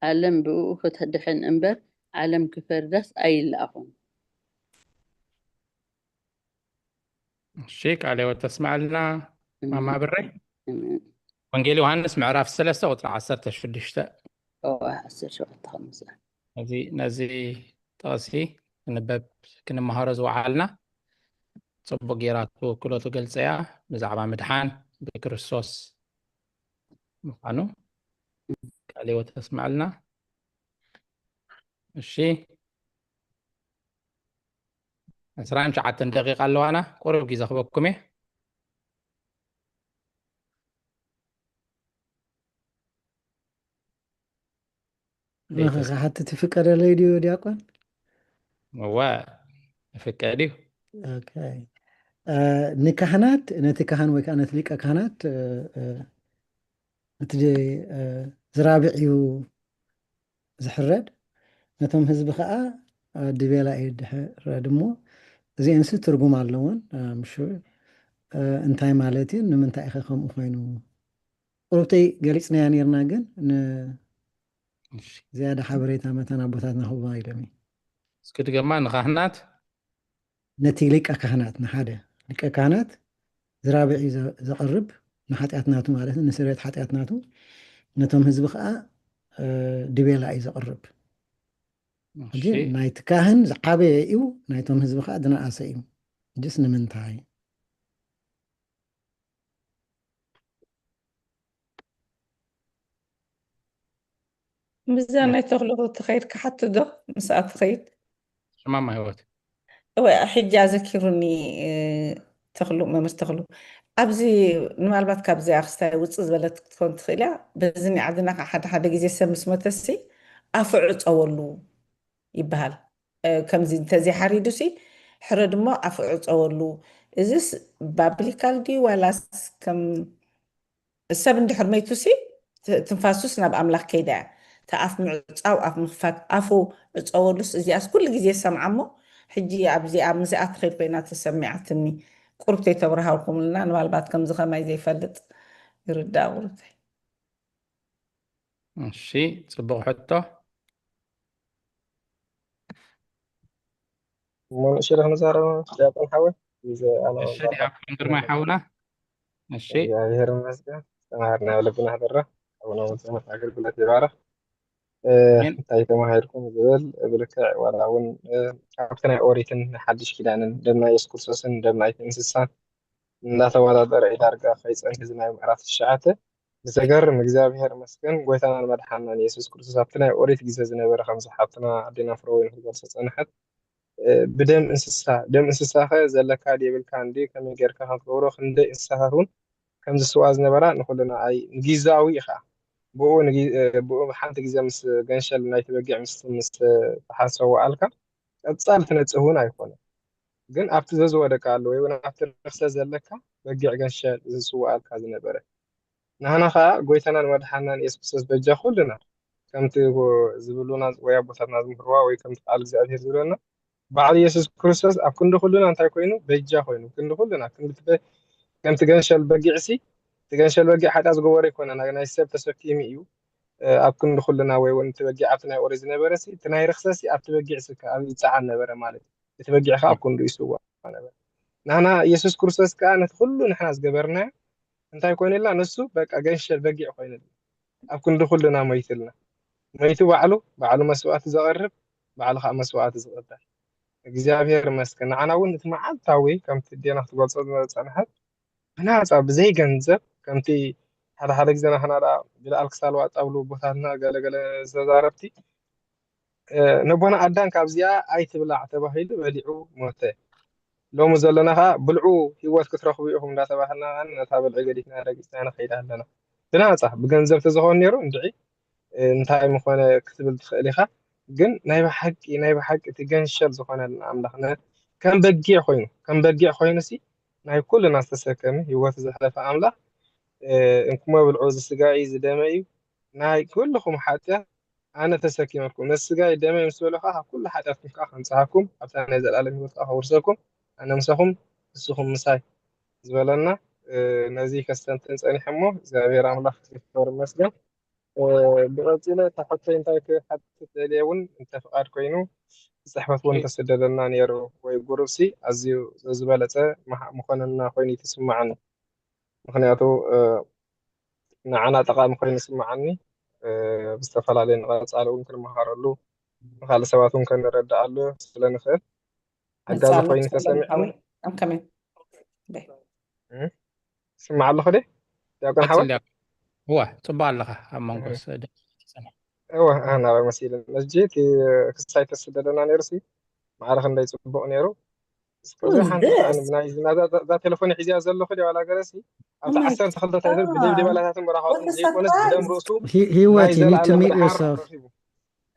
Speaker 7: ዓለም ብኡ ክትድሕን እምበር ዓለም ክፈርዳስ ኣይለኣኹም
Speaker 3: እሺ ቃልዮ ተስማዕልና ማማ ብሬ ወንጌል ዮሐንስ ምዕራፍ 3 ቁጥሪ 16
Speaker 7: 17
Speaker 3: ነዚ ጠቕሲ ክንበብ ክንመሃሮ ዝወዓልና ፅቡቅ ጌራቱ ክሎቱ ገልፀያ ብዛዕባ ምድሓን ብክርስቶስ ምዃኑ ቃልዮ ተስማዕልና እሺ 19 ደቂቃ ኣለዋና ቁሩብ ግዜ ክበኩም እየ ቤተሰብ
Speaker 11: حتى تفكر الفيديو دياقون
Speaker 3: هو فكري
Speaker 11: اوكي نكهنات نتكهن وكانت ليك كهنات نتجي زرابعيو زحرد نتم حزب خا دبيلا يدحر دمو زي انس ترجم علون مش انتاي مالتي نمنتاي خم خوينو قلتي قليصنا يانيرنا جن زياده حبريتا متنا بوتاتنا هو بايلمي
Speaker 3: اسكت كمان خهنات
Speaker 11: نتي ليك كهنات نحاده ليك كهنات زرابعي زقرب نحاتياتناتو مالتي نسريت حاتياتناتو نتم حزب خا دبيلا يزقرب جي نايت كاهن زعابي ايو نايتهم حزب خا دنا اسيو جسن منتاي
Speaker 5: بزاف ናይ ተኽልኹ ትኸይድካ ሓቲ ዶ ምስኣ ትኸይድ
Speaker 3: شمام هوت
Speaker 5: ወይ ሕጂ ኣዘኪሩኒ ተኽሉ መምር ተኽሉ ኣብዚ ንማልባት ካብዚ ኣክስታይ ውፅእ ዝበለት ክትኮን ትኽእል እያ በዝኒ ዓድና ሓደ ግዜ ሰብ ምስ ሞተሲ ኣፍዑ ፀወሉ ይበሃል ከምዚ እንተዘይሓሪዱሲ ሕረ ድሞ ኣፍዑ ፀወሉ እዚስ ባብሊካል ድዩ ዋላስ ከም ሰብ እንድሕር መይቱሲ ትንፋሱስ ናብ ኣምላኽ ከይዳ እያ ተኣፍ ምዕፃው ኣፍ ምኽፋት ኣፉ ዕፀወሉስ እዚኣስ ኩሉ ግዜ ሰምዓሞ ሕጂ ኣብዚኣ ምስኣ ትኸይድ ኮይና ተሰሚዓትኒ ቁርብተይ ተብርሃልኩምልና ንባልባት ከምዚ ኸማይ ዘይፈልጥ ይርዳእ ቁርብተይ
Speaker 3: እሺ ፅቡቅ ሕቶ
Speaker 13: منشر نزارة يعطون حول إذا أنا
Speaker 3: እሺ ዲያቆን ግርማይ ሓውና እሺ
Speaker 13: እግዚአብሔር ይመስገን ተማርና ለብና هذا أبونا مسلم أقول بلا تبارك እንታይ ተማሂርኩም ዝብል ብልክዕ ዋላ እውን ኣብቲ ናይ ኦሪትን ሓድሽ ኪዳንን ደምና ኢየሱስ ክርስቶስን ደምና ናይቲ እንስሳን እንዳተወዳደረ ዳርጋ ከይፀንሕ እዚ ናይ ምዕራፍ 9 ብዘገርም እግዚአብሔር መስገን ጎይታናን መድሓናን ኢየሱስ ክርስቶስ ኣብቲ ናይ ኦሪት ግዜ ዝነበረ ከምዚ ሓብትና ኣዴና ፍሮወይን ክትገልፆ ፀንሐት ብደም እንስሳ ኸ ዘለካ የብልካ እንዲ ከመይ ጌርካ ክትገብሮ ክንደይ እንስሳታት እውን ከምዚ ስዋ ዝነበራ ንኩልና ኣይ ግዛዊ ኢኻ ብኡ ሓንቲ ግዜ ምስ ገንሸል ናይ ተበጊዕ ምስ ተሓሰቡ ኣልካ ቀፃል ትነፅህ እውን ኣይኮነን ግን ኣብቲ ዘዝወደካ ኣሎ ወይ እውን ኣብቲ ርክሰ ዘለካ በጊዕ ገንሸል ዝስዋኣልካ ዝነበረ ንሕና ከዓ ጎይታናን መድሓናን ኢየሱስ ክርስቶስ በጃ ኩልና ከምቲ ዝብሉና ወይ ኣቦታትና ዝምክርዋ ወይ ከምቲ ቃል እግዚኣብሔር ዝብለና ባዕሉ ኢየሱስ ክርስቶስ ኣብ ክንዲ ኩልና እንታይ ኮይኑ በጃ ኮይኑ ክንዲ ኩልና ከምቲ ገንሸል በጊዕሲ تجنشل بقى حتى أزجوار يكون أنا نايسب تسكيمي يو أبكن دخلنا وين تبقى عتنا أوريزنا برسي تناي رخصتي أبتبقى سكا أبي تعنا برا مالك تبقى خاب كن ريسوا أنا برا نحنا يسوع كرسوس كان تدخلوا نحنا زجبرنا أنت يكون إلا نسوا بقى جنشل بقى يكون أبكن دخلنا ميتلنا ميتوا بعلو مسوات زغرب بعلو خا مسوات زغرب እግዚአብሔር ይመስገን أنا وين تمعت تاوي كم تدينا تقول صدق أنا أصعب زي جنزب كمتي هذا جزنا هنا بلا ألكسال وأطاولو بوتانا قال زاربتي نبغى أدان كابزيا أي تبلع تبهيل بديعو موته لو مزلناها بلعو هو كثر خبيئهم لا تبهلنا أن نتابع العقدينا رجستنا خيرها لنا بنا صح بجنزب تزهون نيرو ندعي نتاعي مخوانا كتب الخليخة جن نايب حق تجنشل زخوانا الأملاخنا كان بقي خوينو سي ناي كل الناس تسكمي هو تزحلف أملاخ إنكم بالعوز السجاي زدمي ناي كلكم حتى أنا تسكيمكم السجاي دمي مسؤولها كل حتى فيكم كأخن صاحكم حتى نزل على ميوت أخورسكم أنا مسخم السخم مساي زبلنا نزيك استنتنس أنا حمو زي راملا في فور مسجد بغزينا تحطين تايك حتى تليون أنت فقار كوينو صحبة وانت سددنا نيرو ويقرسي أزيو زبالته مخنا خويني تسمعنا مخنياتو نعنا تقام خويني تسمعني بستفعل علينا غلط على ممكن مهار له مخال سوات ممكن نرد على سلنا خير حتى خويني تسمعني
Speaker 5: أم كمان
Speaker 13: سمع الله خدي يا كان حاول
Speaker 3: هو تبع الله أمانكوس
Speaker 13: أيوة أنا مثلا مسجد كسيت السددنا نيرسي ما عرف إنه يسبق نيرو سكوزي حنت أنا بنايز ذا تلفوني حجاز زلوا خدي على جرسي أنت حسن تخلط تعذر بدي ولا هاتم براحات يكونس بدم رؤسه
Speaker 11: he what you need to meet yourself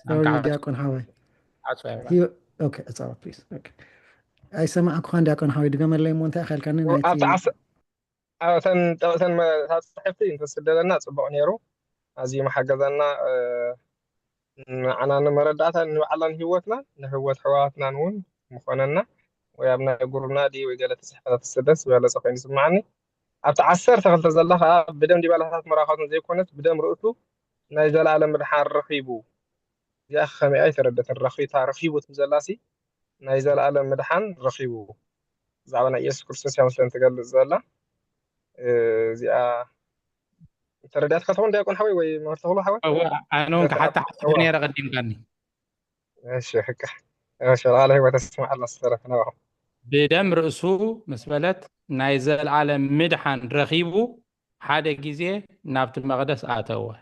Speaker 11: Sorry, Diakon Hawai. Okay, it's all please. Okay. أي سمعك خان ديكون حاوي دقم اللي مونتا خيل كان
Speaker 13: أبتعس أوتن ما صحفتي أنت سدلنا صبوا نيرو أزي ما حجزنا أنا مردات إنه على هوتنا نهوت حواتنا نون مخوننا ويابنا يقولنا دي وقالت صحفة السدس ولا صفين سمعني أبتعسر تغلط زلها بدم دي بالها مراخات زي كونت بدم رؤتو نايزل على مدحان رخيبو يا أخي أي تردت الرخي تعرفيبو تمزلاسي نايزل على مدحان رخيبو زعلنا يسوع كريستوس يا مسلم تقال زلا زي تردات كتبون ديكون حوي وي ما تقولوا حوي
Speaker 3: أنا حتى حسبني رغدين كاني
Speaker 13: ماشي هيك ما شاء الله عليه وتسمع الله الصراحة أنا
Speaker 3: بدم رأسه مسبلت نايزل على مدحان رخيبو حدا جزء نابت المقدس آتوه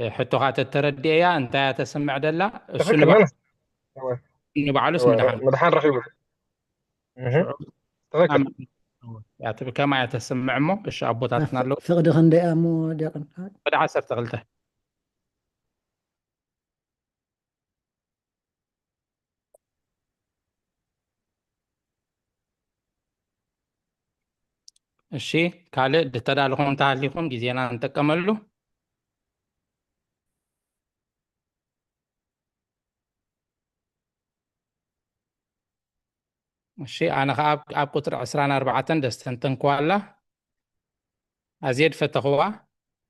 Speaker 3: حتى قاعد ترديها أنت تسمع دلا
Speaker 13: تفكر
Speaker 3: إنه بعلوس
Speaker 13: مدحان رخيبو تفكر
Speaker 3: يعتبر كما يتسمع مو الشعبوتاتنا له
Speaker 11: فقد خندي أمو ديقن
Speaker 3: قد عسر تغلته الشيء كالي دتدالكم تعليكم جزينا نتكملوا الشيء أنا أب قطر عسران 4 دستنتن كوالا أزيد فتخوا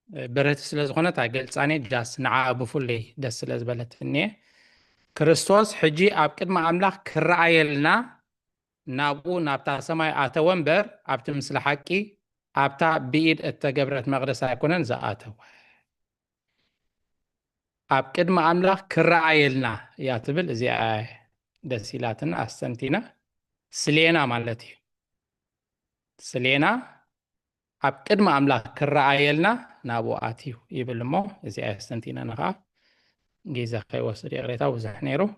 Speaker 3: برهت سلازغونة تعقل ثاني جاس نعا أبو فولي دس سلاز بلت فني كريستوس حجي أب كدما أملاك كرعايلنا نابو نابتا سماي آتوانبر أبت مثل حكي أبتا بيد التقبرت مقدسة يكونن زآتو أب كدما أملاك كرعايلنا ياتبل زي دسيلاتنا أستنتينا سلينا مالتي سلينا أب كدما أملاك كرعايلنا نابو آتيو يبل مو زي أستنتينا نخا جيزة خي وصري غريتا وزحنيرو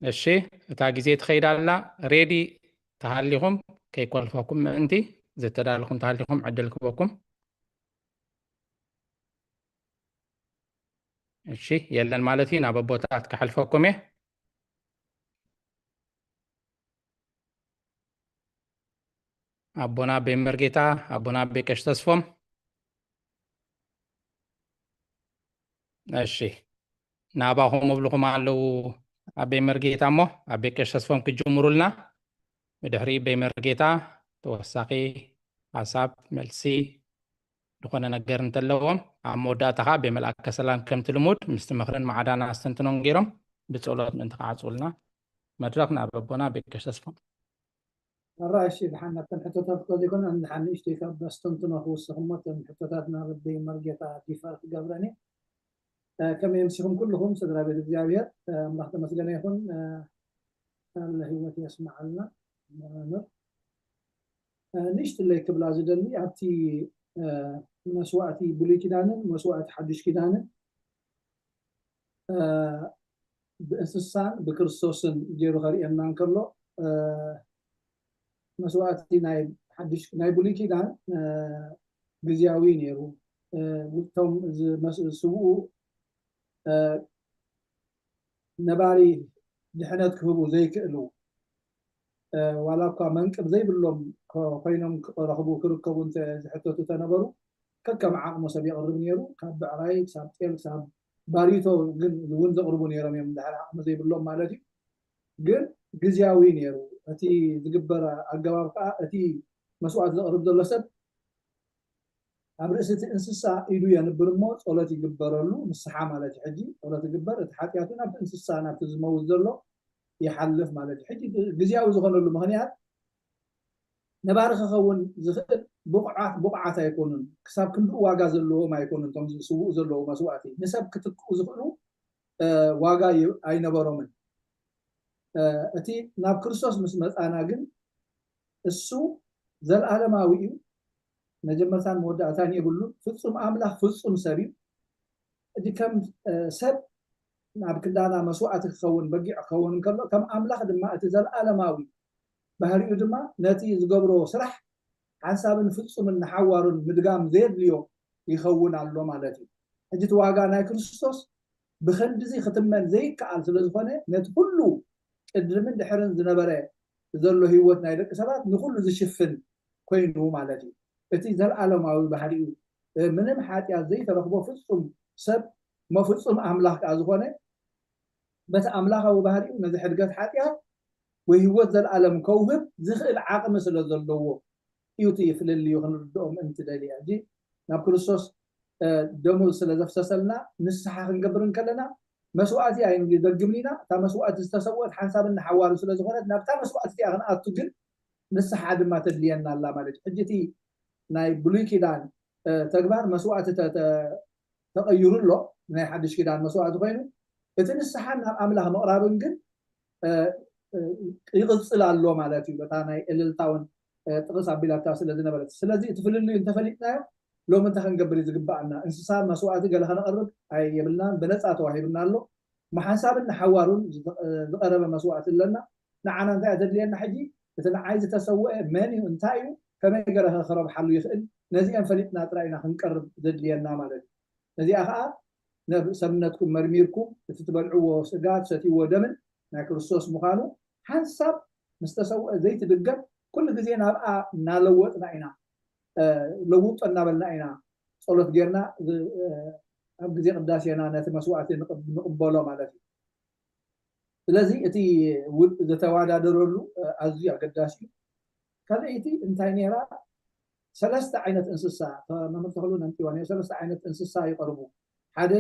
Speaker 3: الشيء تاجزيت خير الله ريدي تهاليهم كي كوالفاكم أنتي زي تدالكم تهاليهم عدلكم بكم الشيء يلا المالتي ناببوتات كحلفاكم أبونا بمرجيتا أبونا بكشتسفهم الشيء ناباهم مبلغهم على أبي مرجيتا مو أبي كشتسفهم كجمرولنا بدحري بمرجيتا توساقي حساب ملسي دخونا نقر نتلوهم عموداتها بملأك سلام كم تلمود مستمخرين معدانا استنتنون غيرهم بتقولات من تقاعدولنا مدرقنا ببونا بكشتسفهم
Speaker 2: الرأي الشيء بحنا تنحطوتات قد يكون عند حنا اشتكى بستنتنا هو الصهمة تنحطوتاتنا بدي مرجتا دفاع قبراني كما يمسكهم كلهم سدرا بيت الزاوية ملاحظة مثلا يكون اللي هو يسمع لنا نشت اللي قبل زدني عتي مسواتي بولي كدانا مسوات حدش كدانا بإنسان بكريستوس جيرو غري أن نانكرلو مسواتي ناي حدش ناي بولي كدان بزياوي نيرو توم سوء نباري دحنات كهبو زي كألو ولا كمنك زي باللوم كوينهم رخبو كركبو انت حتى تتنبروا كم عام مسابيع قرب نيرو كاب عراي ساب تيل ساب باريتو جن ون زقربو نيرو يوم دحر زي باللوم مالتي جن جزياوي نيرو أتي تجبر الجواب أتي مسؤول زقرب دلسب أبرزت إنسان يدو ينبر موت ولا تجبر له مسحة مالتي حجي ولا تجبر تحكياتنا بإنسان نبتزمو زلوا يحلف مالتي حجي جزياوي زغن له مهنيات نبارك خون زخل بقعة يكونون كسب كل واجا زلوا ما يكونون تم سوء زلوا مسواتي نسب كتكو زخلوا واجا أي نبرمن أتي ناب كريستوس مسمت أنا جن السوء ذل عالماوي مجمع مودة ثانية يقولون فصم أملاح فصم سبي دي كم سب ناب كدانا مسوات خون بقي خون كم أملاح دم أتزل عالماوي بهري دم ناتي زقبرو سرح حساب فصم النحوار مدقام زيد اليوم يخون على اللوم على ሕጂ እቲ ዋጋ ናይ ክርስቶስ ብኸንዲ እዚ ክትመን ዘይከኣል ስለ ዝኾነ ነቲ ኩሉ ቅድምን ድሕርን ዝነበረ ዘሎ ሂወት ናይ ደቂ ሰባት ንኩሉ ዝሽፍን ኮይኑ ማለት እዩ እቲ ዘለዓለማዊ ባህሪኡ ምንም ሓጢኣት ዘይተረኽቦ ፍጹም ሰብ ፍጹም ኣምላኽ ከዓ ዝኾነ በቲ ኣምላኻዊ ባህሪኡ ነዚ ሕድገት ሓጢኣት ወይ ሂወት ዘለዓለም ከውህብ ዝኽእል ዓቕሚ ስለ ዘለዎ እዩ እቲ ፍልልዩ ክንርድኦም እንትደልያ ሕጂ ናብ ክርስቶስ ደሙ ስለ ዘፍሰሰልና ንስሓ ክንገብር ከለና መስዋእቲ ኣይንደግምን ኢና እታ መስዋእቲ ዝተሰወት ሓንሳብና ሓዋሉ ስለ ዝኾነት ናብታ መስዋእቲ እቲኣ ክንኣቱ ግን ንስሓ ድማ ተድልየና ኣላ ማለት እዩ ሕጂ እቲ ናይ ብሉይ ኪዳን ተግባር መስዋእቲ ተቐይሩ ኣሎ ናይ ሓድሽ ኪዳን መስዋእቲ ኮይኑ እቲ ንስሓ ናብ ኣምላኽ ምቕራብን ግን ይቕፅል ኣሎ ማለት እዩ በታ ናይ እልልታውን ጥቕስ ኣቢላታ ስለ ዝነበረት ስለዚ እቲ ፍልልዩ እንተፈሊጥናዮ ሎሚ እንታይ ክንገብር እዩ ዝግባአና እንስሳ መስዋእቲ ገለ ከነቕርብ የብልናን ብነፃ ተዋሂብና ኣሎ ማሓንሳብን ሓዋሩን ዝቐረበ መስዋእቲ ኣለና ንዓና እንታይ ተድልየና ሕጂ እቲ ንዓይ ዝተሰውአ መን እዩ እንታይ እዩ ከመይ ገለ ክረብሓሉ ይኽእል ነዚአን ፈሊጥና ጥራይና ክንቀርብ ዘድልየና ማለት እዩ ነዚኣ ከዓ ሰብነትኩም መርሚርኩም እቲ ትበልዕዎ ስጋ ትሰትይዎ ደምን ናይ ክርስቶስ ምዃኑ ሓንሳብ ምስ ተሰውአ ዘይትድገም ኩሉ ግዜ ናብኣ እናለወጥና ኢና ለውጦ እናበልና ኢና ጸሎት ጌርና ኣብ ግዜ ቅዳሴና ነቲ መስዋእቲ ንቕበሎ ማለት እዩ ስለዚ እቲ ዝተዋዳደረሉ ኣዝዩ ኣገዳሲ እዩ ካልአይቲ እንታይ ነይራ ሰለስተ ዓይነት እንስሳ መምህር ተኽሉ ነንቲዋ ሰለስተ ዓይነት እንስሳ ይቐርቡ ሓደ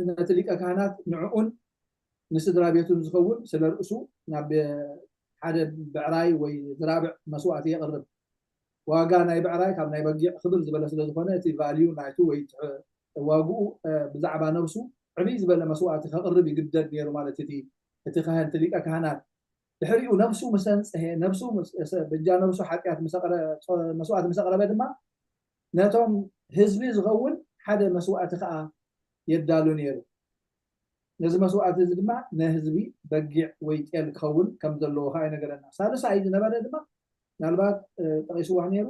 Speaker 2: ነቲ ሊቀ ካህናት ንዕኡን ንስድራ ቤቱን ዝኸውን ስለ ርእሱ ናብ ሓደ ብዕራይ ወይ ዝራብዕ መስዋእቲ የቕርብ ዋጋ ናይ ብዕራይ ካብ ናይ በጊዕ ክብል ዝበለ ስለ ዝኾነ እቲ ቫልዩ ናይቱ ወይ ዋግኡ ብዛዕባ ነብሱ ዕብይ ዝበለ መስዋእቲ ከቕርብ ይግደድ ነይሩ ማለት እቲ ካህን ሊቀ ካህናት ድሕሪኡ ነብሱ ምስ ኣንፅሐ ነብሱ ብጃ ነብሱ ሓጢኣት መስዋእቲ ምስ ኣቕረበ ድማ ነቶም ህዝቢ ዝኸውን ሓደ መስዋእቲ ከዓ የዳሉ ነይሩ ነዚ መስዋእቲ እዚ ድማ ንህዝቢ በጊዕ ወይ ጤል ክኸውን ከም ዘለዎ ከዓ ይነገረና ሳልሳይ ዝነበረ ድማ ምናልባት ጠቂስዋ ነይሩ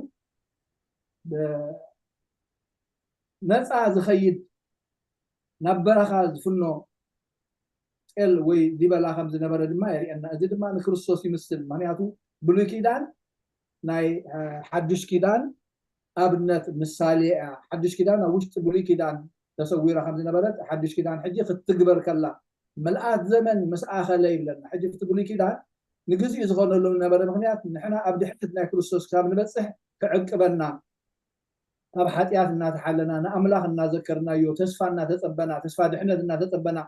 Speaker 2: ነፃ ዝኸይድ ናብ በረኻ ዝፍኖ ጤል ወይ ዲበላ ከም ዝነበረ ድማ የርእየና እዚ ድማ ንክርስቶስ ይምስል ምክንያቱ ብሉይ ኪዳን ናይ ሓድሽ ኪዳን ኣብነት ምሳሌ ሓድሽ ኪዳን ኣብ ውሽጢ ብሉይ ኪዳን ተሰዊራ ከም ዝነበረት ሓድሽ ኪዳን ሕጂ ክትግበር ከላ መልኣት ዘመን ምስ ኣኸለ ይብለና ሕጂ እቲ ብሉይ ኪዳን ንግዚኡ ዝኾነሉ ነበረ ምክንያት ንሕና ኣብ ድሕነት ናይ ክርስቶስ ክሳብ ንበፅሕ ክዕቅበና ኣብ ሓጢኣት እናተሓለና ንኣምላኽ እናዘከርናዮ ተስፋ እናተፀበና ተስፋ ድሕነት እናተፀበና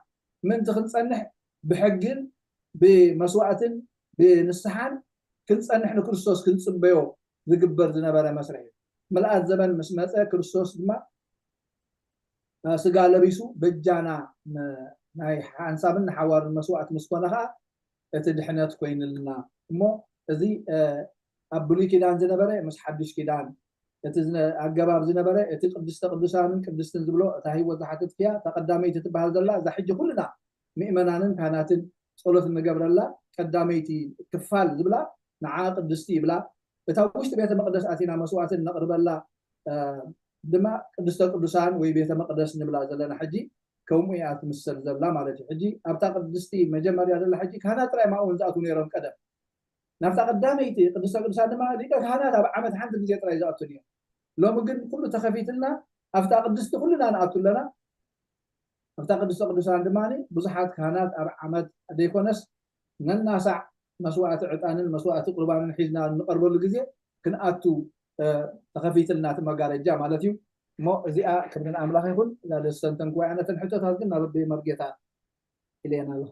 Speaker 2: ምንቲ ክንፀንሕ ብሕግን ብመስዋዕትን ብንስሓን ክንፀንሕ ንክርስቶስ ክንፅበዮ ዝግበር ዝነበረ መስርሕ እዩ መልኣት ዘመን ምስ መፀ ክርስቶስ ድማ ስጋ ለቢሱ በጃና ናይ ሓንሳብን ሓዋርን መስዋዕቲ ምስ ኮነ ከዓ እቲ ድሕነት ኮይኑልና እሞ እዚ ኣብ ብሉይ ኪዳን ዝነበረ ምስ ሓድሽ ኪዳን እቲ ኣገባብ ዝነበረ እቲ ቅድስተ ቅዱሳንን ቅድስትን ዝብሎ እታ ሂወት ዝሓትት እያ ተቀዳመይቲ ትበሃል ዘላ እዛ ሕጂ ኩልና ምእመናንን ካህናትን ጸሎት እንገብረላ ቀዳመይቲ ክፋል ዝብላ ንዓ ቅድስቲ ይብላ እታ ውሽጢ ቤተ መቅደስ ኣቲና መስዋዕትን ነቕርበላ ድማ ቅድስተ ቅዱሳን ወይ ቤተ መቅደስ ንብላ ዘለና ሕጂ ከምኡ እያ ትምሰል ዘላ ማለት እዩ ሕጂ ኣብታ ቅድስቲ መጀመርያ ዘላ ሕጂ ካህናት ጥራይ ማእውን ዝኣትው ነይሮም ቀደም ናብታ ቀዳመይቲ ቅድስተ ቅዱሳን ድማ ሊቀ ካህናት ኣብ ዓመት ሓንቲ ግዜ ጥራይ ዝኣቱ ነይሮም ሎሚ ግን ኩሉ ተኸፊትና ኣብታ ቅድስቲ ኩልና ንኣቱ ኣለና ኣብታ ቅድስተ ቅዱሳን ድማ ብዙሓት ካህናት ኣብ ዓመት ዘይኮነስ ነናሳዕ መስዋዕቲ ዕጣንን መስዋዕቲ ቁርባንን ሒዝና ንቐርበሉ ግዜ ክንኣቱ ተኸፊትልና እቲ መጋረጃ ማለት እዩ እሞ እዚኣ ክብርን ኣምላኽ ይኹን ዛለሰንተን ጉባኤ ነተን ሕቶታት ግን ናብ መርጌታ ኢልየና ኣሎ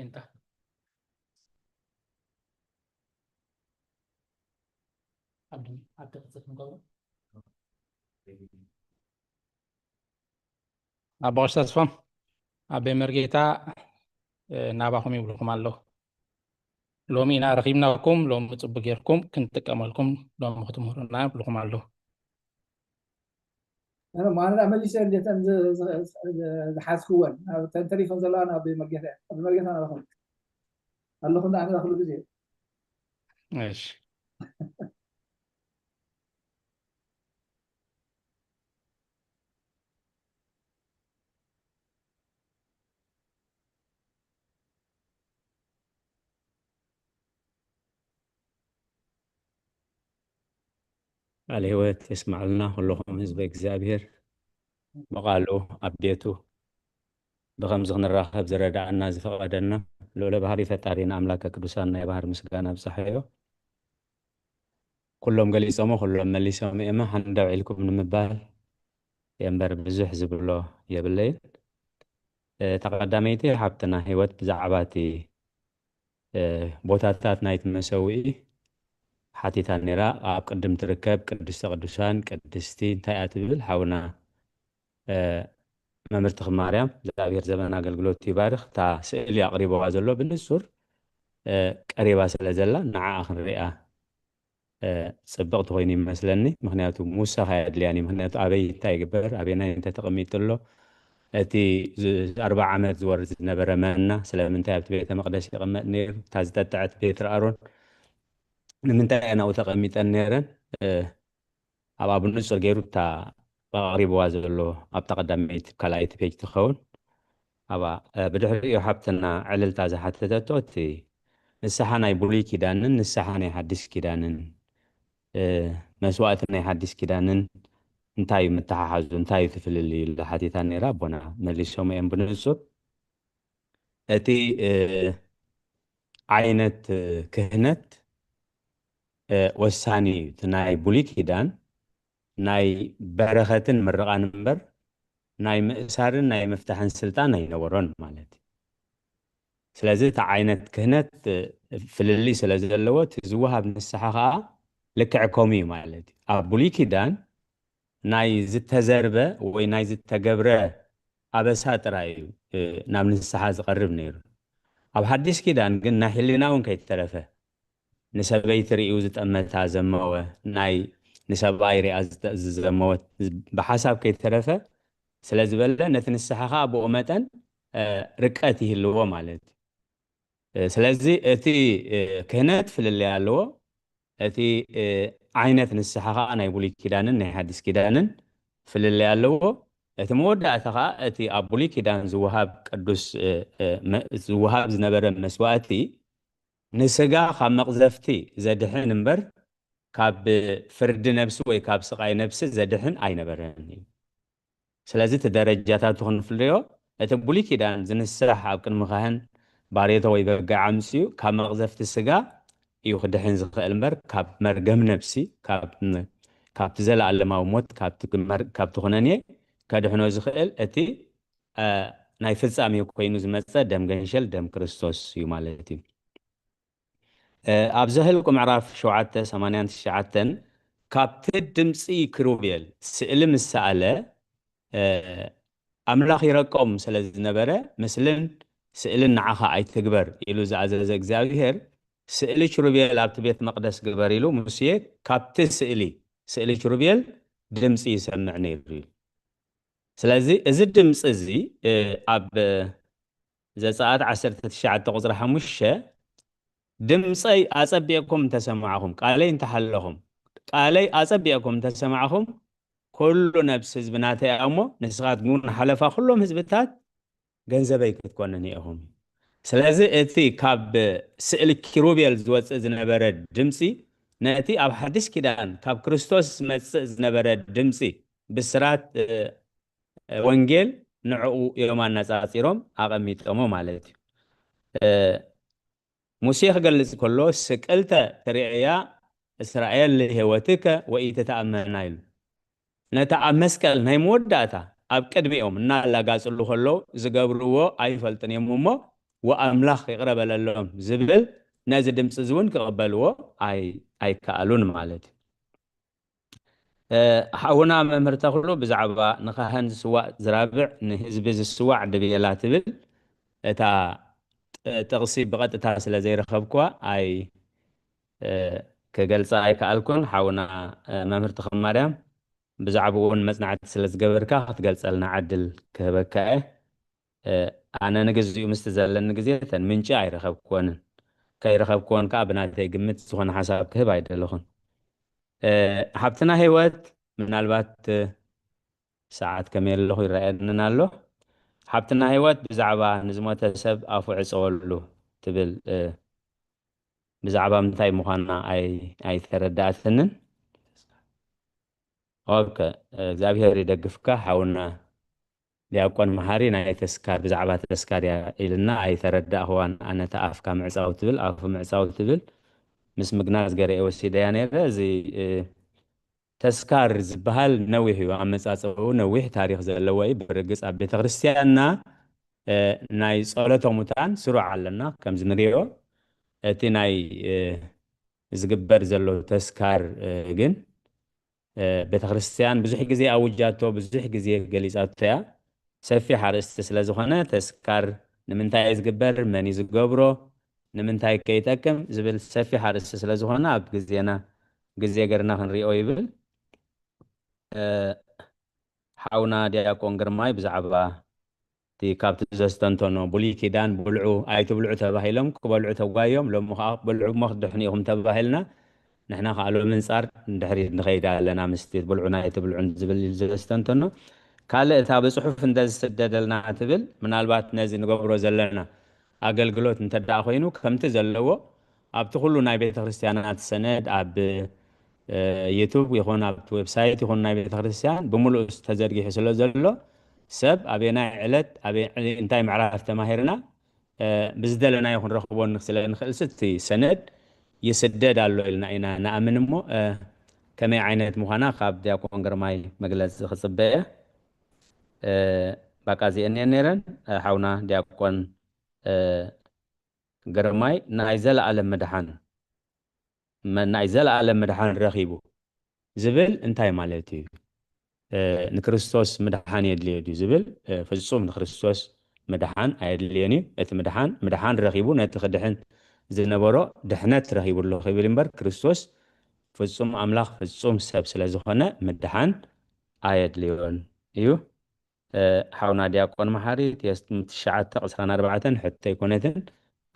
Speaker 3: انت عبد قصة مقاومة أبغى أستفهم أبي مرجيتا نابهم يقولكم الله لو مين رخيمناكم لو متبقيركم كنت كمالكم لو مختمرنا يقولكم الله
Speaker 2: أنا ما أنا أعمل لي شيء اللي حاسكون تنتري فنزل أنا بمرجع أنا بخون الله خلنا أنا أخلو بزي
Speaker 3: ماشي.
Speaker 14: الهوات يسمع لنا كلهم حزب እግዚአብሔር بقالو أبديتو بغمز نراخب زردعنا زفقدنا لولا بحري فتارين أملاك قدوسنا يا بحر مسكانا بصحيو كلهم قال يسمو كلهم ملي يسمو إما حندعي لكم من مبال ينبر بزح زبلو يبلي تقدميتي حبتنا هيوت بزعباتي بوتاتات نايت مسوي حتيتا نرا أب قدم تركب قدست قدوسان قدستي انتايات بل حاونا ممرتخ مريم زابير زمان أقلقلوت يبارخ تا سئلي أقريبا وازلو بالنسور قريبا سلازلا نعا أخن رئة صبغت غيني مسلني مخنياتو موسى هايد لياني مخنياتو أبي تايقبر أبينا انت تقميت له أتي 4 عامات زورت نبرا مانا سلام انتهى بيت مقدس يقمت نير تازدتعت بيت رأرون من تاي أنا وتقميت النيرن أبا بالنسور غيرو تا قريب وازلو أبتقدميت كلايت بيج تخون أبا بدحري حبتنا علل تازا حتى تتوتي نسحاناي بولي كيدانن نسحاناي حدث كيدانن مسواتنا حدث كيدانن انتاي متححزو انتاي تفل اللي لحديثا نيرا بنا مليسوم ين بنزور اتي عينت كهنت وساني تناي بولي كيدان ناي برختن مرقان منبر ناي مأسارن ناي مفتاحن سلطان ناي نورون مالتي سلازي تعينت كهنت فللي سلازي اللوت زوها بنسحها لك عكومي مالتي أبولي كيدان ناي زت زربة وي ناي زت جبرة أبسات رأيو نام نسحاز قرب نيرو أب حديث كيدان قلنا حلنا ونكي ترفه نسبي تريو زت أمتها زموه ناي نسبي رئاز زموه بحسب كي ترفه سلازي بلا نتنسحها أبو أمتن ركعته اللي هو مالتي سلازي أتي كهنت في اللي علوه أتي عينت نسحها أنا يقولي كيدانن نهي حديث كيدانن في اللي علوه أتي مودة أتخا أتي أبولي كيدان زوهاب قدوس زوهاب زنبر مسواتي نسقا خمق زفتي زدحن نمبر كاب فرد نفسه ويكاب سقاي نفسه زدحن أي نبرني سلازي تدرجاتات تخن فليو أتبولي كيدان زنسح أبكن مخاهن باريته ويبقى عمسيو كاب مغزفت السقا يخدحن زخيل مبر كاب مرقم نفسي كاب تزل على ما وموت كاب تخنانيه كادحنو زخيل أتي ناي فلسامي كوينو زمتسا دم غنشل دم كريستوس يمالتي أبزهلكم عراف شوعته 8 كاب تدمسي كروبيل سئلم السألة أملاخ يرقم سلز نبرة مثلا سئلن نعخا أي تكبر إلو زعزز እግዚአብሔር سئلي شروبيل أبت بيت مقدس قبر إلو موسيه كابت سئلي شروبيل دمسي يسمعني ريل سلازي إذا دمس إزي أب إذا ساعات 19 تقصر حمشة دمسي أصبيكم تسمعهم قالي انتحلهم قالي أصبيكم تسمعهم كل نفس حزبناتي أمو نسغات قون حلفا كلهم حزبتات ገንዘበይ ክትኮነን እየሆም ስለዚህ እቲ ካብ ስእሊ ኪሩቤል ዝወፅእ ዝነበረ ድምፂ ነቲ ኣብ ሓድሽ ኪዳን ካብ ክርስቶስ መፅእ ዝነበረ ድምፂ ብስራት ወንጌል ንዕኡ እዮም ኣነፃፂሮም ኣቐሚጦሞ ማለት እዩ ሙሴ ክገልፅ ከሎ ስቅልተ ትርእያ እስራኤል ህይወትከ ወኢትተኣመና ኢሉ ነታ ኣብ መስቀል ናይ መወዳእታ أب كدميهم نالا قاسلو خلو زقابرو أي فلتن يمومو وأملاخ يقرب لهم زبل نازل دمس زون كقبلو أي كالون مالتي حاونا مرتخلو بزعبا نخهن سواء زرابع نهزبز السواء دبيلات بل تا تغصيب بغت تاسل زي رخبكوا أي كجلسة أي كالكون حاونا مرتخل مريم ብዛዕባ እውን መጽናዕቲ ስለ ዝገበርካ ክትገልጸልና ዓድል ክህበካ እየ ኣነ ንግዚኡ ምስቲ ዘለኒ ግዜ ተን ምንጪ ኣይረኸብክዎንን ከይረኸብክዎን ከዓ ብናተይ ግምት ዝኾነ ሓሳብ ክህብ ኣይደለኹን ሃብትና ህይወት ምናልባት ሰዓት ከመይ ኣለኹ ይረአየንን ኣሎ ሃብትና ህይወት ብዛዕባ ንዝሞተ ሰብ ኣፉ ዕፀወሉ ትብል ብዛዕባ ምንታይ ምዃና ኣይተረዳእትንን ኦኬ እግዚአብሔር ይደግፍካ ሓውና ዲያቆን መሃሪ ናይ ተስካር ብዛዕባ ተስካር ኢልና ኣይተረዳእኽዋን ኣነ ተኣፍካ ምዕፃው ትብል ኣፉ ምዕፃው ትብል ምስ ምግናዝ ገረአ ወሲደያ ነይረ እዚ ተስካር ዝበሃል ነዊሕ እዩ ኣመፃፅኡ ነዊሕ ታሪክ ዘለዎ እዩ ብርግፅ ኣብ ቤተ ክርስቲያንና ናይ ጸሎተ ሙታን ስሩዕ ኣለና ከምዚ ንሪኦ እቲ ናይ ዝግበር ዘሎ ተስካር ግን ቤተ ክርስቲያን ብዙሕ ግዜ ኣውጃቶ ብዙሕ ግዜ ገሊፃቶ እያ ሰፊሕ ኣርእስቲ ስለ ዝኾነ ተስካር ንምንታይ እዩ ዝግበር መን እዩ ዝገብሮ ንምንታይ ከይጠቅም ዝብል ሰፊሕ ኣርእስቲ ስለ ዝኾነ ኣብ ግዜና ግዜ ገርና ክንሪኦ ይብል ሓውና ዲያቆን ግርማይ ብዛዕባ እቲ ካብቲ ዘስተንተኖ ብሉይ ኪዳን ብልዑ ኣይትብልዑ ተባሂሎም ክበልዑ ተጓዮም ሎሚ ከዓ ብልዑ እሞ ክድሕኒኢኹም ተባሂልና ንሕና ከዓ ሎሚ ምንፃር እንድሕሪት ንኸይዳ ኣለና ምስቲ ብልዑና ኣይትብልዑን ዝብል ዘስተንተኖ ካልእ እታ ብፅሑፍ እንደዝስደደልና ትብል ምናልባት ነዚ ንገብሮ ዘለና ኣገልግሎት እንተዳኣ ኮይኑ ከምቲ ዘለዎ ኣብቲ ኩሉ ናይ ቤተ ክርስቲያናት ሰነድ ኣብ ዩቱብ ይኹን ኣብቲ ዌብሳይት ይኹን ናይ ቤተ ክርስቲያን ብምሉእ ተዘርጊሑ ስለ ዘሎ ሰብ ኣበናይ ዕለት እንታይ ምዕራፍ ተማሂርና ብዝደለናዮ ክንረኽቦ ስለ ንኽእል እቲ ሰነድ ይስደድ ኣሎ ኢልና ኢና ንኣምን እሞ ከመይ ዓይነት ምዃና ካብ ዲያቆን ግርማይ መግለፂ ክፅበአ ባቃ እዚአን እየን ነይረን ሓውና ዲያቆን ግርማይ ናይ ዘለኣለም መድሓን ረኺቡ ዝብል እንታይ ማለት እዩ ንክርስቶስ ምድሓን የድልዮ ድዩ ዝብል ፍጹም ንክርስቶስ ምድሓን ኣየድልዮን እዩ እቲ ምድሓን ረኺቡ ነቲ ክድሕን ዝነበሮ ድሕነት ረኺቡሎ ክብል እምበር ክርስቶስ ፍጹም ኣምላኽ ፍጹም ሰብ ስለ ዝኾነ ምድሓን ኣየድልዮን እዩ ሓውና ዲያቆን መሓሪ ቴስት 9:24 ሕቶ ይኮነትን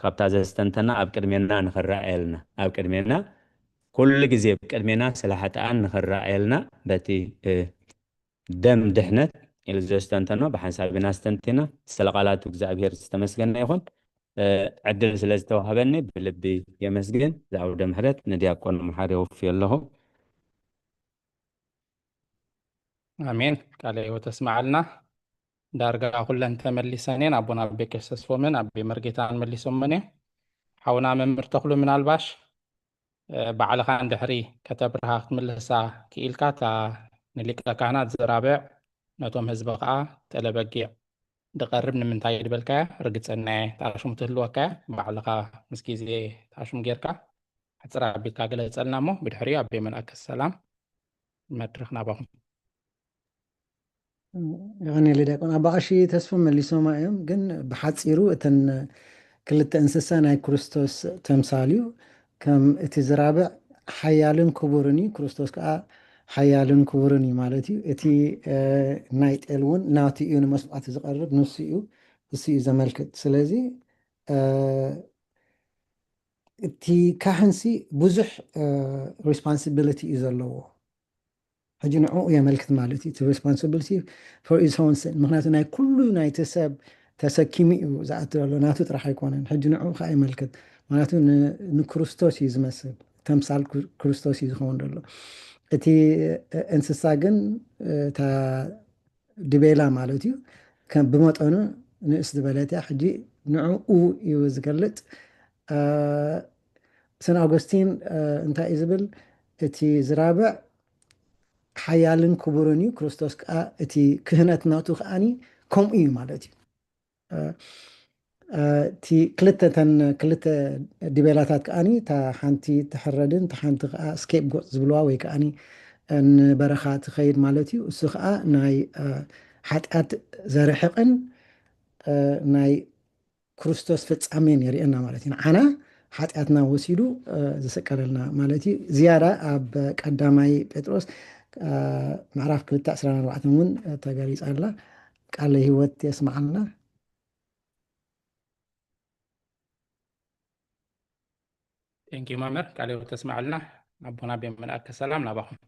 Speaker 14: ካብታ ዘስተንተና ኣብ ቅድሜና ንኽረኣየልና ኣብ ቅድሜና ኩሉ ግዜ ብቅድሜና ስላሓጥኣን ንኽረኣየልና በቲ ደም ድሕነት ኢሉ ዘስተንተኖ ብሓንሳብ ኢና ስተንቲና ስለቓላቱ እግዚኣብሔር ዝተመስገነ ይኹን ዕድል ስለ ዝተዋህበኒ ብልቢ የመስግን ዝዓውደ ምሕረት ንዲያቆን መሓሪ የውፍዮ ኣለኹ
Speaker 3: ኣሜን ቃል ህይወት ተስማዓልና ዳርጋ ኩለን ተመሊሰን እየን ኣቦና ኣቤ ቀሲስ ተስፎምን ኣቤ መርጌታን መሊሶምን እየ ሓውና መምህር ተኽሉ ምናልባሽ ባዕልኻ እንድሕሪ ከተብርሃ ክትምልሳ ክኢልካ እታ ንሊቀ ካህናት ዝራብዕ ነቶም ህዝቢ ከዓ ተለበጊዕ ድቐርብ ንምንታይ ድበልካያ ርግፀና ተኣሽሙ ትህልወካያ ባዕልኻ ምስ ግዜ ተኣሽሙ ጌርካ ሕፅር ኣቢልካ ገለፀልና እሞ ብድሕሪኡ ኣቤ መልኣከ ሰላም መድረኽ ናባኹም
Speaker 11: ይኸኒ ዲያቆን ኣባቐሺ ተስፎ መሊሶማ እዮም ግን ብሓፂሩ እተን ክልተ እንስሳ ናይ ክርስቶስ ተምሳል እዩ ከም እቲ ዝራብዕ ሓያልን ክቡርን እዩ ክርስቶስ ከዓ ሓያልን ክቡርን እዩ ማለት እዩ እቲ ናይ ጤል እውን ናቱ እዩ ንመስዋዕቲ ዝቐርብ ንሱ እዩ ዘመልክት ስለዚ እቲ ካህንሲ ብዙሕ ሬስፖንሲቢሊቲ እዩ ዘለዎ ሕጂ ንዕኡ የመልክት ማለት እዩ እቲ ሬስፖንሲቢሊቲ ፎር ኢዝ ኦውን ሲን ምክንያቱ ናይ ኩሉ ናይቲ ሰብ ተሰኪሙ እዩ ዝኣቱ ዘሎ ናቱ ጥራሕ ኣይኮነን ሕጂ ንዕኡ ከዓ የመልክት ማለቱ ንክርስቶስ እዩ ዝመስል ተምሳል ክርስቶስ እዩ ዝኸውን ዘሎ እቲ እንስሳ ግን እታ ድቤላ ማለት እዩ ብመጠኑ ንእስ ዝበለት እያ ሕጂ ንዕኡ እዩ ዝገልጥ ሰን ኣውገስቲን እንታይ እዩ ዝብል እቲ ዝራብዕ ሓያልን ክቡርን እዩ ክርስቶስ ከዓ እቲ ክህነት ናቱ ከዓኒ ከምኡ እዩ ማለት እዩ እቲ ክልተ ድቤላታት ከዓኒ እታ ሓንቲ ትሕረድን እታ ሓንቲ ከዓ ስኬፕ ጎጥ ዝብልዋ ወይ ከዓኒ ንበረኻ ትኸይድ ማለት እዩ እሱ ከዓ ናይ ሓጢኣት ዘርሕቕን ናይ ክርስቶስ ፍጻሜን የርእየና ማለት እዩ ንዓና ሓጢኣትና ወሲዱ ዝሰቀለልና ማለት እዩ ዝያዳ ኣብ ቀዳማይ ጴጥሮስ ምዕራፍ 2:14 እውን ተገሊጻ ኣላ ቃል ህይወት የስማዓልና
Speaker 3: ቴንኪዩ መምህር ቃል ህይወት ተስማዓልና ኣቦና ብመልአከ ሰላም ናባኹም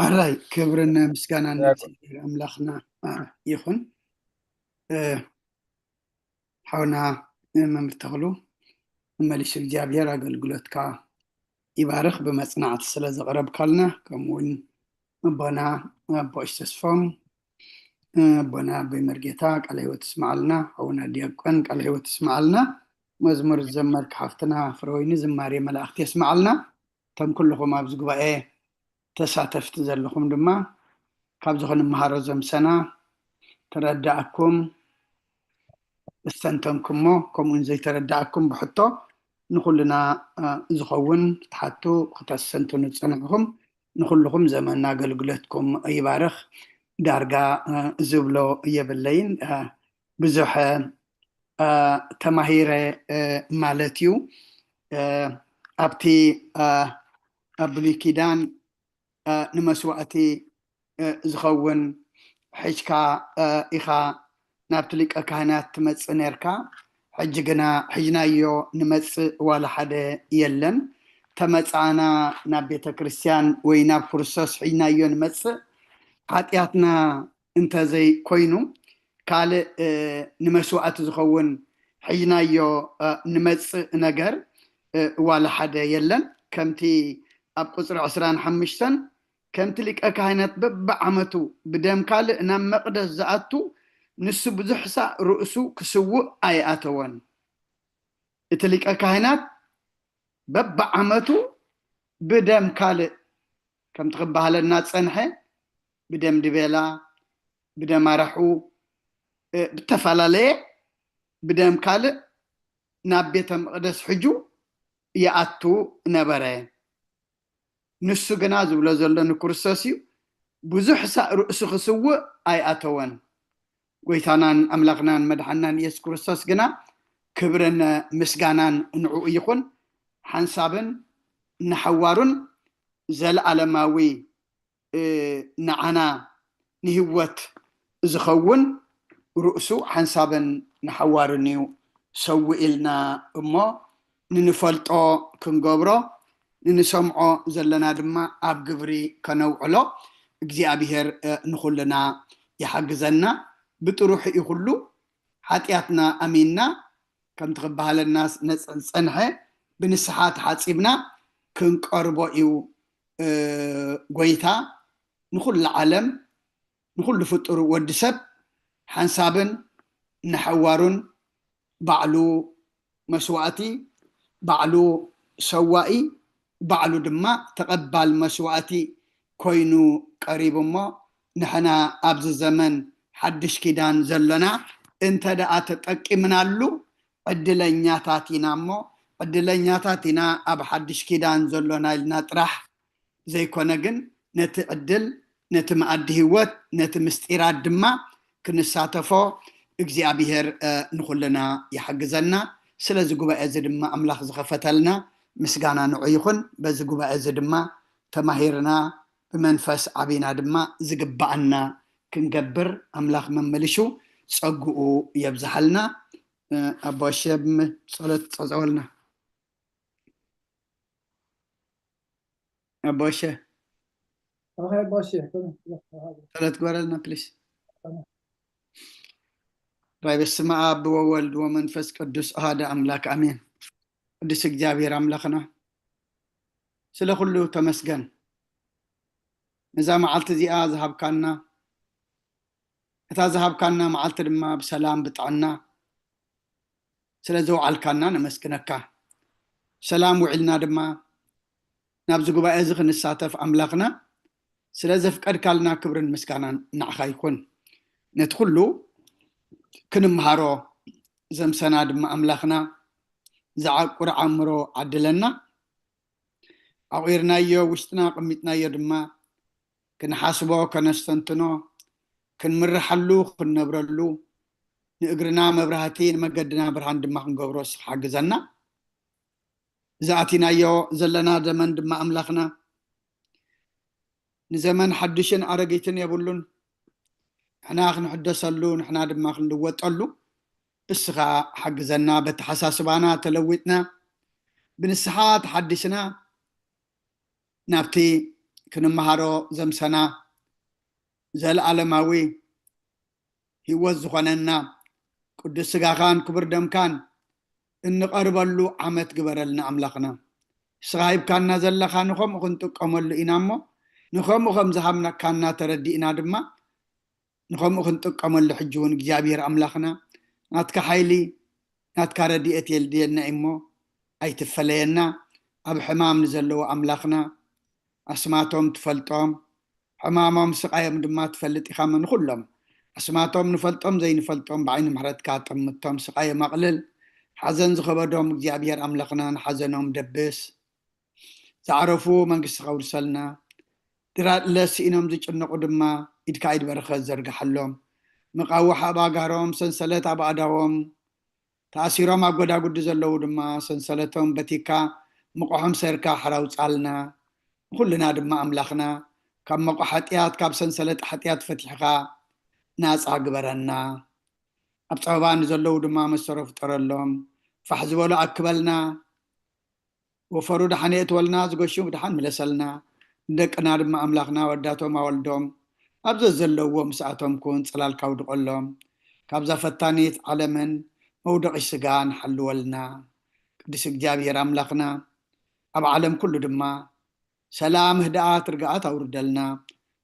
Speaker 1: ኣራይ ክብርና ምስጋና ንእግዚኣብሔር ኣምላኽና ይኹን ሓውና መምህር ተኽሉ መሊስ እግዚአብሔር አገልግሎትካ ይባርክ በመጽናዕት ስለዘቀረብካልና ከምውን አባና አባሽ ተስፋም አባና በመርጌታ ቃለ ህይወት ስማዓልና አውና ዲያቆን ቃለ ህይወት ስማዓልና መዝሙር ዘመርክ ሓፍትና ፍሮይኒ ዝማሬ መላእክት ይስማዓልና ተም ኩልኩም ኣብዚ ጉባኤ ተሳተፍቲ ዘለኹም ድማ ካብ ዝኾነ መሃሮ ዘምሰና ተረዳእኩም استنتمكمو كمون زي تردعكم بحطو نخلنا زخون تحتو ختسنتو نتصنعهم نخلهم زماننا قلقلتكم اي بارخ دارقا زبلو يبلين بزوح تماهير مالتيو ابتي ابليكيدان نمسواتي زخون حجكا إخا نابتلك أكهنات تمس نيركا حجنا حجنايو نمس ولا حدا يلن تمس أنا نبيت كريستيان ويناب فرصوص حجنايو نمس حاتياتنا انت زي كوينو قال نمسوات زخون حجنايو نمس نجر ولا حدا يلن كمتي أبقصر عسران حمشتن كمتلك أكهنات ببعمتو بدم قال نام مقدس زعتو نسو بزحسا رؤسو كسوء اي اتوان اتلك اكاينات بب عمتو بدم كالي كم تخبها لنا تصنحي بدم دبيلا بدم مرحو بتفلالي بدم كالي نابيت مقدس حجو يأتو نبري نسو جنازو بلا زلن كرساسيو بزحسا رؤسو كسوء اي اتوان ويتانان أملاقنان مدحنان يسوع كريستوس جنا كبرنا مسجانان نعو يخون حنسابن نحوارن زل علماوي نعنا نهوت زخون رؤسو حنسابن نحوارنيو سوي إلنا أما ننفلتو كنجبرا ننسمعو زلنا دما أب جبري كنوعلا እግዚአብሔር نخلنا يحجزنا بتروح يخلو حاتياتنا أميننا كم تخبها للناس نصنحه بنسحات حاسبنا كنقربو يو قويتا نخل العالم نخل فطر ودسب حنسابن نحوارن بعلو مسواتي بعلو سوائي بعلو دما تقبل مسواتي كوينو قريب ما نحنا أبز الزمن حدش كيدان زلنا انت دا تتقمنا له عدلنياتاتنا مو عدلنياتاتنا اب حدش كيدان زلنا لنا طرح زي كونغن نتعدل نتمعد هوت نتمستيرات دما كنساتفو እግዚአብሔር ንኹልና يحجزنا ስለዚ ጉባኤ እዚ ድማ አምላኽ ዝኸፈተልና ምስጋና ንዑ ይኹን በዚ ጉባኤ እዚ ድማ ተማሂርና ብመንፈስ ዓቢና ድማ ዝግባአና كنجبر أملاك من ملشو صقو يبزحلنا أبو الشيب صلاة صزولنا أبو الشيب صلاة قولنا بليس طيب السماء أب وولد ومنفس قدس هذا أملاك أمين قدس እግዚአብሔር أملاكنا ስለ ሁሉ ተመስገን እዛ መዓልቲ እዚኣ ዝሃብካና እታ ዝሃብካና መዓልቲ ድማ ብሰላም ብጥዕና ስለዚ ውዓልካና ነመስግነካ ሰላም ውዒልና ድማ ናብዚ ጉባኤ እዚ ክንሳተፍ ኣምላኽና ስለዚ ፍቀድካልና ክብርን ምስጋናን ንዓኻ ይኹን ነቲ ኩሉ ክንምሃሮ ዘምሰና ድማ ኣምላኽና ዝዓቁር ኣእምሮ ዓድለና ኣቑርናዮ ውሽጥና ቀሚጥናዮ ድማ ክንሓስቦ ከነስተንትኖ كنمرحلو كنبرلو نقرنا مبرهاتين مقدنا برهان دماغ نقبرو حاجزنا زاتينايو زلنا زمن دم أملاخنا نزمن حدشن أرجيتن يبولون احنا نحدثلون احنا دم خندوتلو اسخا حق زنا بتحساسبانا تلوتنا بنسحات حدشنا نابتي كنمهارو زمسنا زل عالماوي هيوز زخننا قدس سغاخان كبر دمكان إن قربلو عمت قبرلنا أملاخنا سغايب كاننا زلخا نخم وخنتو قمل إنامو نخم وخم زحمنا كاننا تردي إنادما نخم وخنتو قمل حجون جابير أملاخنا ناتك حيلي ناتك رديئة يلدينا إمو أي تفلينا أب حمام نزلو أملاخنا أسماتهم تفلتهم حمامهم سقايم دما تفلت إخامن كلهم أسماتهم نفلتهم زي نفلتهم بعين محرد كاتم متهم سقايم مقلل حزن زخبرهم جابير أملاخنا حزنهم دبس تعرفوا من قصة ورسلنا ترى لس إنهم زج النقد ما إدكايد برخز زرق حلهم مقاوحة باقارهم سنسلت أبعدهم تأثيرهم أقودا قد زلو دما سنسلتهم بتيكا مقوهم سيركا حراوز علنا كلنا دما أملاخنا كم مقو حتيات كاب سنسلت حتيات فتحها ناس أقبرنا أبصعبان زلو دما مصرف ترلهم فحزبولو أكبلنا وفرود حنيت ولنا زقشو بدحان ملسلنا دقنا دما أملاخنا وداتهم والدهم أبزا زلو مساعتهم كون صلال كاود قلهم كابزا فتانيت علمن موضع السجان حلولنا قدس جابير أملاخنا أب عالم كله دما سلام هداءات رقعات أوردلنا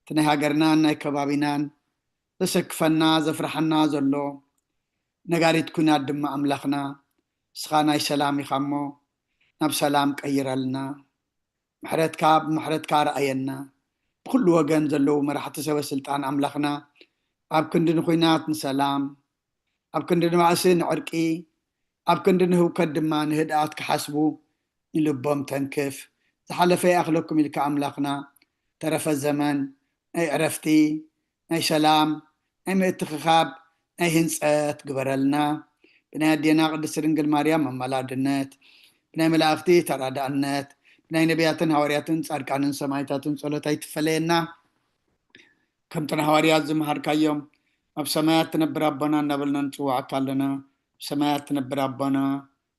Speaker 1: تنهاجرنا ناي كبابينان تسكفنا زفرحنا زلو نقاريت كنا دما أملاخنا سخاناي سلامي خمو نب سلام كيرلنا محرت كار أينا بكل وجن زلو مرحت سوى سلطان أملاخنا أب كندن خوينات سلام أب كندن معسين عرقي أب كندن هو كدمان هداءات كحسبو يلبهم تنكف تحلف أخلقكم لك أملاخنا ترف الزمن أي عرفتي أي سلام أي متخخاب أي هنسات قبرلنا بناي دينا قدس رنجل مريم ملادنت بناي ملافتي ترادانت بناي نبياتن هورياتن صاركانن سمايتاتن صلوتاي تفلينا كم تن هوريات زمهر كيوم أب سمايات تنبر ربنا نبلنا نتوعك لنا سمايات تنبر ربنا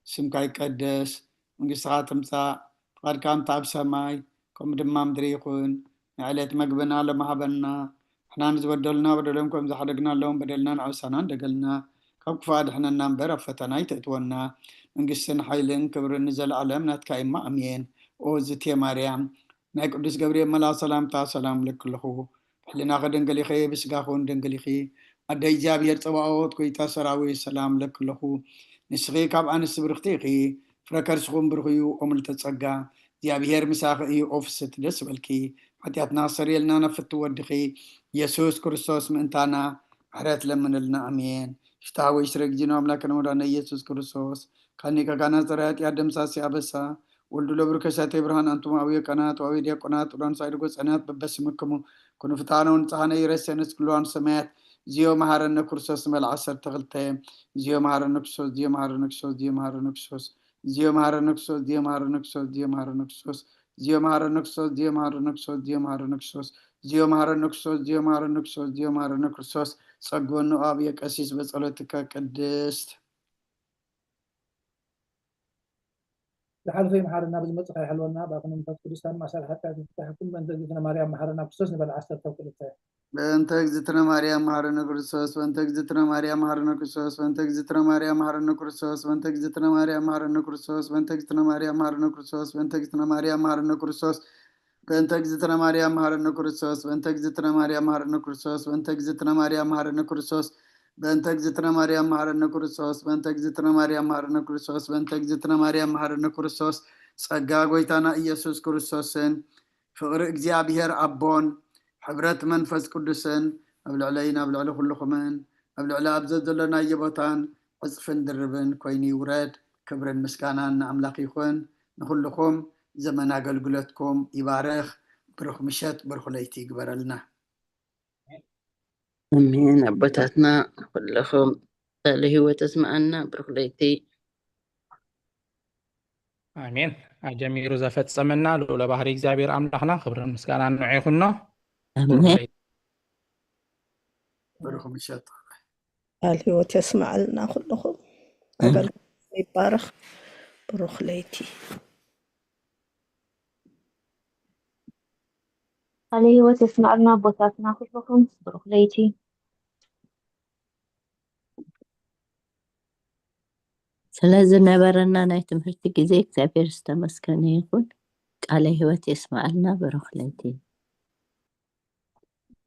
Speaker 1: سمكاي قدس منقصات مصا قد كان تعب سماي كم دمام دريقون عليت مقبنا لما هبنا احنا نزودلنا بدلنكم زحدقنا لهم بدلنا نعوسنا دقلنا كم كفاد احنا ننبر فتناي تأتونا منقصن حيلن كبر نزل علم نتكايما أمين أوزت يا مريم ناي قدس قبريل ملا سلام تا سلام لك لخو حلنا غدن قلي خي بسقاخون دنقلي خي أدي جابير طبعوت كويتا سراوي سلام لك لخو نسغي كاب أنس برختيقي فركر سخون برخيو أمل تتصقى جابير مساخي أوفست دس بالكي حتى ناصر يلنا نفتو ودخي يسوس كريستوس منتانا حرات لمن لنا أمين شتاوي يشرق جنو أملاكنا ورانا يسوس كريستوس كاني كانا زرات يادم ساسي أبسا ولدو لبركشات إبراهان أنتم أوي قنات وأوي دي قنات وران سايدكو سنات ببسمكمو كنو فتانا ونتحانا يرسينس كلوان سمات زيو مهارنا كريستوس مال عصر تغلتين زيو مهارنا كريستوس زيو مهارنا كريستوس زيو مهارنا كريستوس زيو مهارنكسوس زيو مهارنكسوس زيو مهارنكسوس زيو مهارنكسوس زيو مهارنكسوس زيو مهارنكسوس زيو مهارنكسوس زيو مهارنكسوس زيو مهارنكسوس صقون أب يكسيس بصلوتك قدست
Speaker 2: لحال في محارنا بالمطلق حلونا باقي من كردستان ما صار حتى تحكم من دجتنا مريم محارنا كسوس نبل عسر توكلتها
Speaker 1: بأنت اجزتنا مريم مهارنا كرسوس وأنت اجزتنا مريم مهارنا كرسوس وأنت اجزتنا مريم مهارنا كرسوس وأنت اجزتنا مريم مهارنا كرسوس وأنت اجزتنا مريم مهارنا كرسوس وأنت اجزتنا مريم مهارنا كرسوس وأنت اجزتنا مريم مهارنا كرسوس وأنت اجزتنا مريم مهارنا كرسوس وأنت اجزتنا مريم مهارنا كرسوس وأنت اجزتنا مريم مهارنا كرسوس وأنت اجزتنا مريم مهارنا كرسوس وأنت اجزتنا مريم مهارنا كرسوس صقا قويتانا إيسوس كرسوسن فقر እግዚአብሔር አቦን حبرت منفس قدسن أبلع علينا أبلع على كل خمان أبلع على أبزد لنا يبطان عصفن دربن كويني وراد كبرن مسكانان أملاق يخون نخلكم زمن قلقلتكم يبارخ برخ مشت برخ ليتي قبرلنا
Speaker 7: أمين أبتاتنا كلكم اللي هو تسمعنا برخليتي
Speaker 3: ኣሜን ኣጀሚሩ ዘፈፀመና ልኡለ ባህሪ እግዚኣብሔር ኣምላኽና ክብርን ምስጋና ንዑ ይኹኖ
Speaker 4: ኣሜን
Speaker 1: بركم الشط
Speaker 12: الهوت يسمع لنا كلكم أقل يبارك بروح ليتي
Speaker 10: عليه وتسمعنا بوتاتنا كلكم بروح ليتي
Speaker 4: ስለዚ ነበረና ናይ ትምህርቲ ግዜ እግዚኣብሔር ዝተመስገነ ይኹን ቃለ ህይወት የስማዓልና ብሩኽ ለይቲ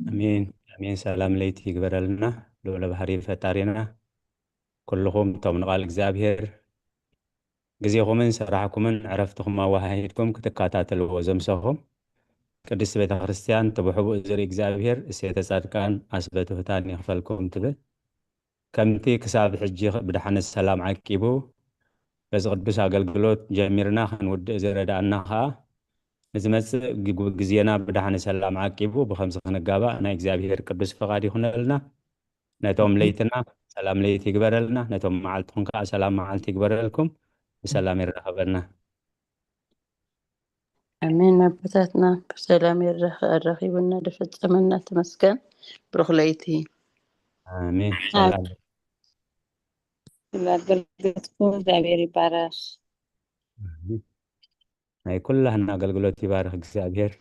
Speaker 14: ኣሜን ኣሜን ሰላም ለይቲ ይግበረልና ልኡለ ባህሪ ፈጣሪና ኩልኹም እቶም ንቓል እግዚኣብሔር ግዜኹምን ስራሕኩምን ዕረፍትኩም ኣዋሃሂድኩም ክትከታተልዎ ዘምሰኹም ቅድስቲ ቤተ ክርስቲያን ትብሕቡእ ዝርኢ እግዚኣብሔር እሴተ ጻድቃን ኣስበ ትሑታን ይኽፈልኩም ትብል ከምቲ ክሳብ ሕጂ ብድሓነ ሰላም ዓቂቡ በዚ ቅዱስ ኣገልግሎት ጀሚርና ክንውድእ ዝረዳእና ከዓ ንዝመፅእ ግዜና ብድሓነ ሰላም ዓቂቡ ብከምዚ ክንጋባእ ናይ እግዚኣብሔር ቅዱስ ፍቓድ ይኹነልና ነቶም ለይትና ሰላም ለይቲ ይግበረልና ነቶም መዓልትኩም ከዓ ሰላም መዓልቲ ይግበረልኩም ብሰላም ይረኸበና
Speaker 7: ኣሜን ኣቦታትና ብሰላም ይረኺቡና ድፈፀመና ተመስገን ብሩኽ ለይቲ
Speaker 14: ኣሜን ሰላም
Speaker 9: አገልግሎትኩም እግዚአብሔር ይባረክ።
Speaker 14: ናይ ኩላህና ኣገልግሎት ይባርክ እግዚአብሔር